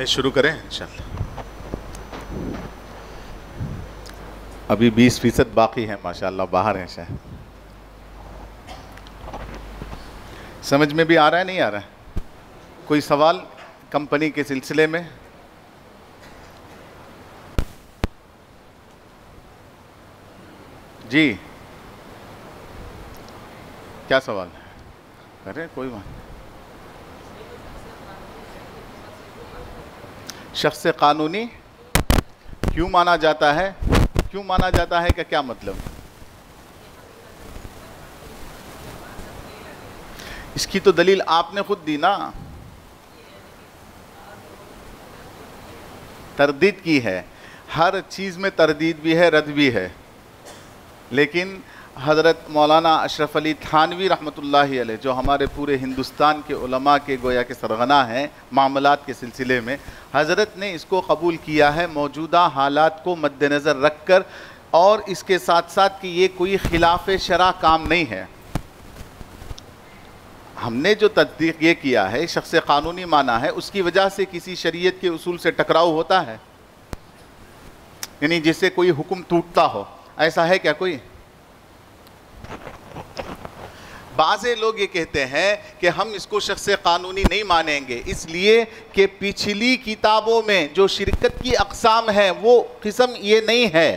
शुरू करें इंशाल्लाह। अभी 20% बाकी है माशाल्लाह, बाहर हैं शायद। समझ में भी आ रहा है नहीं आ रहा है? कोई सवाल कंपनी के सिलसिले में? जी क्या सवाल है? अरे कोई बात। शख्स कानूनी क्यों माना जाता है? क्यों माना जाता है क्या मतलब? इसकी तो दलील आपने खुद दी ना, तरदीद की है। हर चीज़ में तरदीद भी है, रद्द भी है। लेकिन हज़रत मौलाना अशरफ अली थानवी रहमतुल्लाहि अलैह, जो हमारे पूरे हिंदुस्तान के उलमा के गोया के सरगना हैं मामलात के सिलसिले में, हज़रत ने इसको कबूल किया है मौजूदा हालात को मद्देनज़र रख कर, और इसके साथ साथ कि ये कोई खिलाफ शरा काम नहीं है। हमने जो तस्दीक ये किया है, शख्स कानूनी माना है, उसकी वजह से किसी शरीयत के उसूल से टकराव होता है? यानी जिससे कोई हुक्म टूटता हो, ऐसा है क्या कोई? बाज़े लोग ये कहते हैं कि हम इसको शख्स कानूनी नहीं मानेंगे, इसलिए कि पिछली किताबों में जो शिरकत की अक़साम है वो किस्म ये नहीं है,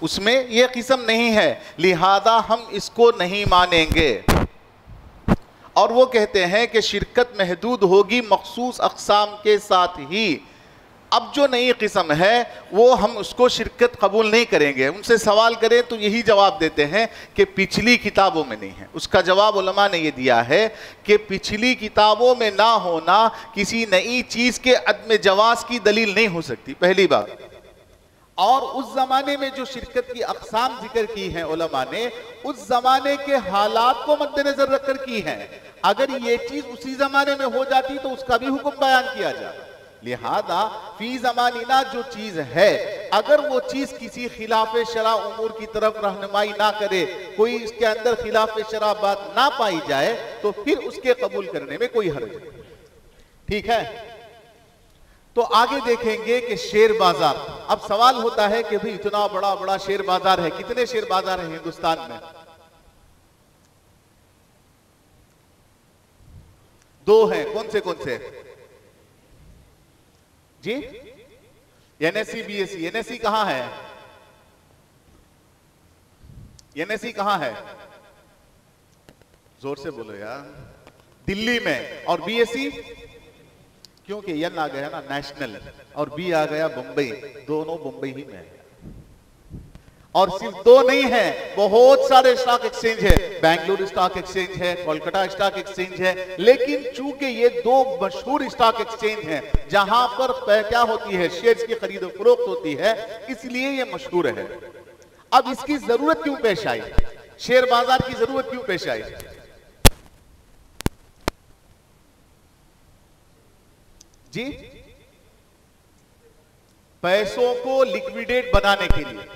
उसमें ये किस्म नहीं है, लिहाजा हम इसको नहीं मानेंगे। और वो कहते हैं कि शिरकत महदूद होगी मखसूस अक़साम के साथ ही। अब जो नई किस्म है वो हम उसको शिरकत कबूल नहीं करेंगे। उनसे सवाल करें तो यही जवाब देते हैं कि पिछली किताबों में नहीं है। उसका जवाब उलमा ने ये दिया है कि पिछली किताबों में ना होना किसी नई चीज़ के अदम जवाज़ की दलील नहीं हो सकती, पहली बात। और उस ज़माने में जो शिरकत की अक़साम जिक्र की हैं उलमा ने, उस ज़माने के हालात को मद्देनज़र रखकर की हैं। अगर ये चीज़ उसी ज़माने में हो जाती तो उसका भी हुक्म बयान किया जाए। लिहाजा फी ज़मानिना जो चीज़ है, अगर वो चीज़ किसी खिलाफ शरा उमूर की तरफ रहनुमाई ना करे, कोई इसके अंदर खिलाफ शरा बात ना पाई जाए, तो फिर उसके कबूल करने में कोई हर्ज नहीं। ठीक है, तो आगे देखेंगे कि शेयर बाजार। अब सवाल होता है कि भाई इतना बड़ा बड़ा शेयर बाजार है, कितने शेयर बाजार है हिंदुस्तान में? 2 हैं। कौन से? जी, एनएसई बीएसई। एनएसई कहां है? एनएसई कहां है? जोर से बोलो यार। दिल्ली में। और बीएसई? क्योंकि एन आ गया ना नेशनल, और बी आ गया बंबई, दोनों बंबई ही में है। और सिर्फ 2 नहीं है, बहुत सारे स्टॉक एक्सचेंज है। बेंगलुरु स्टॉक एक्सचेंज है, कोलकाता स्टॉक एक्सचेंज है। लेकिन चूंकि ये 2 मशहूर स्टॉक एक्सचेंज हैं जहां पर क्या होती है, शेयर्स की खरीद और फरोख्त होती है, इसलिए ये मशहूर है। अब इसकी जरूरत क्यों पेश आई? शेयर बाजार की जरूरत क्यों पेश आई? जी, पैसों को लिक्विडेट बनाने के लिए।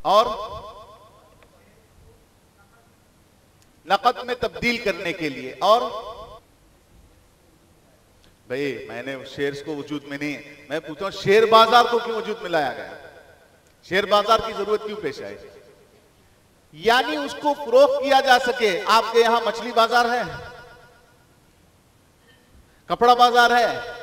और नकद में तब्दील करने के लिए। और भाई मैंने शेयर्स को वजूद में नहीं, मैं पूछता हूं शेयर बाजार को क्यों वजूद में लाया गया? शेयर बाजार की जरूरत क्यों पेश आई? यानी उसको फरोख्त किया जा सके। आपके यहां मछली बाजार है, कपड़ा बाजार है,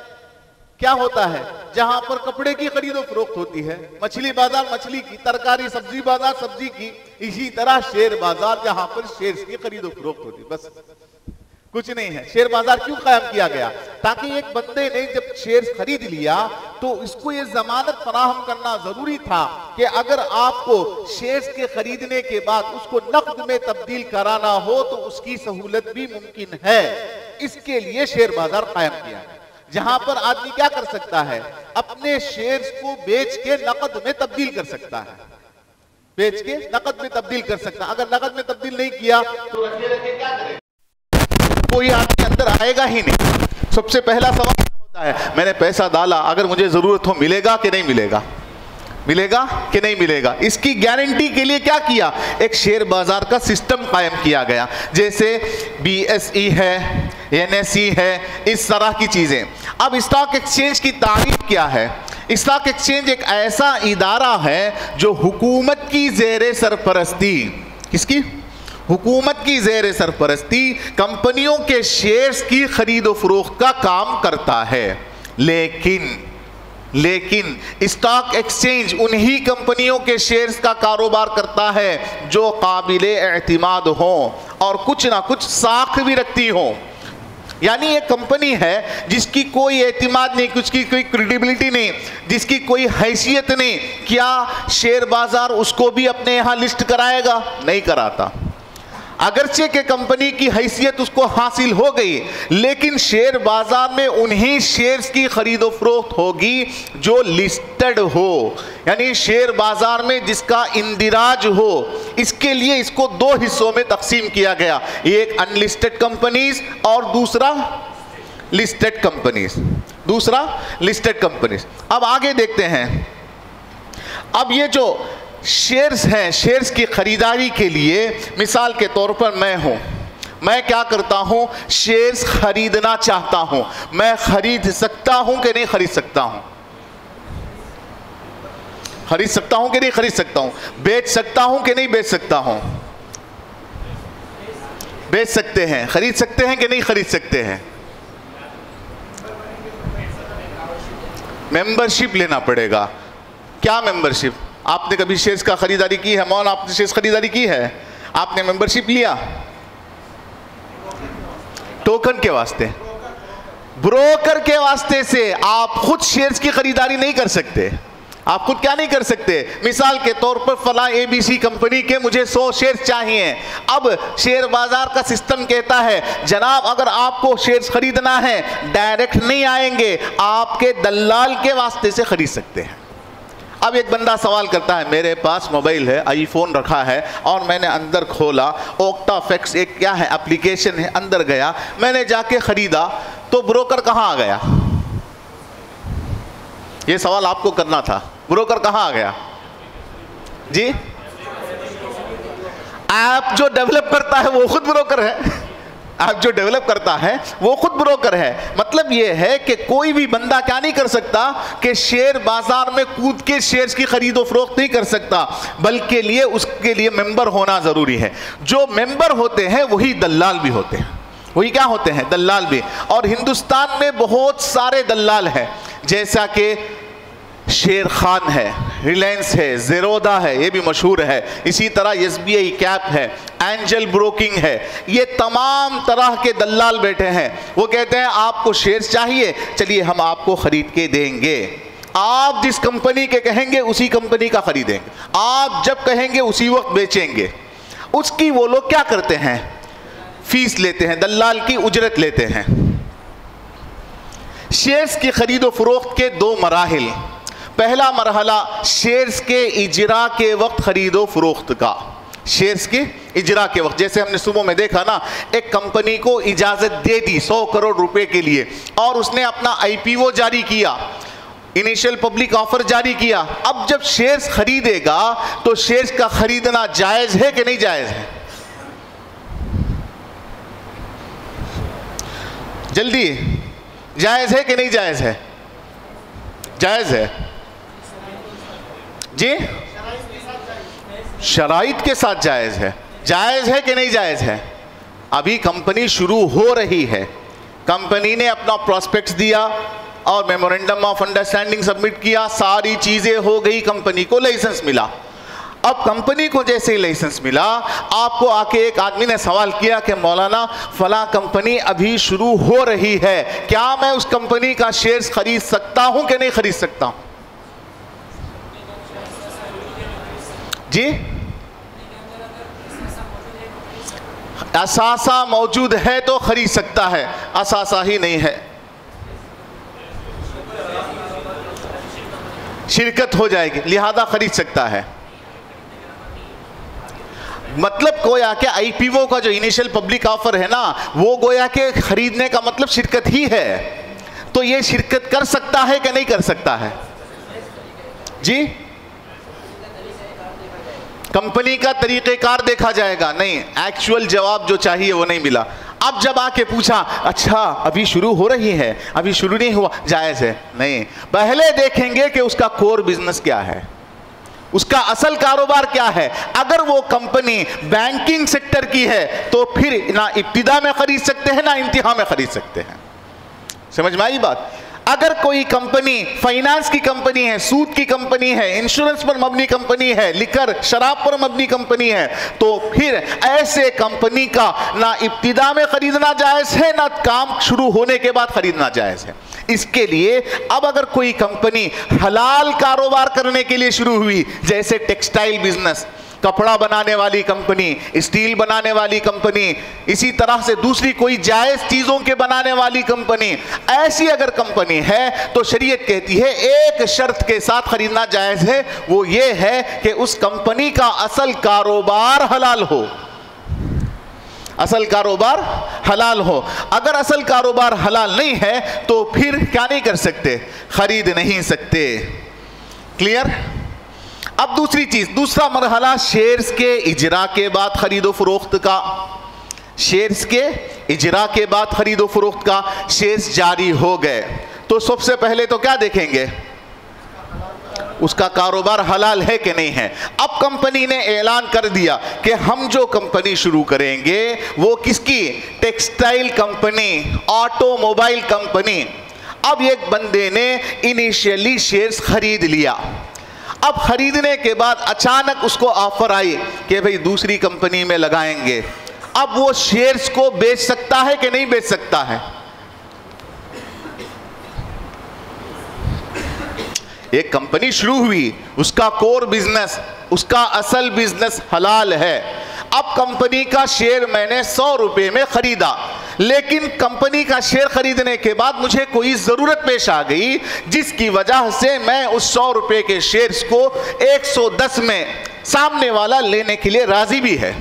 क्या होता है जहां पर कपड़े की खरीदो फरोख्त होती है, मछली बाजार मछली की, तरकारी सब्जी बाजार सब्जी की, इसी तरह शेयर बाजार जहां पर शेयर्स की खरीदो फरोख्त होती है, बस कुछ नहीं है। शेयर बाजार क्यों कायम किया गया? ताकि एक बंदे ने जब शेयर खरीद लिया तो इसको ये जमानत फराहम करना जरूरी था कि अगर आपको शेयर्स के खरीदने के बाद उसको नकद में तब्दील कराना हो तो उसकी सहूलत भी मुमकिन है। इसके लिए शेयर बाजार कायम किया है, जहां पर आदमी क्या कर सकता है, अपने शेयर्स को बेच के नकद में तब्दील कर सकता है, बेच के नकद में तब्दील कर सकता है। अगर नकद में तब्दील नहीं किया तो रखे रखे क्या करेगा? कोई आदमी अंदर आएगा ही नहीं। सबसे पहला सवाल होता है, मैंने पैसा डाला, अगर मुझे जरूरत हो मिलेगा कि नहीं मिलेगा? मिलेगा कि नहीं मिलेगा। इसकी गारंटी के लिए क्या किया, एक शेयर बाजार का सिस्टम कायम किया गया, जैसे BSE है, NSE है, इस तरह की चीजें। अब स्टॉक एक्सचेंज की तारीफ क्या है? स्टॉक एक्सचेंज एक ऐसा इदारा है जो हुकूमत की ज़ेरे सरपरस्ती, किसकी? हुकूमत की ज़ेरे सरपरस्ती कंपनियों के शेयर्स की खरीदो फरोख्त का काम करता है। लेकिन स्टॉक एक्सचेंज उन्हीं कंपनियों के शेयर्स का कारोबार करता है जो काबिले एतमाद हो और कुछ ना कुछ साख भी रखती हो। यानी एक कंपनी है जिसकी कोई एतमाद नहीं, जिसकी कोई क्रेडिबिलिटी नहीं, जिसकी कोई हैसियत नहीं, क्या शेयर बाजार उसको भी अपने यहाँ लिस्ट कराएगा? नहीं कराता। अगरचे के कंपनी की हैसियत उसको हासिल हो गई, लेकिन शेयर बाजार में उन्हीं शेयर्स की खरीदो फरोख्त होगी जो लिस्टेड हो, यानी शेयर बाजार में जिसका इंदिराज हो। इसके लिए इसको दो हिस्सों में तकसीम किया गया, एक अनलिस्टेड कंपनीज और दूसरा लिस्टेड कंपनीज। अब आगे देखते हैं। अब ये जो शेयर्स हैं, शेयर्स की खरीदारी के लिए मिसाल के तौर पर मैं क्या करता हूं, शेयर्स खरीदना चाहता हूं। मैं खरीद सकता हूं कि नहीं खरीद सकता हूं? खरीद सकता हूं कि नहीं खरीद सकता हूं? बेच सकता हूं कि नहीं बेच सकता हूं? बेच सकते हैं। खरीद सकते हैं कि नहीं खरीद सकते हैं? मेंबरशिप लेना पड़ेगा। क्या मेंबरशिप? आपने कभी शेयर्स का खरीदारी की है? मौन, आपने शेयर्स खरीदारी की है? आपने मेंबरशिप लिया? टोकन के वास्ते, ब्रोकर के वास्ते से आप खुद शेयर्स की खरीदारी नहीं कर सकते। आप खुद क्या नहीं कर सकते? मिसाल के तौर पर फला ABC कंपनी के मुझे 100 शेयर्स चाहिए। अब शेयर बाजार का सिस्टम कहता है जनाब अगर आपको शेयर्स खरीदना है डायरेक्ट नहीं आएंगे, आपके दलाल के वास्ते से खरीद सकते हैं। अब एक बंदा सवाल करता है, मेरे पास मोबाइल है, आईफोन रखा है और मैंने अंदर खोला, ओक्टाफैक्स एक क्या है एप्लीकेशन है, अंदर गया, मैंने जाके खरीदा, तो ब्रोकर कहाँ आ गया? ये सवाल आपको करना था। ब्रोकर कहाँ आ गया जी? ऐप जो डेवलप करता है वो खुद ब्रोकर है। ऐप जो डेवलप करता है वो खुद ब्रोकर है। मतलब ये है कि कोई भी बंदा क्या नहीं कर सकता कि शेयर बाजार में कूद के शेयर्स की खरीदो फरोख्त नहीं कर सकता, बल्कि लिए उसके लिए मेंबर होना जरूरी है। जो मेंबर होते हैं वही दलाल भी होते हैं। वही क्या होते हैं? दलाल भी। और हिंदुस्तान में बहुत सारे दलाल हैं, जैसा कि शेर खान है, रिलायंस है, ज़ेरोदा है, ये भी मशहूर है, इसी तरह SBI कैप है, एंजल ब्रोकिंग है। ये तमाम तरह के दलाल बैठे हैं। वो कहते हैं आपको शेयर्स चाहिए, चलिए हम आपको खरीद के देंगे। आप जिस कंपनी के कहेंगे उसी कंपनी का खरीदेंगे, आप जब कहेंगे उसी वक्त बेचेंगे। उसकी वो लोग क्या करते हैं? फीस लेते हैं, दलाल की उजरत लेते हैं। शेयर्स की खरीदो फरोख्त के दो मराहिल। पहला मरहला शेयर्स के इजरा के वक्त खरीदो फरोख्त का। शेयर्स के इजरा के वक्त, जैसे हमने सुबह में देखा ना, एक कंपनी को इजाज़त दे दी 100 करोड़ रुपए के लिए और उसने अपना IPO जारी किया, इनिशियल पब्लिक ऑफर जारी किया। अब जब शेयर्स खरीदेगा तो शेयर्स का खरीदना जायज़ है कि नहीं जायज़ है? जल्दी, जायज़ है कि नहीं जायज़ है? जायज़ है जी, शराइत के साथ जायज़ है। जायज़ है कि नहीं जायज़ है? अभी कंपनी शुरू हो रही है, कंपनी ने अपना प्रोस्पेक्ट्स दिया और मेमोरेंडम ऑफ अंडरस्टैंडिंग सबमिट किया, सारी चीज़ें हो गई, कंपनी को लाइसेंस मिला। अब कंपनी को जैसे ही लाइसेंस मिला, आपको आके एक आदमी ने सवाल किया कि मौलाना फला कंपनी अभी शुरू हो रही है, क्या मैं उस कंपनी का शेयर्स खरीद सकता हूं कि नहीं खरीद सकता हूं? जी, असासा मौजूद है तो खरीद सकता है, असासा ही नहीं है शिरकत हो जाएगी, लिहाजा खरीद सकता है। मतलब गोया के IPO का जो इनिशियल पब्लिक ऑफर है ना, वो गोया के खरीदने का मतलब शिरकत ही है। तो ये शिरकत कर सकता है कि नहीं कर सकता है जी? कंपनी का तरीक़ेकार देखा जाएगा, नहीं, एक्चुअल जवाब जो चाहिए वो नहीं मिला। अब जब आके पूछा, अच्छा अभी शुरू हो रही है, अभी शुरू नहीं हुआ, जायज़ है? नहीं, पहले देखेंगे कि उसका कोर बिजनेस क्या है, उसका असल कारोबार क्या है। अगर वो कंपनी बैंकिंग सेक्टर की है तो फिर ना इब्तिदा में खरीद सकते हैं ना इंतहा में खरीद सकते हैं। समझ में आई बात? अगर कोई कंपनी फाइनेंस की कंपनी है, सूद की कंपनी है, इंश्योरेंस पर मबनी कंपनी है, लिकर शराब पर मबनी कंपनी है, तो फिर ऐसे कंपनी का ना इब्तिदा में खरीदना जायज़ है ना काम शुरू होने के बाद खरीदना जायज़ है। इसके लिए अब अगर कोई कंपनी हलाल कारोबार करने के लिए शुरू हुई, जैसे टेक्सटाइल बिजनेस, कपड़ा बनाने वाली कंपनी, स्टील बनाने वाली कंपनी, इसी तरह से दूसरी कोई जायज़ चीज़ों के बनाने वाली कंपनी, ऐसी अगर कंपनी है तो शरीयत कहती है एक शर्त के साथ खरीदना जायज़ है, वो ये है कि उस कंपनी का असल कारोबार हलाल हो, असल कारोबार हलाल हो। अगर असल कारोबार हलाल नहीं है तो फिर क्या नहीं कर सकते, खरीद नहीं सकते। क्लियर? अब दूसरी चीज, दूसरा मरहला शेयर्स के इजरा के बाद खरीदो फरोख्त का। शेयर्स के इजरा के बाद खरीदो फरोख्त का, शेयर्स जारी हो गए तो सबसे पहले तो क्या देखेंगे, उसका कारोबार हलाल है कि नहीं है। अब कंपनी ने ऐलान कर दिया कि हम जो कंपनी शुरू करेंगे वो किसकी, टेक्सटाइल कंपनी, ऑटोमोबाइल कंपनी। अब एक बंदे ने इनिशियली शेयर्स खरीद लिया, अब खरीदने के बाद अचानक उसको ऑफर आई कि भाई दूसरी कंपनी में लगाएंगे। अब वो शेयर्स को बेच सकता है कि नहीं बेच सकता है? एक कंपनी शुरू हुई, उसका कोर बिजनेस, उसका असल बिजनेस हलाल है। अब कंपनी का शेयर मैंने 100 रुपए में खरीदा, लेकिन कंपनी का शेयर खरीदने के बाद मुझे कोई ज़रूरत पेश आ गई जिसकी वजह से मैं उस 100 रुपए के शेयर्स को 110 में सामने वाला लेने के लिए राज़ी भी है,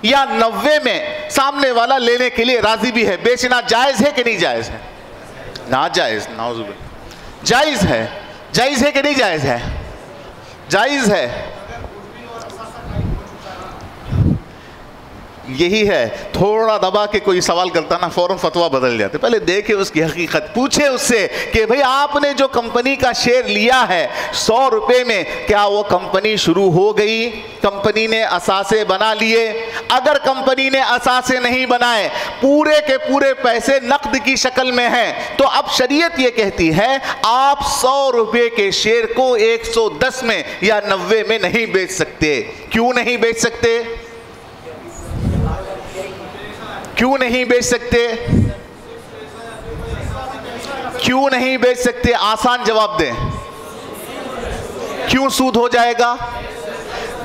या 90 में सामने वाला लेने के लिए राज़ी भी है। बेचना जायज़ है कि नहीं जायज़ है? नाजायज़, नाउज़ुबिल्लाह। जायज़ है, जायज़ है कि नहीं जायज़ है? जायज़ है। यही है, थोड़ा दबा के कोई सवाल करता ना फौरन फतवा बदल जाते। पहले देखे उसकी हकीकत, पूछे उससे कि भाई आपने जो कंपनी का शेयर लिया है 100 रुपए में, क्या वो कंपनी शुरू हो गई? कंपनी ने असासे बना लिए? अगर कंपनी ने असासे नहीं बनाए, पूरे के पूरे पैसे नकद की शक्ल में हैं, तो अब शरीयत ये कहती है आप 100 रुपए के शेयर को 110 में या 90 में नहीं बेच सकते। क्यों नहीं बेच सकते? क्यों नहीं बेच सकते? क्यों नहीं बेच सकते? आसान जवाब दें। क्यों सूद हो जाएगा?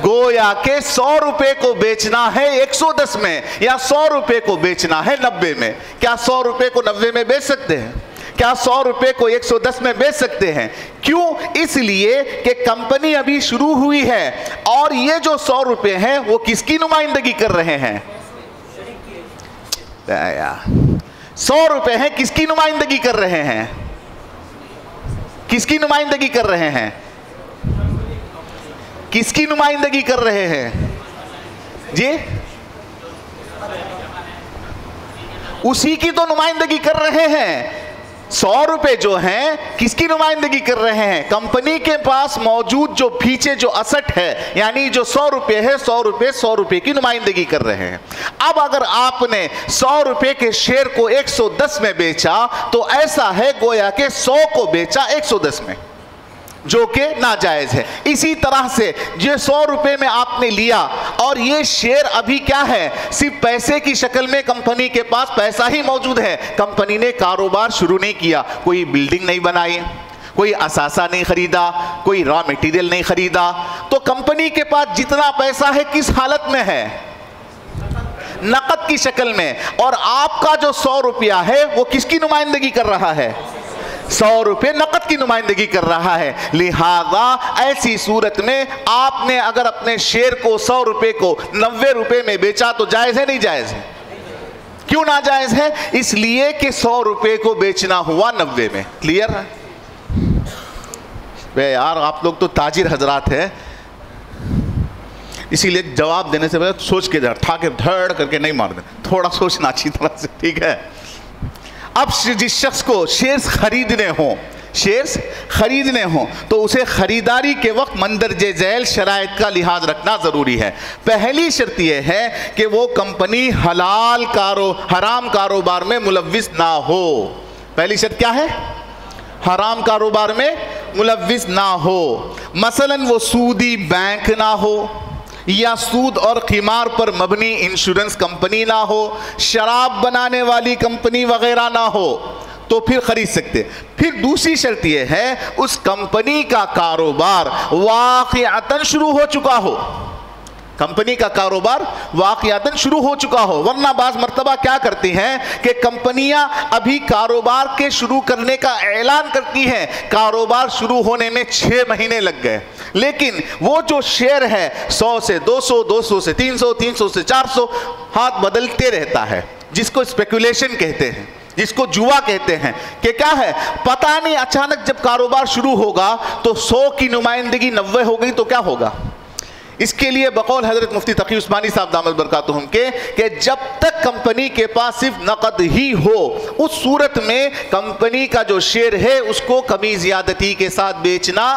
गोया के 100 रुपए को बेचना है 110 में या 100 रुपए को बेचना है 90 में। क्या 100 रुपए को 90 में बेच सकते हैं? क्या 100 रुपए को 110 में बेच सकते हैं? क्यों? इसलिए कि कंपनी अभी शुरू हुई है और ये जो 100 रुपए हैं वो किसकी नुमाइंदगी कर रहे हैं? 100 रुपए हैं, किसकी नुमाइंदगी कर रहे हैं? किसकी नुमाइंदगी कर रहे हैं? किसकी नुमाइंदगी कर रहे हैं जी? उसी की तो नुमाइंदगी कर रहे हैं। 100 रुपए जो हैं किसकी नुमाइंदगी कर रहे हैं? कंपनी के पास मौजूद जो पीछे जो असट है, यानी जो 100 रुपए है, 100 रुपए की नुमाइंदगी कर रहे हैं। अब अगर आपने 100 रुपए के शेयर को 110 में बेचा तो ऐसा है गोया के 100 को बेचा 110 में, जो कि नाजायज है। इसी तरह से ये 100 रुपए में आपने लिया और ये शेयर अभी क्या है, सिर्फ पैसे की शक्ल में कंपनी के पास पैसा ही मौजूद है। कंपनी ने कारोबार शुरू नहीं किया, कोई बिल्डिंग नहीं बनाई, कोई असासा नहीं खरीदा, कोई रॉ मटेरियल नहीं खरीदा, तो कंपनी के पास जितना पैसा है किस हालत में है? नकद की शक्ल में। और आपका जो 100 रुपया है वो किसकी नुमाइंदगी कर रहा है? 100 रुपये नकद की नुमाइंदगी कर रहा है। लिहाजा ऐसी सूरत में आपने अगर अपने शेयर को 100 रुपये को 90 रुपये में बेचा तो जायज़ है नहीं जायज़ है? क्यों ना जायज़ है? इसलिए कि 100 रुपये को बेचना हुआ 90 में। क्लियर है? वे यार आप लोग तो ताजिर हजरात हैं, इसीलिए जवाब देने से पहले सोच के ठाके धड़ करके नहीं मार देना, थोड़ा सोचना अच्छी तरह से, ठीक है। अब जिस शख्स को शेयर्स खरीदने हों, शेयर्स खरीदने हों तो उसे खरीदारी के वक्त मंदरजे झैल शराइत का लिहाज रखना ज़रूरी है। पहली शर्त यह है कि वो कंपनी हराम कारोबार में मुलव्विस ना हो। पहली शर्त क्या है? हराम कारोबार में मुलव्विस ना हो। मसलन वो सूदी बैंक ना हो, या सूद और कीमार पर मबनी इंश्योरेंस कंपनी ना हो, शराब बनाने वाली कंपनी वगैरह ना हो, तो फिर खरीद सकते। फिर दूसरी शर्त यह है उस कंपनी का कारोबार वाक़िअतन शुरू हो चुका हो, कंपनी का कारोबार वाक़िअतन शुरू हो चुका हो। वरना बाज़ मर्तबा क्या करती हैं कि कंपनियां अभी कारोबार के शुरू करने का ऐलान करती हैं, कारोबार शुरू होने में 6 महीने लग गए, लेकिन वो जो शेयर है 100 से 200, 200 से 300, 300 से 400 हाथ बदलते रहता है, जिसको स्पेकुलेशन कहते हैं, जिसको जुआ कहते हैं। कि क्या है, पता नहीं अचानक जब कारोबार शुरू होगा तो 100 की नुमाइंदगी 90 हो गई तो क्या होगा। इसके लिए बकौल हजरत मुफ्ती तकी उस्मानी साहब दामद बरकातुहुम के कि जब तक कंपनी के पास सिर्फ नकद ही हो, उस सूरत में कंपनी का जो शेयर है उसको कमी ज़्यादती के साथ बेचना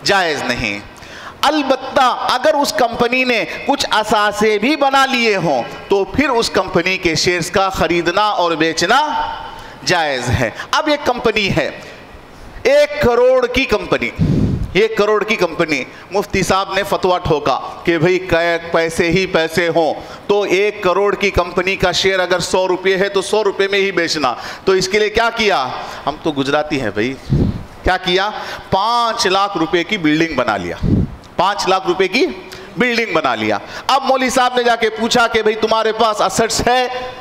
जायज़ नहीं। अलबत्ता अगर उस कंपनी ने कुछ असासे भी बना लिए हों तो फिर उस कंपनी के शेयर्स का खरीदना और बेचना जायज़ है। अब एक कंपनी है 1 करोड़ की कंपनी, 1 करोड़ की कंपनी, मुफ्ती साहब ने फतवा ठोका कि भाई पैसे ही पैसे हों, तो 1 करोड़ की कंपनी का शेयर अगर 100 रुपये है तो 100 रुपये में ही बेचना। तो इसके लिए क्या किया, हम तो गुजराती हैं भाई, क्या किया, 5 लाख रुपए की बिल्डिंग बना लिया, 5 लाख रुपए की बिल्डिंग बना लिया। अब मौली साहब ने जाके पूछा कि भाई तुम्हारे पास असेट्स है,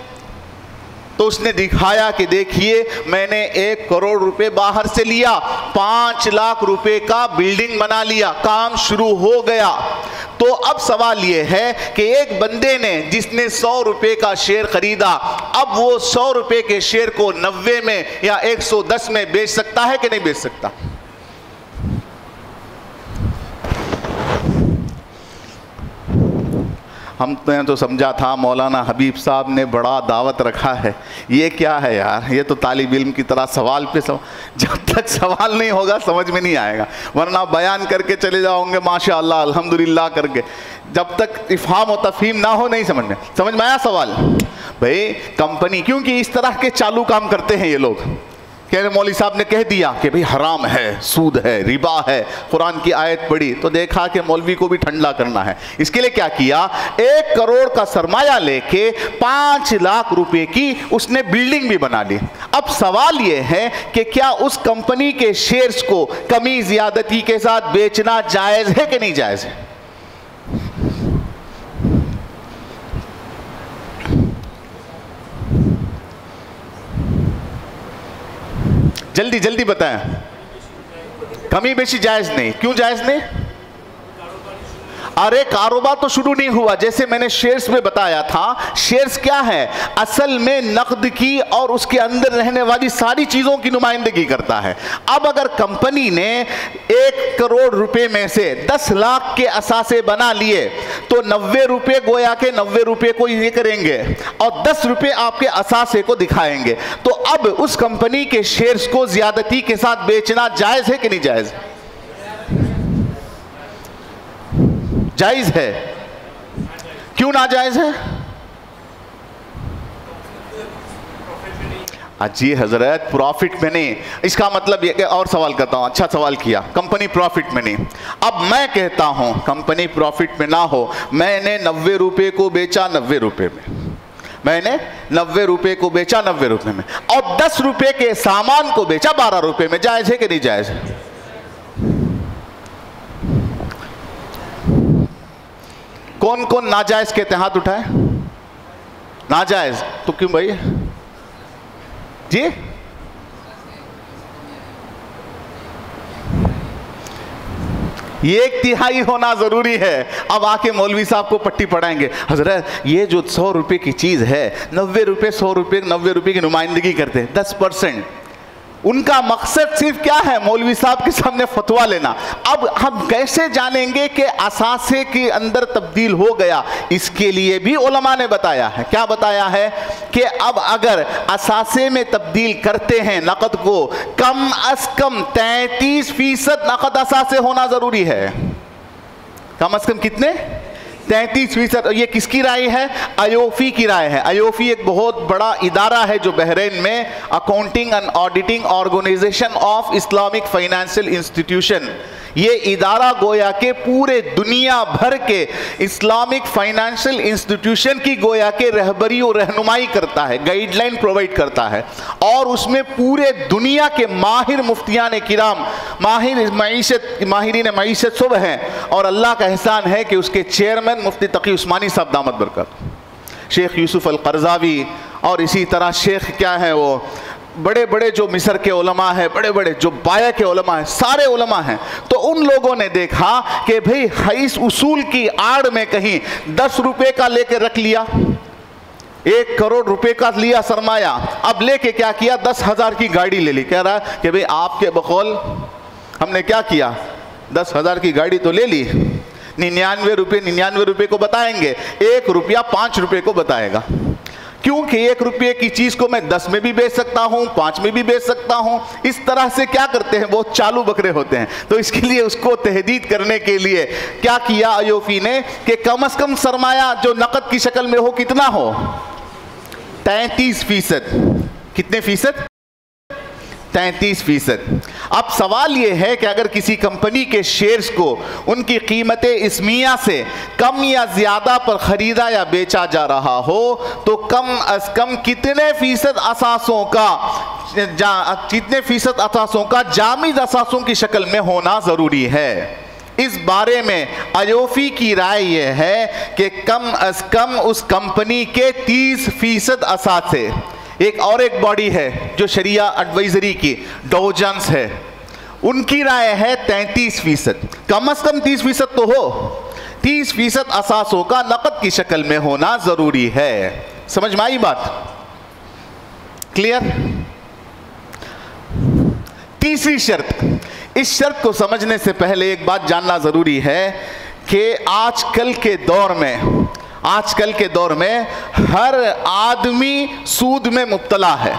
तो उसने दिखाया कि देखिए मैंने 1 करोड़ रुपए बाहर से लिया, 5 लाख रुपए का बिल्डिंग बना लिया, काम शुरू हो गया। तो अब सवाल ये है कि एक बंदे ने जिसने 100 रुपए का शेयर खरीदा, अब वो 100 रुपए के शेयर को 90 में या 110 में बेच सकता है कि नहीं बेच सकता? हमने तो समझा था मौलाना हबीब साहब ने बड़ा दावत रखा है, ये क्या है यार, ये तो तालिब इल्म की तरह सवाल पे सवाल, जब तक सवाल नहीं होगा समझ में नहीं आएगा, वरना बयान करके चले जाओगे माशाअल्लाह अल्हम्दुलिल्लाह करके, जब तक इफ़हाम और तफ़हीम ना हो नहीं समझ में आया सवाल। भाई कंपनी, क्योंकि इस तरह के चालू काम करते हैं ये लोग, कह रहे मौली साहब ने कह दिया कि भाई हराम है, सूद है, रिबा है, कुरान की आयत पढ़ी तो देखा कि मौलवी को भी ठंडा करना है। इसके लिए क्या किया, 1 करोड़ का सरमाया लेके 5 लाख रुपए की उसने बिल्डिंग भी बना ली। अब सवाल ये है कि क्या उस कंपनी के शेयर्स को कमी ज़्यादती के साथ बेचना जायज़ है कि नहीं जायज़ है? जल्दी जल्दी बताएं। कमी बेशी जायज़ नहीं, क्यों जायज़ नहीं? अरे कारोबार तो शुरू नहीं हुआ, जैसे मैंने शेयर्स में बताया था, शेयर्स क्या है, असल में नकद की और उसके अंदर रहने वाली सारी चीज़ों की नुमाइंदगी करता है। अब अगर कंपनी ने 1 करोड़ रुपए में से 10 लाख के असासे बना लिए तो 90 रुपये गोया के 90 रुपये को ये करेंगे और 10 रुपये आपके असासे को दिखाएंगे। तो अब उस कंपनी के शेयर्स को ज्यादती के साथ बेचना जायज़ है कि नहीं जायज़? जायज़ है। क्यों ना जायज़ है? जी हजरत, प्रॉफिट में नहीं, इसका मतलब ये कि, और सवाल करता हूँ, अच्छा सवाल किया, कंपनी प्रॉफिट में नहीं। अब मैं कहता हूँ कंपनी प्रॉफिट में ना हो, मैंने 90 रुपये को बेचा 90 रुपये में, मैंने 90 रुपये को बेचा 90 रुपये में, और 10 रुपये के सामान को बेचा 12 रुपये में, जायज़ है कि नहीं जायज़ है? कौन कौन नाजायज कहते हैं, हाथ उठाए। नाजायज तो क्यों भाई जी? ये 1/3 होना जरूरी है। अब आके मौलवी साहब को पट्टी पढ़ाएंगे, हजरत ये जो 100 रुपये की चीज है, 90 रुपये 100 रुपये 90 रुपये की नुमाइंदगी करते हैं, 10%। उनका मकसद सिर्फ क्या है? मौलवी साहब के सामने फतवा लेना। अब हम कैसे जानेंगे कि असासे के अंदर तब्दील हो गया? इसके लिए भी उलमा ने बताया है। क्या बताया है? कि अब अगर असासे में तब्दील करते हैं नकद को, कम अज कम 33% नकद असासे होना जरूरी है। कम अज कम कितने? 33%। ये किसकी राय है? आयोफी की राय है। आयोफी एक बहुत बड़ा इदारा है जो बहरीन में accounting and auditing organization of Islamic financial institution, ये इदारा गोया के पूरे दुनिया भर के इस्लामिक फाइनेंशियल इंस्टीट्यूशन की गोया के रहबरी और रहनुमाई करता है, गाइडलाइन प्रोवाइड करता है। और उसमें पूरे दुनिया के माहिर मुफ्तियान किराम, माहिरीन मईशत सब हैं। और अल्लाह का एहसान है कि उसके चेयरमैन मुफ्ती तकी उस्मानी साहब दामत बरकत, शेख यूसुफ अल-क़रज़ावी, और इसी तरह शेख क्या है वो बड़े बड़े जो मिस्र के उलमा है, बड़े बड़े जो बाया के उलमा है, सारे उलमा हैं। तो उन लोगों ने देखा कि भाई इस उसूल की आड़ में कहीं 10 रुपए का लेके रख लिया, 1 करोड़ रुपए का लिया सरमाया, अब लेके क्या किया? 10,000 की गाड़ी ले ली। कह रहा है कि भाई आपके बकौल हमने क्या किया? 10,000 की गाड़ी तो ले ली, 99 रुपए को बताएंगे, 1 रुपया 5 रुपए को बताएगा। क्योंकि 1 रुपये की चीज को मैं 10 में भी बेच सकता हूं, 5 में भी बेच सकता हूं। इस तरह से क्या करते हैं? वो चालू बकरे होते हैं। तो इसके लिए उसको तहदीद करने के लिए क्या किया आयोफी ने कि कम से कम सरमाया जो नकद की शक्ल में हो कितना हो? 33%। कितने फीसद? 33%। अब सवाल यह है कि अगर किसी कंपनी के शेयर्स को उनकी कीमत इस्मिया से कम या ज्यादा पर खरीदा या बेचा जा रहा हो तो कम अज कम कितने फीसद असासों का जामिद असासों की शक्ल में होना जरूरी है? इस बारे में आयोफी की राय यह है कि कम अज कम उस कंपनी के 30% असासे। एक और एक बॉडी है जो शरिया एडवाइजरी की डाउ जोन्स है, उनकी राय है 33%। कम से कम 30% तो हो, 30% असासों का नकद की शक्ल में होना जरूरी है। समझ में आई बात? क्लियर? तीसरी शर्त, इस शर्त को समझने से पहले एक बात जानना जरूरी है कि आजकल के दौर में हर आदमी सूद में मुब्तला है।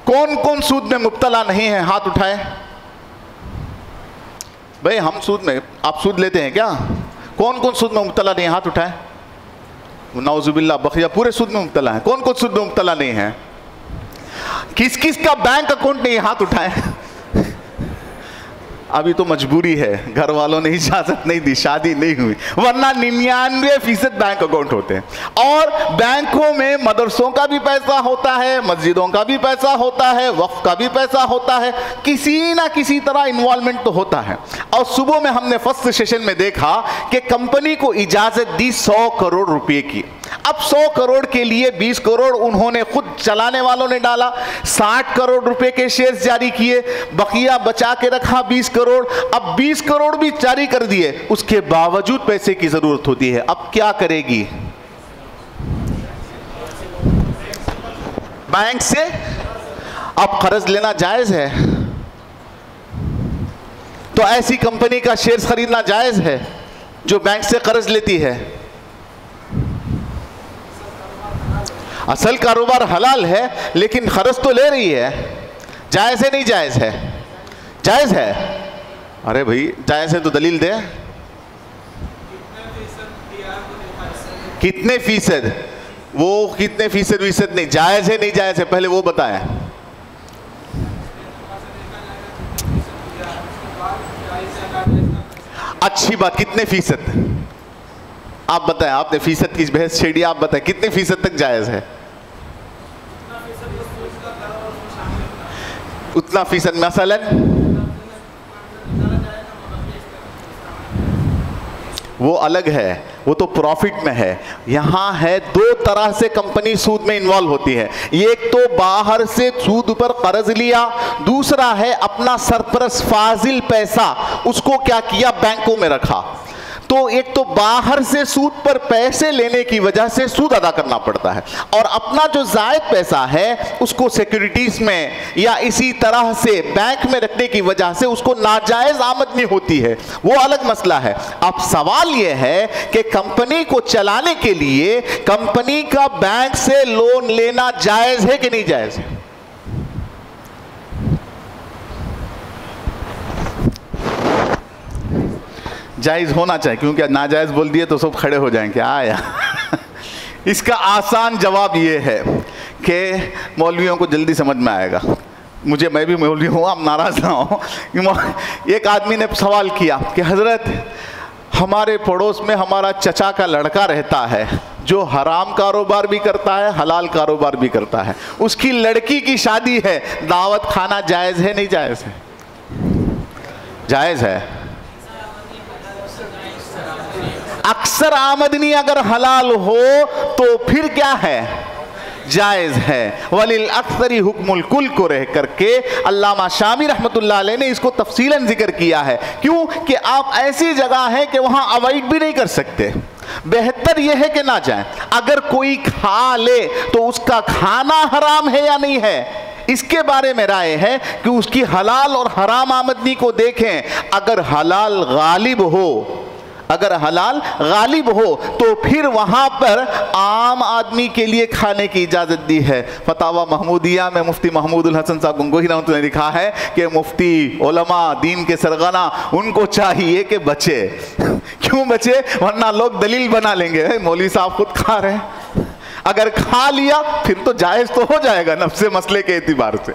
कौन कौन सूद में मुब्तला नहीं है? हाथ उठाए। भाई हम सूद में, आप सूद लेते हैं क्या? कौन कौन सूद में मुब्तला नहीं है? हाथ उठाए। नाउजुबिल्लाह बखिया पूरे सूद में मुब्तला है। कौन कौन सूद में मुब्तला नहीं है? किस किस का बैंक अकाउंट नहीं है? हाथ उठाए। अभी तो मजबूरी है, घर वालों ने इजाजत नहीं दी, शादी नहीं हुई, वरना 99% बैंक अकाउंट होते हैं। और बैंकों में मदरसों का भी पैसा होता है, मस्जिदों का भी पैसा होता है, वक्फ का भी पैसा होता है, किसी ना किसी तरह इन्वॉल्वमेंट तो होता है। और सुबह में हमने फर्स्ट सेशन में देखा कि कंपनी को इजाजत दी 100 करोड़ रुपए की। अब 100 करोड़ के लिए 20 करोड़ उन्होंने खुद चलाने वालों ने डाला, 60 करोड़ रुपए के शेयर्स जारी किए, बकिया बचा के रखा 20 करोड़। अब 20 करोड़ भी जारी कर दिए, उसके बावजूद पैसे की जरूरत होती है। अब क्या करेगी? बैंक से अब कर्ज लेना जायज है? तो ऐसी कंपनी का शेयर्स खरीदना जायज है जो बैंक से कर्ज लेती है? असल कारोबार हलाल है लेकिन खर्च तो ले रही है। जायज है नहीं जायज है? जायज है। अरे भाई जायज है तो दलील दे। कितने फीसद? वो कितने फीसद नहीं, जायज है नहीं जायज है पहले वो बताएं। अच्छी बात, कितने फीसद? आप बताएं, आपने फीसद की बहस छेड़ी, आप बताएं कितने फीसद तक जायज है? उतना फीसद मसलन वो अलग है, वो तो प्रॉफिट में है। यहां है दो तरह से कंपनी सूद में इन्वॉल्व होती है। एक तो बाहर से सूद पर कर्ज लिया, दूसरा है अपना सरप्लस फाजिल पैसा उसको क्या किया, बैंकों में रखा। तो एक तो बाहर से सूद पर पैसे लेने की वजह से सूद अदा करना पड़ता है, और अपना जो जायद पैसा है उसको सिक्योरिटीज में या इसी तरह से बैंक में रखने की वजह से उसको नाजायज आमदनी होती है, वो अलग मसला है। अब सवाल यह है कि कंपनी को चलाने के लिए कंपनी का बैंक से लोन लेना जायज है कि नहीं जायज है? जायज होना चाहिए, क्योंकि नाजायज बोल दिए तो सब खड़े हो जाएंगे। आया इसका आसान जवाब ये है कि मौलवियों को जल्दी समझ में आएगा। मैं भी मौलवी हूँ, आप नाराज ना हो। एक आदमी ने सवाल किया कि हजरत, हमारे पड़ोस में हमारा चचा का लड़का रहता है जो हराम कारोबार भी करता है, हलाल कारोबार भी करता है, उसकी लड़की की शादी है, दावत खाना जायज है नहीं जायज है? जायज है। अक्सर आमदनी अगर हलाल हो तो फिर क्या है? जायज है। वलिल अक्सरी हुक्मुल कुल को रह करके अल्लामा शामी रहमतुल्लाह अलैह ने इसको तफसीलन जिक्र किया है। क्यों? कि आप ऐसी जगह है कि वहां अवॉइड भी नहीं कर सकते, बेहतर यह है कि ना जाए। अगर कोई खा ले तो उसका खाना हराम है या नहीं है, इसके बारे में राय है कि उसकी हलाल और हराम आमदनी को देखें। अगर हलाल गालिब हो, अगर हलाल गालिब हो तो फिर वहां पर आम आदमी के लिए खाने की इजाजत दी है। फतावा महमूदिया में मुफ्ती महमूदुल हसन साहब गंगोही ने लिखा है कि मुफ्ती उलमा दीन के सरगना उनको चाहिए कि बचे। क्यों बचे? वरना लोग दलील बना लेंगे, मौलवी साहब खुद खा रहे हैं। अगर खा लिया फिर तो जायज तो हो जाएगा नफ्से मसले के एतबार से,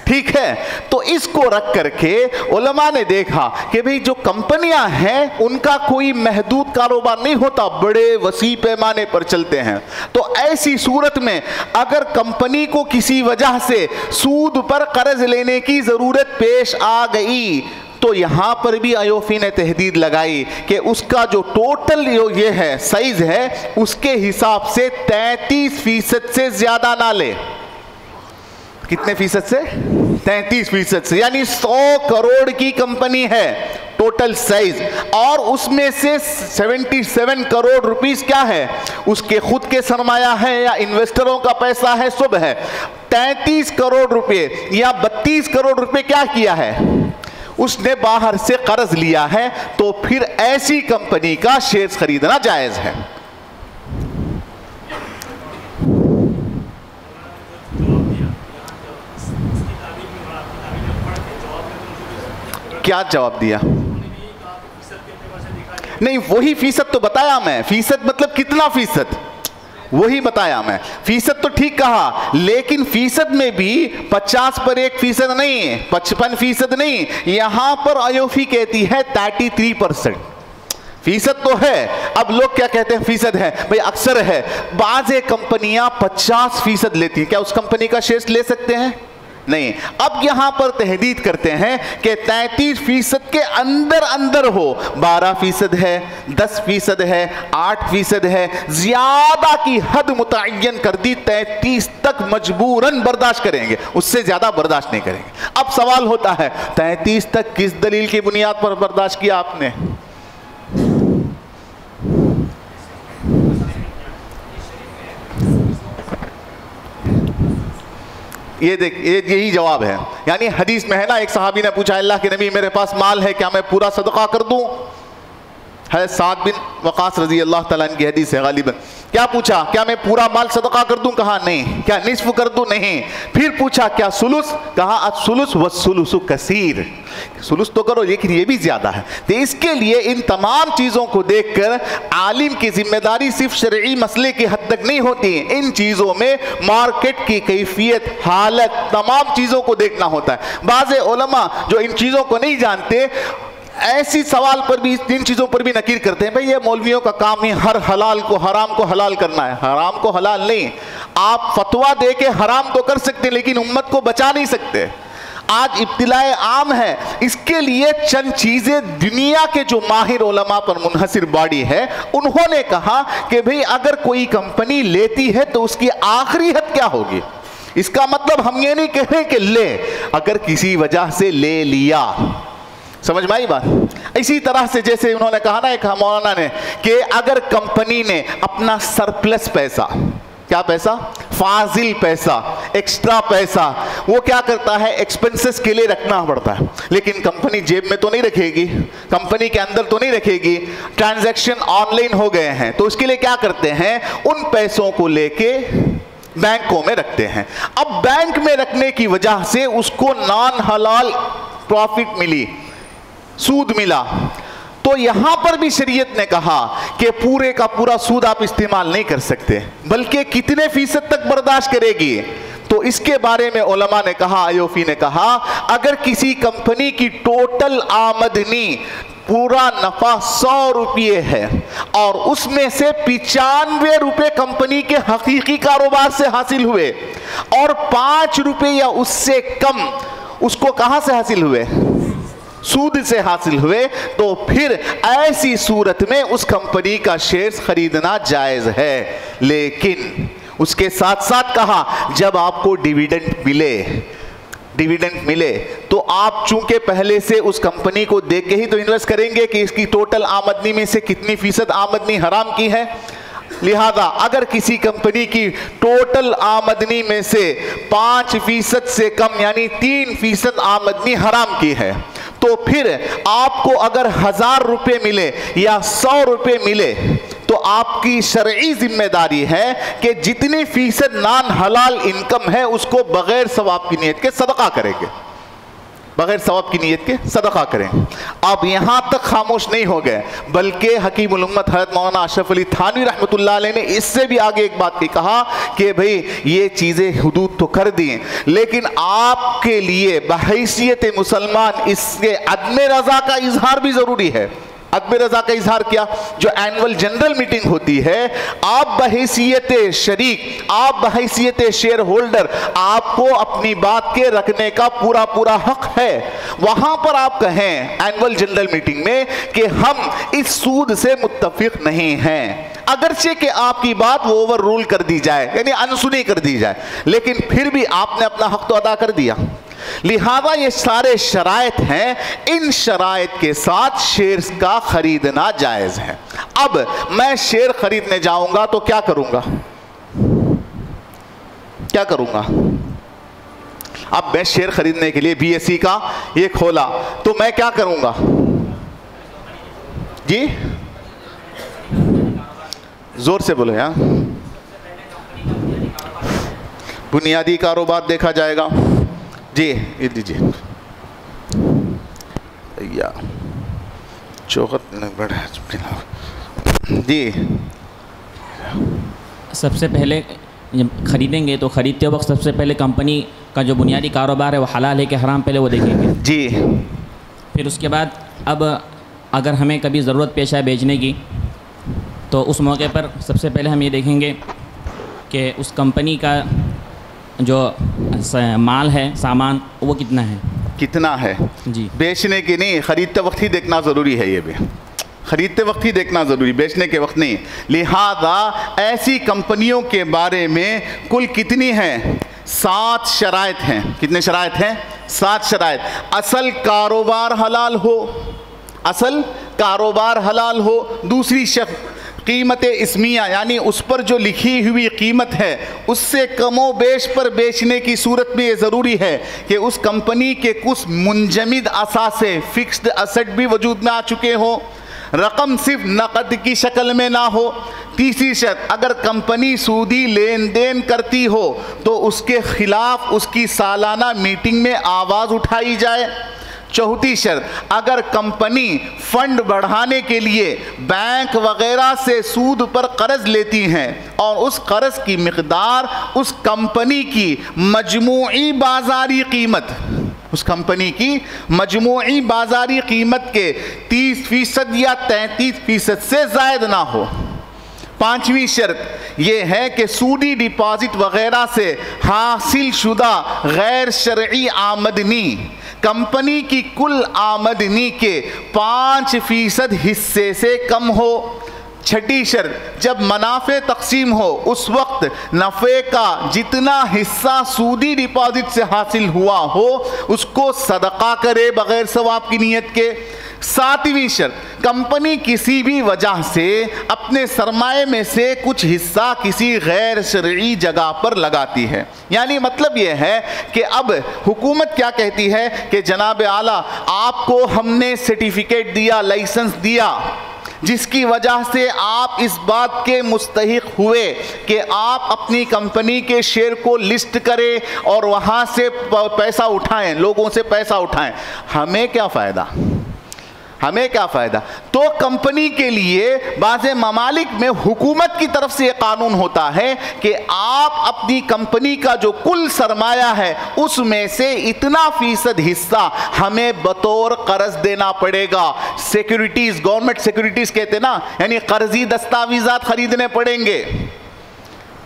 ठीक है। तो इसको रख करके उलमा ने देखा कि भाई जो कंपनियां हैं उनका कोई महदूद कारोबार नहीं होता, बड़े वसी पैमाने पर चलते हैं। तो ऐसी सूरत में अगर कंपनी को किसी वजह से सूद पर कर्ज लेने की जरूरत पेश आ गई तो यहां पर भी आयोफी ने तहदीद लगाई कि उसका जो टोटल ये है साइज है उसके हिसाब से 33% से ज्यादा ना ले। कितने फीसद से? 33% से, यानी 100 करोड़ की कंपनी है टोटल साइज, और उसमें से 77 करोड़ रुपीस क्या है? उसके खुद के सरमाया है या इन्वेस्टरों का पैसा है, सब है। 33 करोड़ रुपए या 32 करोड़ रुपए क्या किया है? उसने बाहर से कर्ज लिया है। तो फिर ऐसी कंपनी का शेयर्स खरीदना जायज है। क्या जवाब दिया? नहीं, वही फीसद तो बताया मैं। फीसद मतलब कितना फीसद, वही बताया मैं। फीसद तो ठीक कहा, लेकिन फीसद में भी 50 पर 1% नहीं, 55% नहीं, यहां पर आयोफी कहती है 33%। फीसद तो है। अब लोग क्या कहते हैं? फीसद है भाई, अक्सर है। बाज़ कंपनियां 50% लेती हैं, क्या उस कंपनी का शेयर ले सकते हैं? नहीं। अब यहां पर तहदीद करते हैं कि 33% के अंदर अंदर हो, 12% है, 10% है, 8% है, ज्यादा की हद मुतय्यन कर दी, 33 तक मजबूरन बर्दाश्त करेंगे, उससे ज्यादा बर्दाश्त नहीं करेंगे। अब सवाल होता है 33 तक किस दलील की बुनियाद पर बर्दाश्त किया आपने? ये देख, यही जवाब है। यानी हदीस में है ना, एक सहाबी ने पूछा, अल्लाह के नबी मेरे पास माल है, क्या मैं पूरा सदका कर दूं? है साद बिन वक़ास रजी अल्लाह तआला की हदीस है गालिबन। क्या पूछा? क्या मैं पूरा माल सदका कर दूं? कहा नहीं। क्या निस्फ कर दूं? नहीं। फिर पूछा क्या सुलुस? कहा असुलुस वस्सुलुसु कसीर, सुलुस तो करो लेकिन ये भी ज्यादा है। तो इसके लिए इन तमाम चीजों को देखकर आलिम की जिम्मेदारी सिर्फ शरई मसले की हद तक नहीं होती है, इन चीजों में मार्केट की कैफियत, हालत, तमाम चीजों को देखना होता है। बाज़ उलमा जो इन चीजों को नहीं जानते ऐसी सवाल पर भी, इन चीजों पर भी नकीर करते हैं, भाई ये मौलवियों का काम ही हर हलाल को हराम को हलाल करना है। हराम को हलाल नहीं, आप फतवा दे के हराम तो कर सकते लेकिन उम्मत को बचा नहीं सकते। आज इब्तिलाए आम है, इसके लिए चंद चीजें दुनिया के जो माहिर उलमा पर मुनहसिर बॉडी है उन्होंने कहा कि भाई अगर कोई कंपनी लेती है तो उसकी आखिरी हद क्या होगी। इसका मतलब हम ये नहीं कह रहे कि ले, अगर किसी वजह से ले लिया, समझ में आई बात? इसी तरह से जैसे उन्होंने कहा ना एक मौलाना ने कि अगर कंपनी ने अपना सरप्लस पैसा, क्या पैसा, फाजिल पैसा, एक्स्ट्रा पैसा, वो क्या करता है, एक्सपेंसेस के लिए रखना पड़ता है, लेकिन कंपनी जेब में तो नहीं रखेगी, कंपनी के अंदर तो नहीं रखेगी, ट्रांजैक्शन ऑनलाइन हो गए हैं, तो उसके लिए क्या करते हैं, उन पैसों को लेके बैंकों में रखते हैं। अब बैंक में रखने की वजह से उसको नॉन हलाल प्रॉफिट मिली, सूद मिला, तो यहां पर भी शरीयत ने कहा कि पूरे का पूरा सूद आप इस्तेमाल नहीं कर सकते, बल्कि कितने फीसद तक बर्दाश्त करेगी। तो इसके बारे में उलमा ने कहा, आयोफी ने कहा, अगर किसी कंपनी की टोटल आमदनी पूरा नफा 100 रुपये है और उसमें से 95 रुपये कंपनी के हकीकी कारोबार से हासिल हुए और 5 रुपये या उससे कम उसको कहां से हासिल हुए, सूद से हासिल हुए, तो फिर ऐसी सूरत में उस कंपनी का शेयर्स खरीदना जायज है। लेकिन उसके साथ साथ कहा जब आपको डिविडेंड मिले तो आप चूंकि पहले से उस कंपनी को देख के ही तो इन्वेस्ट करेंगे कि इसकी टोटल आमदनी में से कितनी फीसद आमदनी हराम की है। लिहाजा अगर किसी कंपनी की टोटल आमदनी में से 5% से कम यानी 3% आमदनी हराम की है, तो फिर आपको अगर 1000 रुपये मिले या 100 रुपये मिले तो आपकी शरई जिम्मेदारी है कि जितनी फीसद नॉन हलाल इनकम है उसको बगैर सवाब की नीयत के सदका करेंगे, बगैर सवाब की नीयत के सदका करें। अब यहां तक खामोश नहीं हो गए, बल्कि हकीमुल उम्मत हज़रत मौलाना अशरफ अली थानवी रहमतुल्लाह अलैह ने इससे भी आगे एक बात की, कहा कि भाई ये चीज़ें हुदूद तो कर दी, लेकिन आपके लिए बहैसियत मुसलमान इसके अदम रज़ा का इजहार भी ज़रूरी है। अदम रज़ा का इजहार क्या, जो एनुअल जनरल मीटिंग होती है, आप बहैसियत शरीक, आप बहैसियत शेयर होल्डर, आपको अपनी बात के रखने का पूरा पूरा हक है। वहां पर आप कहें एनुअल जनरल मीटिंग में कि हम इस सूद से मुत्तफिक नहीं हैं, अगरचे कि आपकी बात वो ओवर रूल कर दी जाए यानी अनसुनी कर दी जाए, लेकिन फिर भी आपने अपना हक तो अदा कर दिया। लिहाजा ये सारे शराइत हैं, इन शराइत के साथ शेयर्स का खरीदना जायज है। अब मैं शेयर खरीदने जाऊंगा तो क्या करूंगा, क्या करूंगा? अब मैं शेयर खरीदने के लिए BSE का ये खोला तो मैं क्या करूंगा जी, जोर से बोलो यार। बुनियादी कारोबार देखा जाएगा जी, ये दीजिए भैया, चौखट जी। सबसे पहले जब खरीदेंगे तो ख़रीदते वक्त सबसे पहले कंपनी का जो बुनियादी कारोबार है वो हलाल है कि हराम, पहले वो देखेंगे जी। फिर उसके बाद अब अगर हमें कभी ज़रूरत पेश आए बेचने की, तो उस मौके पर सबसे पहले हम ये देखेंगे कि उस कंपनी का जो माल है, सामान, वो कितना है जी। बेचने की नहीं, खरीदते वक्त ही देखना ज़रूरी है, ये भी खरीदते वक्त ही देखना ज़रूरी, बेचने के वक्त नहीं। लिहाजा ऐसी कंपनियों के बारे में कुल कितनी हैं, 7 शराइत हैं। कितने शराइत हैं? 7 शराइत। असल कारोबार हलाल हो, असल कारोबार हलाल हो। दूसरी शर्त कीमत इस्मिया यानी उस पर जो लिखी हुई कीमत है उससे कमो बेश पर बेचने की सूरत में ये ज़रूरी है कि उस कंपनी के कुछ मुंजमिद असासे, फिक्स्ड असेट भी वजूद में आ चुके हों, रकम सिर्फ नकद की शक्ल में ना हो। तीसरी शर्त, अगर कंपनी सूदी लेन देन करती हो तो उसके खिलाफ उसकी सालाना मीटिंग में आवाज़ उठाई जाए। चौथी शर्त, अगर कंपनी फंड बढ़ाने के लिए बैंक वगैरह से सूद पर कर्ज लेती हैं और उस कर्ज की मिकदार उस कंपनी की मजमूई बाजारी कीमत, उस कंपनी की मजमूई बाजारी कीमत के 30% या 33% से ज़ायद ना हो। पांचवी शर्त यह है कि सूदी डिपॉजिट वगैरह से हासिल शुदा गैर शरई आमदनी कंपनी की कुल आमदनी के 5% हिस्से से कम हो। छठी शर्त, जब मुनाफे तकसीम हो उस वक्त नफ़े का जितना हिस्सा सूदी डिपॉजिट से हासिल हुआ हो उसको सदका करे बगैर सवाब की नीयत के। सातवीं शर्त, कंपनी किसी भी वजह से अपने सरमाए में से कुछ हिस्सा किसी गैर शरई जगह पर लगाती है। यानी मतलब यह है कि अब हुकूमत क्या कहती है कि जनाब आला आपको हमने सर्टिफिकेट दिया, लाइसेंस दिया, जिसकी वजह से आप इस बात के मुस्तहिक हुए कि आप अपनी कंपनी के शेयर को लिस्ट करें और वहाँ से पैसा उठाएं, लोगों से पैसा उठाएं। हमें क्या फ़ायदा, हमें क्या फ़ायदा? तो कंपनी के लिए बाज़ ममालिक में हुकूमत की तरफ से ये कानून होता है कि आप अपनी कंपनी का जो कुल सरमाया है उसमें से इतना फ़ीसद हिस्सा हमें बतौर कर्ज देना पड़ेगा। सिक्योरिटीज़, गवर्नमेंट सिक्योरिटीज़ कहते ना, यानी कर्जी दस्तावेज़ात खरीदने पड़ेंगे।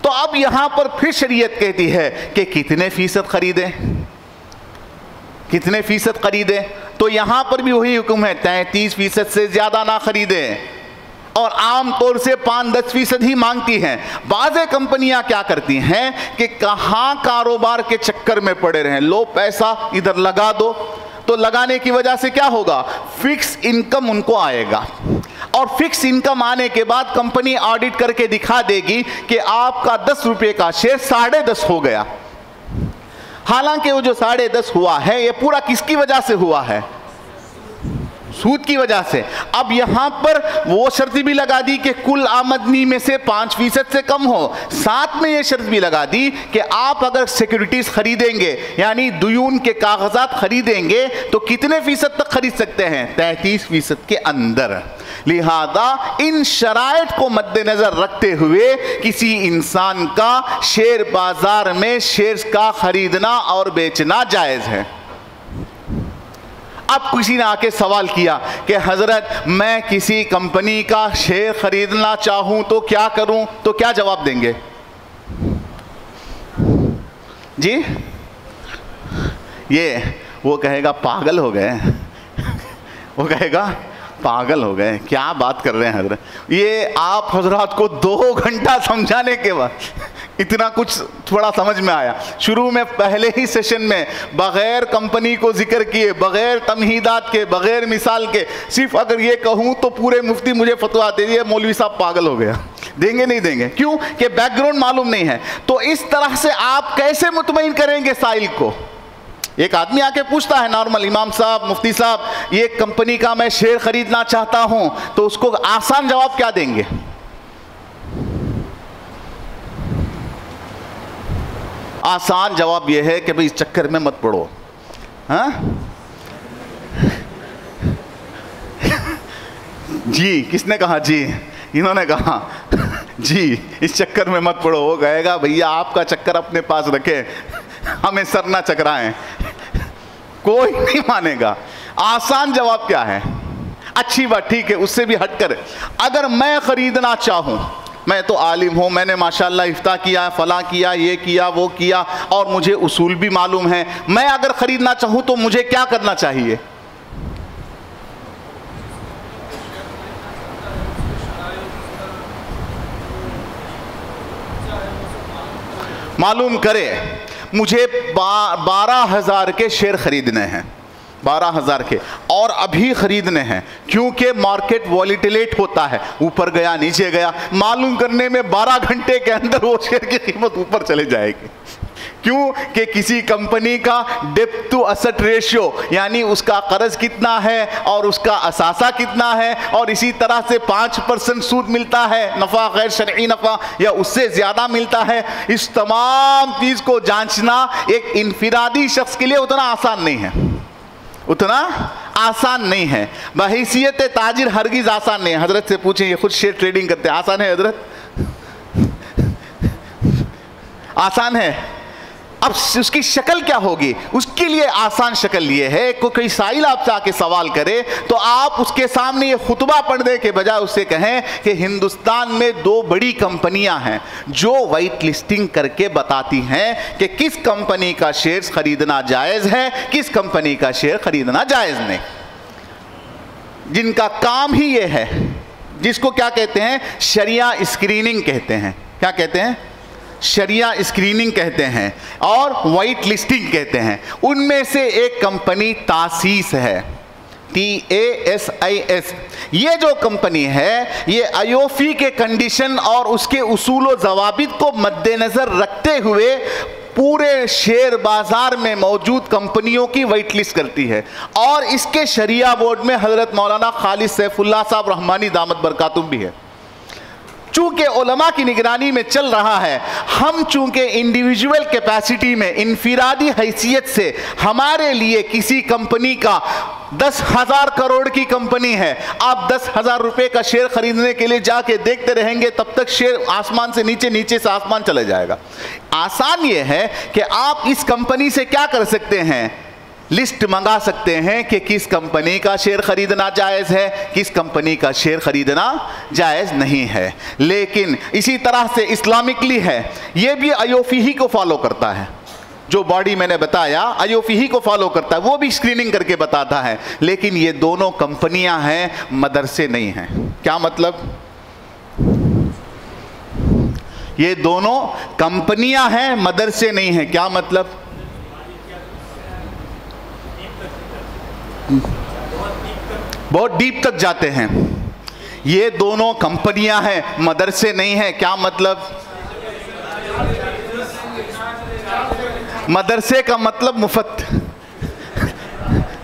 तो अब यहाँ पर फिर शरीयत कहती है कि कितने फ़ीसद खरीदें, कितने फ़ीसद खरीदें? तो यहाँ पर भी वही हुक्म है, 33% से ज़्यादा ना खरीदें, और आम तौर से 5-10% ही मांगती हैं। बाज़ कंपनियां क्या करती हैं कि कहाँ कारोबार के चक्कर में पड़े रहें, लो पैसा इधर लगा दो, तो लगाने की वजह से क्या होगा, फिक्स इनकम उनको आएगा, और फिक्स इनकम आने के बाद कंपनी ऑडिट करके दिखा देगी कि आपका 10 रुपये का शेयर 10.5 हो गया। हालांकि वो जो 10.5 हुआ है ये पूरा किसकी वजह से हुआ है, सूद की वजह से। अब यहां पर वो शर्त भी लगा दी कि कुल आमदनी में से 5% से कम हो, साथ में ये शर्त भी लगा दी कि आप अगर सिक्योरिटीज खरीदेंगे यानी दुयून के कागजात खरीदेंगे तो कितने फीसद तक खरीद सकते हैं, 33% के अंदर। लिहाजा इन शराइत को मद्देनजर रखते हुए किसी इंसान का शेयर बाजार में शेयर्स का खरीदना और बेचना जायज है। अब किसी ने आके सवाल किया कि हजरत मैं किसी कंपनी का शेयर खरीदना चाहूं तो क्या करूं, तो क्या जवाब देंगे जी? ये वो कहेगा पागल हो गए, वो कहेगा पागल हो गए, क्या बात कर रहे हैं हजरत। ये आप हजरात को 2 घंटा समझाने के बाद इतना कुछ थोड़ा समझ में आया। शुरू में पहले ही सेशन में बग़ैर कंपनी को जिक्र किए, बग़ैर तमहीदात के, बग़ैर मिसाल के, सिर्फ अगर ये कहूँ तो पूरे मुफ्ती मुझे फतवा दे दिए, मौलवी साहब पागल हो गया। देंगे नहीं देंगे, क्यों कि बैकग्राउंड मालूम नहीं है। तो इस तरह से आप कैसे मुतमईन करेंगे साइल को? एक आदमी आके पूछता है नॉर्मल, इमाम साहब, मुफ्ती साहब ये कंपनी का मैं शेयर खरीदना चाहता हूं, तो उसको आसान जवाब क्या देंगे? आसान जवाब यह है कि भाई इस चक्कर में मत पड़ो। हाँ जी, किसने कहा जी? इन्होंने कहा जी इस चक्कर में मत पड़ो। वो कहेगा भैया आपका चक्कर अपने पास रखे, हमें सर ना चकराएं। कोई नहीं मानेगा। आसान जवाब क्या है? अच्छी बात, ठीक है, उससे भी हटकर अगर मैं खरीदना चाहूं, मैं तो आलिम हूं, मैंने माशाल्लाह इफ्ता किया, फला किया, ये किया, वो किया, और मुझे उसूल भी मालूम है, मैं अगर खरीदना चाहूं तो मुझे क्या करना चाहिए? मालूम करे, मुझे 12,000 के शेयर खरीदने हैं, 12,000 के, और अभी खरीदने हैं, क्योंकि मार्केट वॉलीटिलेट होता है, ऊपर गया नीचे गया, मालूम करने में 12 घंटे के अंदर वो शेयर की कीमत ऊपर चले जाएगी। क्यों कि किसी कंपनी का डेप्थ टू असेट रेशियो, यानी उसका कर्ज कितना है और उसका असासा कितना है, और इसी तरह से 5% सूद मिलता है, नफ़ा गैर शरई नफ़ा, या उससे ज़्यादा मिलता है। इस तमाम चीज़ को जांचना एक इनफिरादी शख्स के लिए उतना आसान नहीं है, उतना आसान नहीं है। बहैसियत ताजिर हरगिज़ आसान नहीं है। हजरत से पूछें, ये खुद शेयर ट्रेडिंग करते हैं, आसान है हजरत? आसान है? अब उसकी शक्ल क्या होगी? उसके लिए आसान शक्ल ये है, कोई साइल आपसे आके सवाल करे तो आप उसके सामने ये खुतबा पढ़ने के बजाय उससे कहें कि हिंदुस्तान में 2 बड़ी कंपनियां हैं जो वाइट लिस्टिंग करके बताती हैं कि किस कंपनी का शेयर खरीदना जायज़ है, किस कंपनी का शेयर खरीदना जायज़ नहीं, जिनका काम ही ये है, जिसको क्या कहते हैं, शरिया स्क्रीनिंग कहते हैं। क्या कहते हैं? शरिया स्क्रीनिंग कहते हैं और वाइट लिस्टिंग कहते हैं। उनमें से एक कंपनी तासीस है। TASIS। ये जो कंपनी है ये आईओफी के कंडीशन और उसके उसूल व ज़वाबित को मद्देनज़र रखते हुए पूरे शेयर बाजार में मौजूद कंपनियों की वेट लिस्ट करती है। और इसके शरिया बोर्ड में हज़रत मौलाना खालिद सैफुल्लाह साहब रहमानी दामत बरकातुम भी है। चूंकि उलमा की निगरानी में चल रहा है, हम चूंकि इंडिविजुअल कैपेसिटी में इनफिरादी हैसियत से हमारे लिए किसी कंपनी का 10,000 करोड़ की कंपनी है, आप 10,000 रुपए का शेयर खरीदने के लिए जाके देखते रहेंगे, तब तक शेयर आसमान से नीचे, नीचे से आसमान चला जाएगा। आसान ये है कि आप इस कंपनी से क्या कर सकते हैं, लिस्ट मंगा सकते हैं कि किस कंपनी का शेयर खरीदना जायज़ है, किस कंपनी का शेयर खरीदना जायज़ नहीं है। लेकिन इसी तरह से इस्लामिकली है, ये भी आईओफी ही को फॉलो करता है। जो बॉडी मैंने बताया आईओफी ही को फॉलो करता है, वो भी स्क्रीनिंग करके बताता है। लेकिन ये दोनों कंपनियां हैं, मदरसे नहीं हैं। क्या मतलब? ये दोनों कंपनियां हैं, मदरसे नहीं हैं। क्या मतलब? बहुत डीप तक जाते हैं। ये दोनों कंपनियां हैं, मदरसे नहीं हैं। क्या मतलब? मदरसे का मतलब मुफ्त,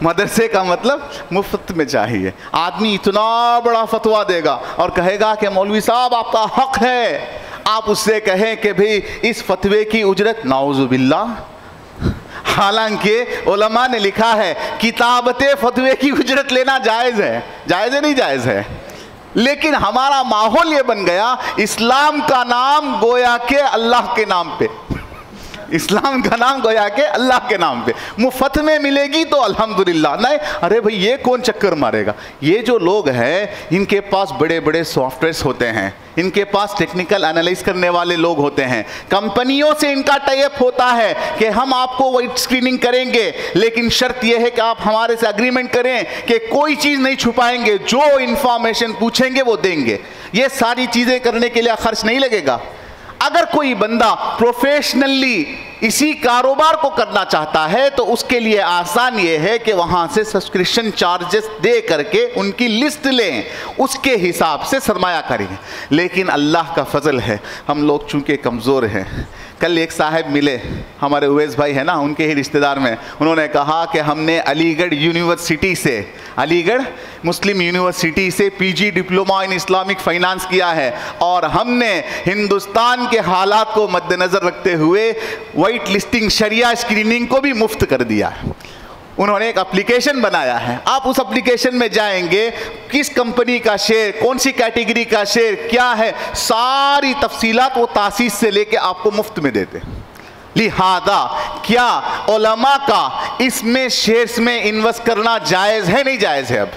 मदरसे का मतलब मुफ्त में चाहिए। आदमी इतना बड़ा फतवा देगा और कहेगा कि मौलवी साहब आपका हक है, आप उससे कहें कि भाई इस फतवे की उजरत, नाउज़ुबिल्लाह। हालांकि उलमा ने लिखा है किताबते फतवे की उजरत लेना जायज़ है। जायज़ है नहीं जायज़ है? लेकिन हमारा माहौल ये बन गया, इस्लाम का नाम गोया के अल्लाह के नाम पे, इस्लाम का नाम गोया के अल्लाह के नाम पे मुफ्त में मिलेगी तो अल्हम्दुलिल्लाह। नहीं, अरे भाई ये कौन चक्कर मारेगा। ये जो लोग हैं इनके पास बड़े बड़े सॉफ्टवेयर्स होते हैं, इनके पास टेक्निकल एनालाइज करने वाले लोग होते हैं, कंपनियों से इनका टाई अप होता है कि हम आपको वाइट स्क्रीनिंग करेंगे, लेकिन शर्त यह है कि आप हमारे से अग्रीमेंट करें कि कोई चीज़ नहीं छुपाएंगे, जो इंफॉर्मेशन पूछेंगे वो देंगे। ये सारी चीज़ें करने के लिए खर्च नहीं लगेगा। अगर कोई बंदा प्रोफेशनली इसी कारोबार को करना चाहता है तो उसके लिए आसान ये है कि वहाँ से सब्सक्रिप्शन चार्जेस दे करके उनकी लिस्ट लें, उसके हिसाब से सरमाया करें। लेकिन अल्लाह का फजल है, हम लोग चूँकि कमज़ोर हैं। कल एक साहब मिले, हमारे उवैस भाई है ना, उनके ही रिश्तेदार में, उन्होंने कहा कि हमने अलीगढ़ यूनिवर्सिटी से, अलीगढ़ मुस्लिम यूनिवर्सिटी से PG diploma in Islamic finance किया है और हमने हिंदुस्तान के हालात को मद्देनज़र रखते हुए वाइट लिस्टिंग शरिया स्क्रीनिंग को भी मुफ्त कर दिया है। उन्होंने एक एप्लीकेशन बनाया है, आप उस एप्लीकेशन में जाएंगे, किस कंपनी का शेयर, कौन सी कैटेगरी का शेयर, क्या है, सारी तफसीलात वो तासीस से लेके आपको मुफ्त में देते हैं। लिहाजा क्या उलमा का इसमें शेयर्स में इन्वेस्ट करना जायज़ है नहीं जायज़ है? अब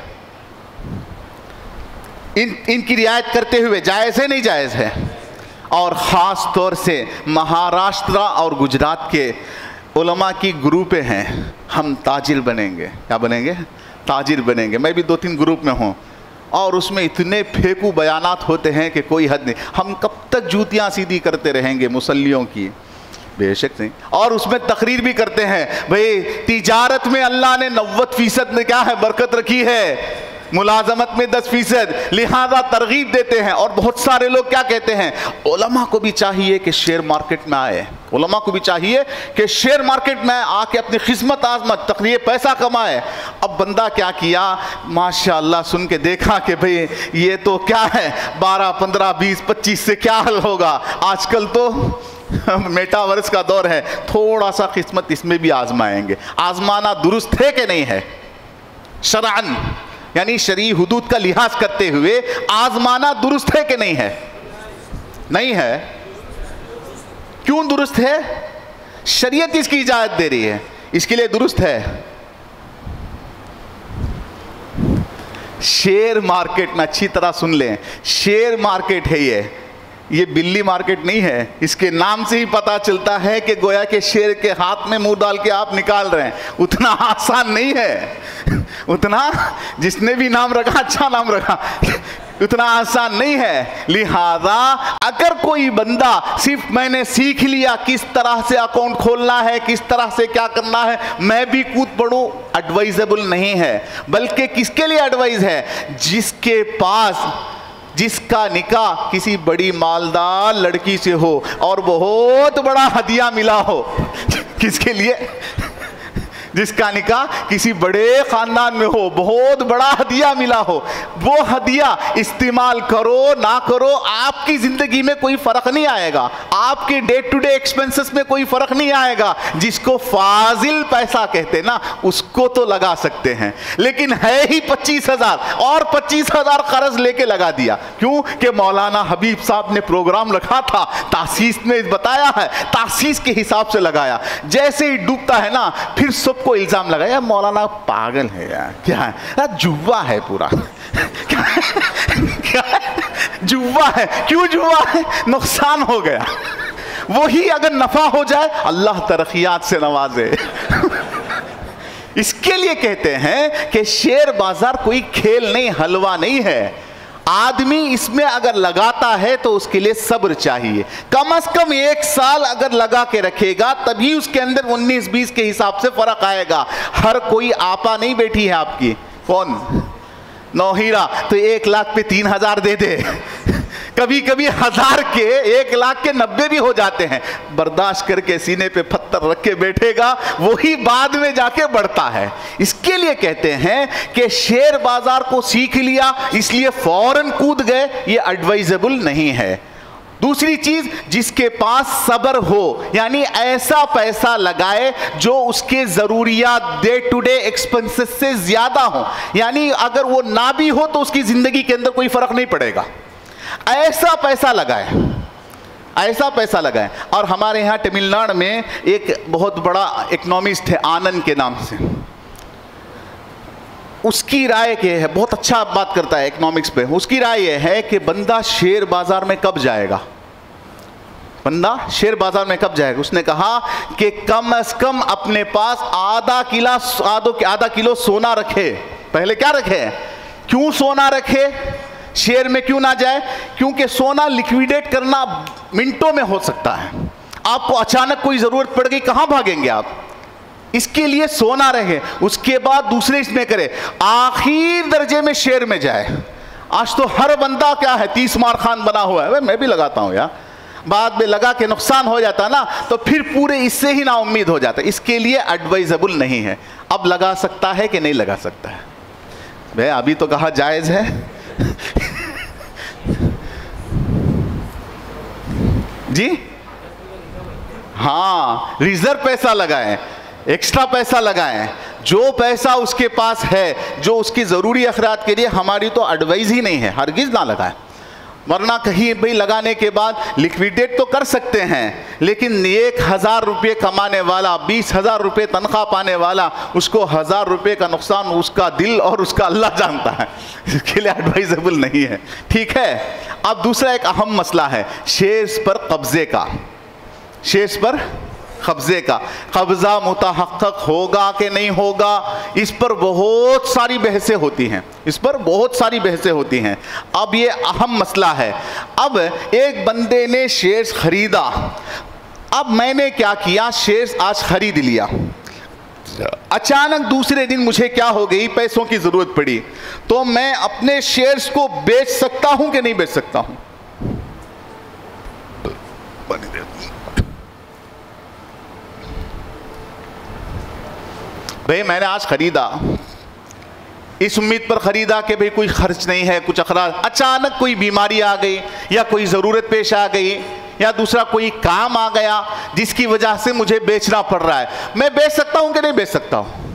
इनकी रियायत करते हुए जायज़ है नहीं जायज़ है? और ख़ास तौर से महाराष्ट्र और गुजरात के उलमा की ग्रुपें हैं, हम ताजिर बनेंगे। क्या बनेंगे? ताजिर बनेंगे। मैं भी 2-3 ग्रुप में हूँ और उसमें इतने फेंकू बयानात होते हैं कि कोई हद नहीं। हम कब तक जूतियाँ सीधी करते रहेंगे मुसल्लियों की? बेशक नहीं। और उसमें तकरीर भी करते हैं, भाई तिजारत में अल्लाह ने 90% में क्या है बरकत रखी है, मुलाजमत में 10%, लिहाजा तरगीब देते हैं। और बहुत सारे लोग क्या कहते हैं, उलमा को भी चाहिए कि शेयर मार्केट में आए, उलमा को भी चाहिए कि शेयर मार्केट में आके अपनी खिस्मत आजमत तकरीर पैसा कमाए। अब बंदा क्या किया, माशाअल्लाह सुन के देखा कि भाई ये तो क्या है, 12, 15, 20, 25 से क्या हल होगा। आजकल तो मेटावर्स का दौर है, थोड़ा सा किस्मत इसमें भी आजमाएंगे। आजमाना दुरुस्त है कि नहीं है? शरअन यानी शरई हुदूद का लिहाज करते हुए आजमाना दुरुस्त है कि नहीं है? नहीं है। क्यों दुरुस्त है? शरीयत इसकी इजाजत दे रही है, इसके लिए दुरुस्त है। शेयर मार्केट में अच्छी तरह सुन लें, शेयर मार्केट है ये बिल्ली मार्केट नहीं है। इसके नाम से ही पता चलता है कि गोया के शेर के हाथ में मुंह डाल के आप निकाल रहे हैं। उतना आसान नहीं है, उतना जिसने भी नाम रखा अच्छा नाम रखा। उतना आसान नहीं है। लिहाजा अगर कोई बंदा सिर्फ मैंने सीख लिया किस तरह से अकाउंट खोलना है, किस तरह से क्या करना है, मैं भी कूद पड़ूं, एडवाइजेबल नहीं है। बल्कि किसके लिए एडवाइस है? जिसके पास, जिसका निकाह किसी बड़ी मालदार लड़की से हो और बहुत बड़ा हदिया मिला हो। किसके लिए? जिसका निकाह किसी बड़े खानदान में हो, बहुत बड़ा हदिया मिला हो। वो हदिया इस्तेमाल करो ना करो, आपकी जिंदगी में कोई फर्क नहीं आएगा, आपके डे टू डे एक्सपेंसेस में कोई फर्क नहीं आएगा। जिसको फाजिल पैसा कहते ना, उसको तो लगा सकते हैं, लेकिन है ही 25,000 और 25,000 कर्ज लेके लगा दिया। क्यों? कि मौलाना हबीब साहब ने प्रोग्राम रखा था, तासीस में बताया है, तासीस के हिसाब से लगाया। जैसे ही डूबता है ना, फिर सबको इल्जाम लगाया, मौलाना पागल है यार, क्या है यार, जुआ है पूरा। क्या है? जुआ है। क्यों जुआ है? नुकसान हो गया। वही अगर नफा हो जाए, अल्लाह तरक्कियात से नवाजे। इसके लिए कहते हैं कि शेयर बाजार कोई खेल नहीं, हलवा नहीं है। आदमी इसमें अगर लगाता है तो उसके लिए सब्र चाहिए। कम से कम 1 साल अगर लगा के रखेगा, तभी उसके अंदर 19-20 के हिसाब से फर्क आएगा। हर कोई आपा नहीं बैठी है आपकी। कौन? नौहीरा तो 1 लाख पे 3,000 दे दे। कभी कभी 1000 के 1 लाख के 90 भी हो जाते हैं। बर्दाश्त करके सीने पे पत्थर रख के बैठेगा, वही बाद में जाके बढ़ता है। इसके लिए कहते हैं कि शेयर बाजार को सीख लिया इसलिए फौरन कूद गए, ये एडवाइजेबल नहीं है। दूसरी चीज, जिसके पास सब्र हो, यानी ऐसा पैसा लगाए जो उसके जरूरियात डे टू डे एक्सपेंसेस से ज्यादा हो, यानी अगर वो ना भी हो तो उसकी जिंदगी के अंदर कोई फर्क नहीं पड़ेगा। ऐसा पैसा लगाए, ऐसा पैसा लगाए। और हमारे यहाँ तमिलनाडु में एक बहुत बड़ा इकोनॉमिस्ट है, आनंद के नाम से। उसकी राय ये है, बहुत अच्छा बात करता है इकोनॉमिक्स पे। उसकी राय ये है कि बंदा शेयर बाजार में कब जाएगा, बंदा शेयर बाजार में कब जाएगा। उसने कहा कि कम से कम अपने पास आधा किलो सोना रखे। पहले क्या रखे? क्यों सोना रखे? शेयर में क्यों ना जाए? क्योंकि सोना लिक्विडेट करना मिनटों में हो सकता है। आपको अचानक कोई जरूरत पड़ गई, कहां भागेंगे आप? इसके लिए सोना रहे, उसके बाद दूसरे इसमें करे, आखिर दर्जे में शेयर में जाए। आज तो हर बंदा क्या है, 30 मार खान बना हुआ है। मैं भी लगाता हूं यार, बाद में लगा के नुकसान हो जाता ना, तो फिर पूरे इससे ही ना उम्मीद हो जाता। इसके लिए एडवाइजेबल नहीं है। अब लगा सकता है कि नहीं लगा सकता है? भाई अभी तो कहा जायज है। जी हाँ, रिजर्व पैसा लगाएं, एक्स्ट्रा पैसा लगाएं। जो पैसा उसके पास है, जो उसकी ज़रूरी अखरात के लिए, हमारी तो एडवाइस ही नहीं है, हरगिज़ ना लगाएं। वरना कहीं भाई लगाने के बाद लिक्विडेट तो कर सकते हैं, लेकिन 1,000 रुपये कमाने वाला, 20,000 रुपये तनख्वाह पाने वाला, उसको 1,000 रुपये का नुकसान उसका दिल और उसका अल्लाह जानता है। इसके लिए एडवाइजेबल नहीं है। ठीक है। अब दूसरा एक अहम मसला है शेयर्स पर कब्जे का। शेयर्स पर कब्जे का, कब्जा मुतहक्कक होगा कि नहीं होगा, इस पर बहुत सारी बहसें होती हैं, इस पर बहुत सारी बहसें होती हैं। अब ये अहम मसला है। अब एक बंदे ने शेयर्स खरीदा, अब मैंने क्या किया, शेयर्स आज खरीद लिया, अचानक दूसरे दिन मुझे क्या हो गई, पैसों की जरूरत पड़ी, तो मैं अपने शेयर्स को बेच सकता हूं कि नहीं बेच सकता हूं? भाई मैंने आज खरीदा, इस उम्मीद पर खरीदा कि भाई कोई खर्च नहीं है, कुछ अखराज, अचानक कोई बीमारी आ गई या कोई ज़रूरत पेश आ गई या दूसरा कोई काम आ गया जिसकी वजह से मुझे बेचना पड़ रहा है। मैं बेच सकता हूं कि नहीं बेच सकता हूं?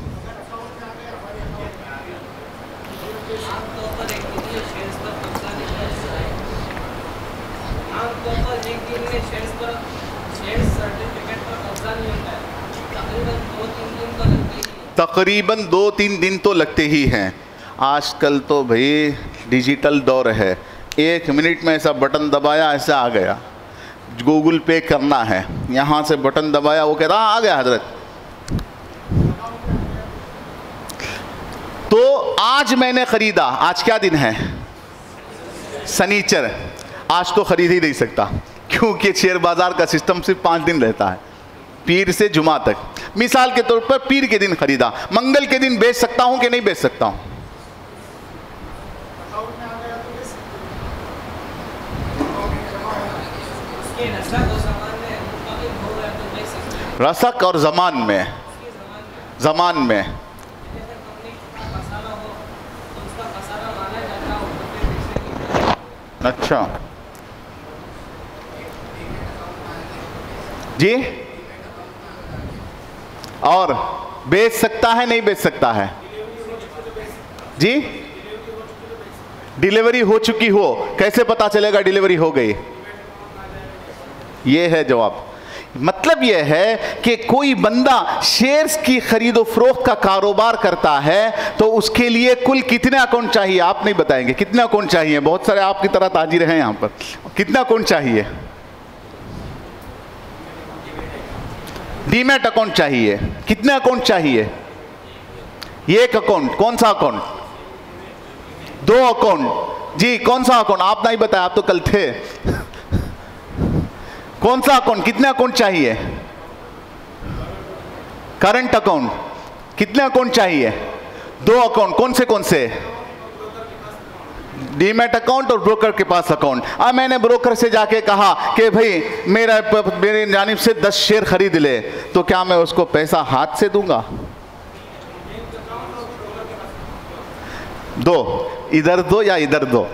तकरीबन 2-3 दिन तो लगते ही हैं। आजकल तो भाई डिजिटल दौर है, 1 मिनट में ऐसा बटन दबाया ऐसा आ गया। गूगल पे करना है, यहाँ से बटन दबाया, वो कहता आ गया हजरत। तो आज मैंने ख़रीदा, आज क्या दिन है? सनीचर, आज तो खरीद ही नहीं सकता, क्योंकि शेयर बाजार का सिस्टम सिर्फ 5 दिन रहता है, पीर से जुमा तक। मिसाल के तौर पर पीर के दिन खरीदा, मंगल के दिन बेच सकता हूं कि नहीं बेच सकता हूं? रसक और जमान में अच्छा जी, और बेच सकता है नहीं बेच सकता है जी? डिलीवरी हो चुकी हो, कैसे पता चलेगा डिलीवरी हो गई? ये है जवाब। मतलब यह है कि कोई बंदा शेयर्स की खरीदो फरोख्त का कारोबार करता है तो उसके लिए कुल कितने अकाउंट चाहिए? आप नहीं बताएंगे कितने अकाउंट चाहिए? बहुत सारे आपकी तरह ताजिर हैं यहां पर, कितना अकाउंट चाहिए? डीमैट अकाउंट चाहिए। कितने अकाउंट चाहिए? एक अकाउंट। कौन सा अकाउंट? 2 अकाउंट। जी कौन सा अकाउंट? आप नहीं बताया, आप तो कल थे। कौन सा अकाउंट? कितने अकाउंट चाहिए? Current account. कितने अकाउंट चाहिए? 2 अकाउंट। कौन से? डीमैट अकाउंट और ब्रोकर के पास अकाउंट। अब मैंने ब्रोकर से जाके कहा कि भाई मेरी जानिब से 10 शेयर खरीद ले, तो क्या मैं उसको पैसा हाथ से दूंगा? 2, इधर 2 या इधर 2?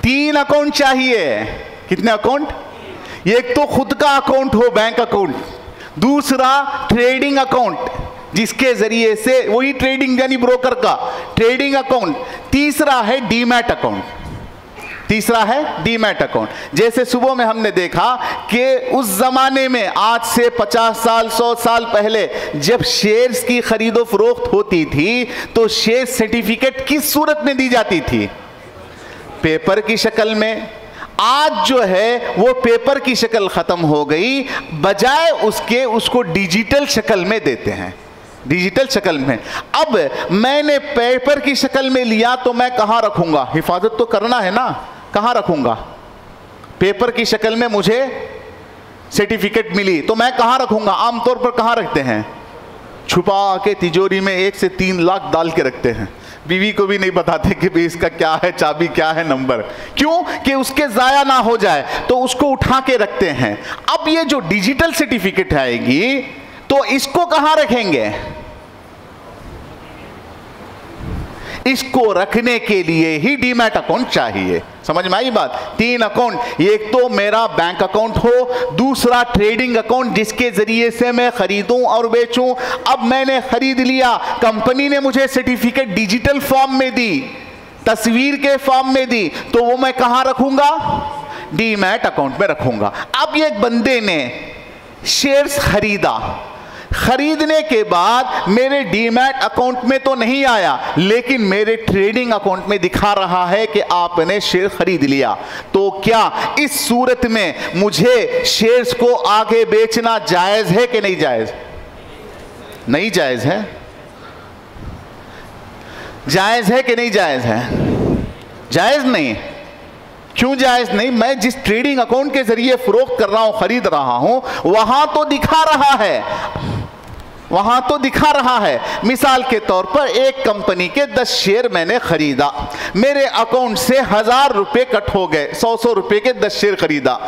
3 अकाउंट चाहिए। कितने अकाउंट? एक तो खुद का अकाउंट हो, बैंक अकाउंट, दूसरा ट्रेडिंग अकाउंट जिसके जरिए से वही ट्रेडिंग यानी ब्रोकर का ट्रेडिंग अकाउंट, तीसरा है डीमैट अकाउंट। जैसे सुबह में हमने देखा कि उस जमाने में, आज से 50 साल 100 साल पहले, जब शेयर्स की खरीदो फरोख्त होती थी तो शेयर सर्टिफिकेट किस सूरत में दी जाती थी? पेपर की शक्ल में। आज जो है वो पेपर की शक्ल खत्म हो गई, बजाय उसके उसको डिजिटल शक्ल में देते हैं, डिजिटल शक्ल में। अब मैंने पेपर की शक्ल में लिया तो मैं कहां रखूंगा? हिफाजत तो करना है ना, कहां रखूंगा? पेपर की शक्ल में मुझे सर्टिफिकेट मिली तो मैं कहां रखूंगा? आमतौर पर कहां रखते हैं? छुपा के तिजोरी में 1 से 3 लाख डाल के रखते हैं। बीवी को भी नहीं बताते कि भी इसका क्या है, चाबी क्या है, नंबर। क्यों? कि उसके जाया ना हो जाए, तो उसको उठा के रखते हैं। अब ये जो डिजिटल सर्टिफिकेट आएगी तो इसको कहां रखेंगे? इसको रखने के लिए ही डीमैट अकाउंट चाहिए। समझ में आई बात? 3 अकाउंट, एक तो मेरा बैंक अकाउंट हो, दूसरा ट्रेडिंग अकाउंट जिसके जरिए से मैं खरीदूं और बेचूं। अब मैंने खरीद लिया, कंपनी ने मुझे सर्टिफिकेट डिजिटल फॉर्म में दी, तस्वीर के फॉर्म में दी, तो वो मैं कहां रखूंगा? डीमैट अकाउंट में रखूंगा। अब एक बंदे ने शेयर्स खरीदने के बाद मेरे डीमैट अकाउंट में तो नहीं आया, लेकिन मेरे ट्रेडिंग अकाउंट में दिखा रहा है कि आपने शेयर खरीद लिया। तो क्या इस सूरत में मुझे शेयर्स को आगे बेचना जायज है कि नहीं जायज? नहीं जायज है। जायज है कि नहीं जायज है? जायज नहीं। क्यों जायज नहीं? मैं जिस ट्रेडिंग अकाउंट के जरिए फरोख्त कर रहा हूं, खरीद रहा हूं, वहां तो दिखा रहा है। मिसाल के तौर पर एक कंपनी के 10 शेयर मैंने खरीदा, मेरे अकाउंट से 1000 रुपए कट हो गए, 100 रुपए के 10 शेयर खरीदा।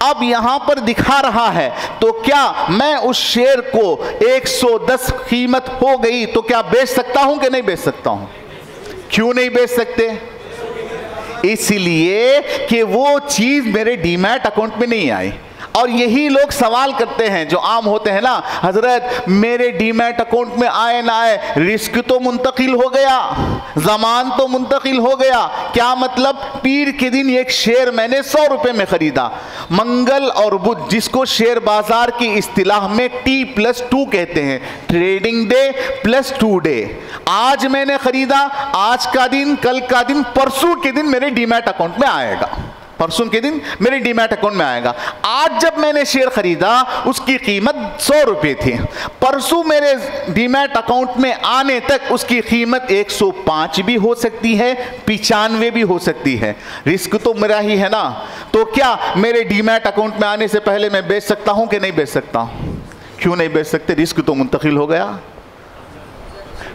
अब यहां पर दिखा रहा है, तो क्या मैं उस शेयर को 110 कीमत हो गई तो क्या बेच सकता हूं कि नहीं बेच सकता हूं? क्यों नहीं बेच सकते? इसलिए कि वो चीज मेरे डीमैट अकाउंट में नहीं आई। और यही लोग सवाल करते हैं जो आम होते हैं ना, हजरत मेरे डीमैट अकाउंट में आए ना आए, रिस्क तो मुंतकिल हो गया, जमान तो मुंतकिल हो गया। क्या मतलब? पीर के दिन एक शेयर मैंने 100 रुपए में खरीदा, मंगल और बुध, जिसको शेयर बाजार की इस्तिलाह में T+2 कहते हैं, ट्रेडिंग डे प्लस 2 डे। आज मैंने खरीदा, आज का दिन, कल का दिन, परसों के दिन मेरे डीमैट अकाउंट में आएगा। परसों के दिन मेरे डीमैट अकाउंट में आएगा। आज जब मैंने शेयर खरीदा उसकी कीमत 100 रुपये थी, परसों मेरे डीमैट अकाउंट में आने तक उसकी कीमत 105 भी हो सकती है, 95 भी हो सकती है। रिस्क तो मेरा ही है ना। तो क्या मेरे डीमैट अकाउंट में आने से पहले मैं बेच सकता हूं कि नहीं बेच सकता? क्यों नहीं बेच सकते? रिस्क तो मुंतकिल हो गया,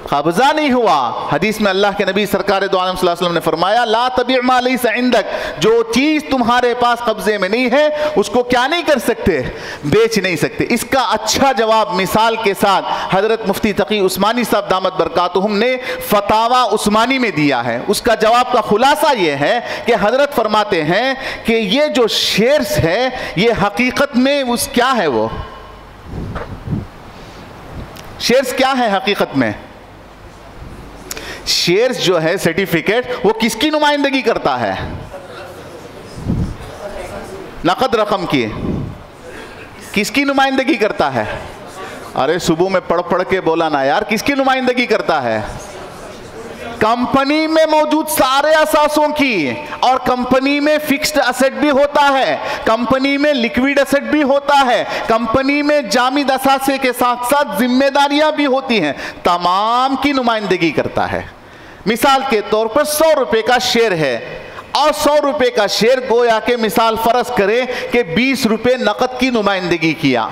कब्जा नहीं हुआ। हदीस में अल्लाह के नबी सरकार दो आलम सल्लल्लाहु अलैहि वसल्लम ने फरमाया, ला तबी मा लैसा इंदक, जो चीज तुम्हारे पास कब्जे में नहीं है उसको क्या नहीं कर सकते? बेच नहीं सकते। इसका अच्छा जवाब मिसाल के साथ हजरत मुफ्ती तकी उस्मानी साहब दामत बरकातुहुम ने फतावा उस्मानी में दिया है। उसका जवाब का खुलासा यह है कि हजरत फरमाते हैं कि ये जो शेयर्स है ये हकीकत में उस क्या है, वो शेयर्स क्या है हकीकत में? शेयर्स जो है सर्टिफिकेट, वो किसकी नुमाइंदगी करता है? नकद रकम की। किसकी नुमाइंदगी करता है? अरे सुबह में पढ़ पढ़ के बोला ना यार, किसकी नुमाइंदगी करता है? कंपनी में मौजूद सारे असासों की। और कंपनी में फिक्स्ड असेट भी होता है, कंपनी में लिक्विड असेट भी होता है, कंपनी में जामिद असासे के साथ साथ जिम्मेदारियां भी होती हैं, तमाम की नुमाइंदगी करता है। मिसाल के तौर पर 100 रुपए का शेयर है और 100 रुपए का शेयर गोया के मिसाल फर्ज करें कि 20 रुपए नकद की नुमाइंदगी किया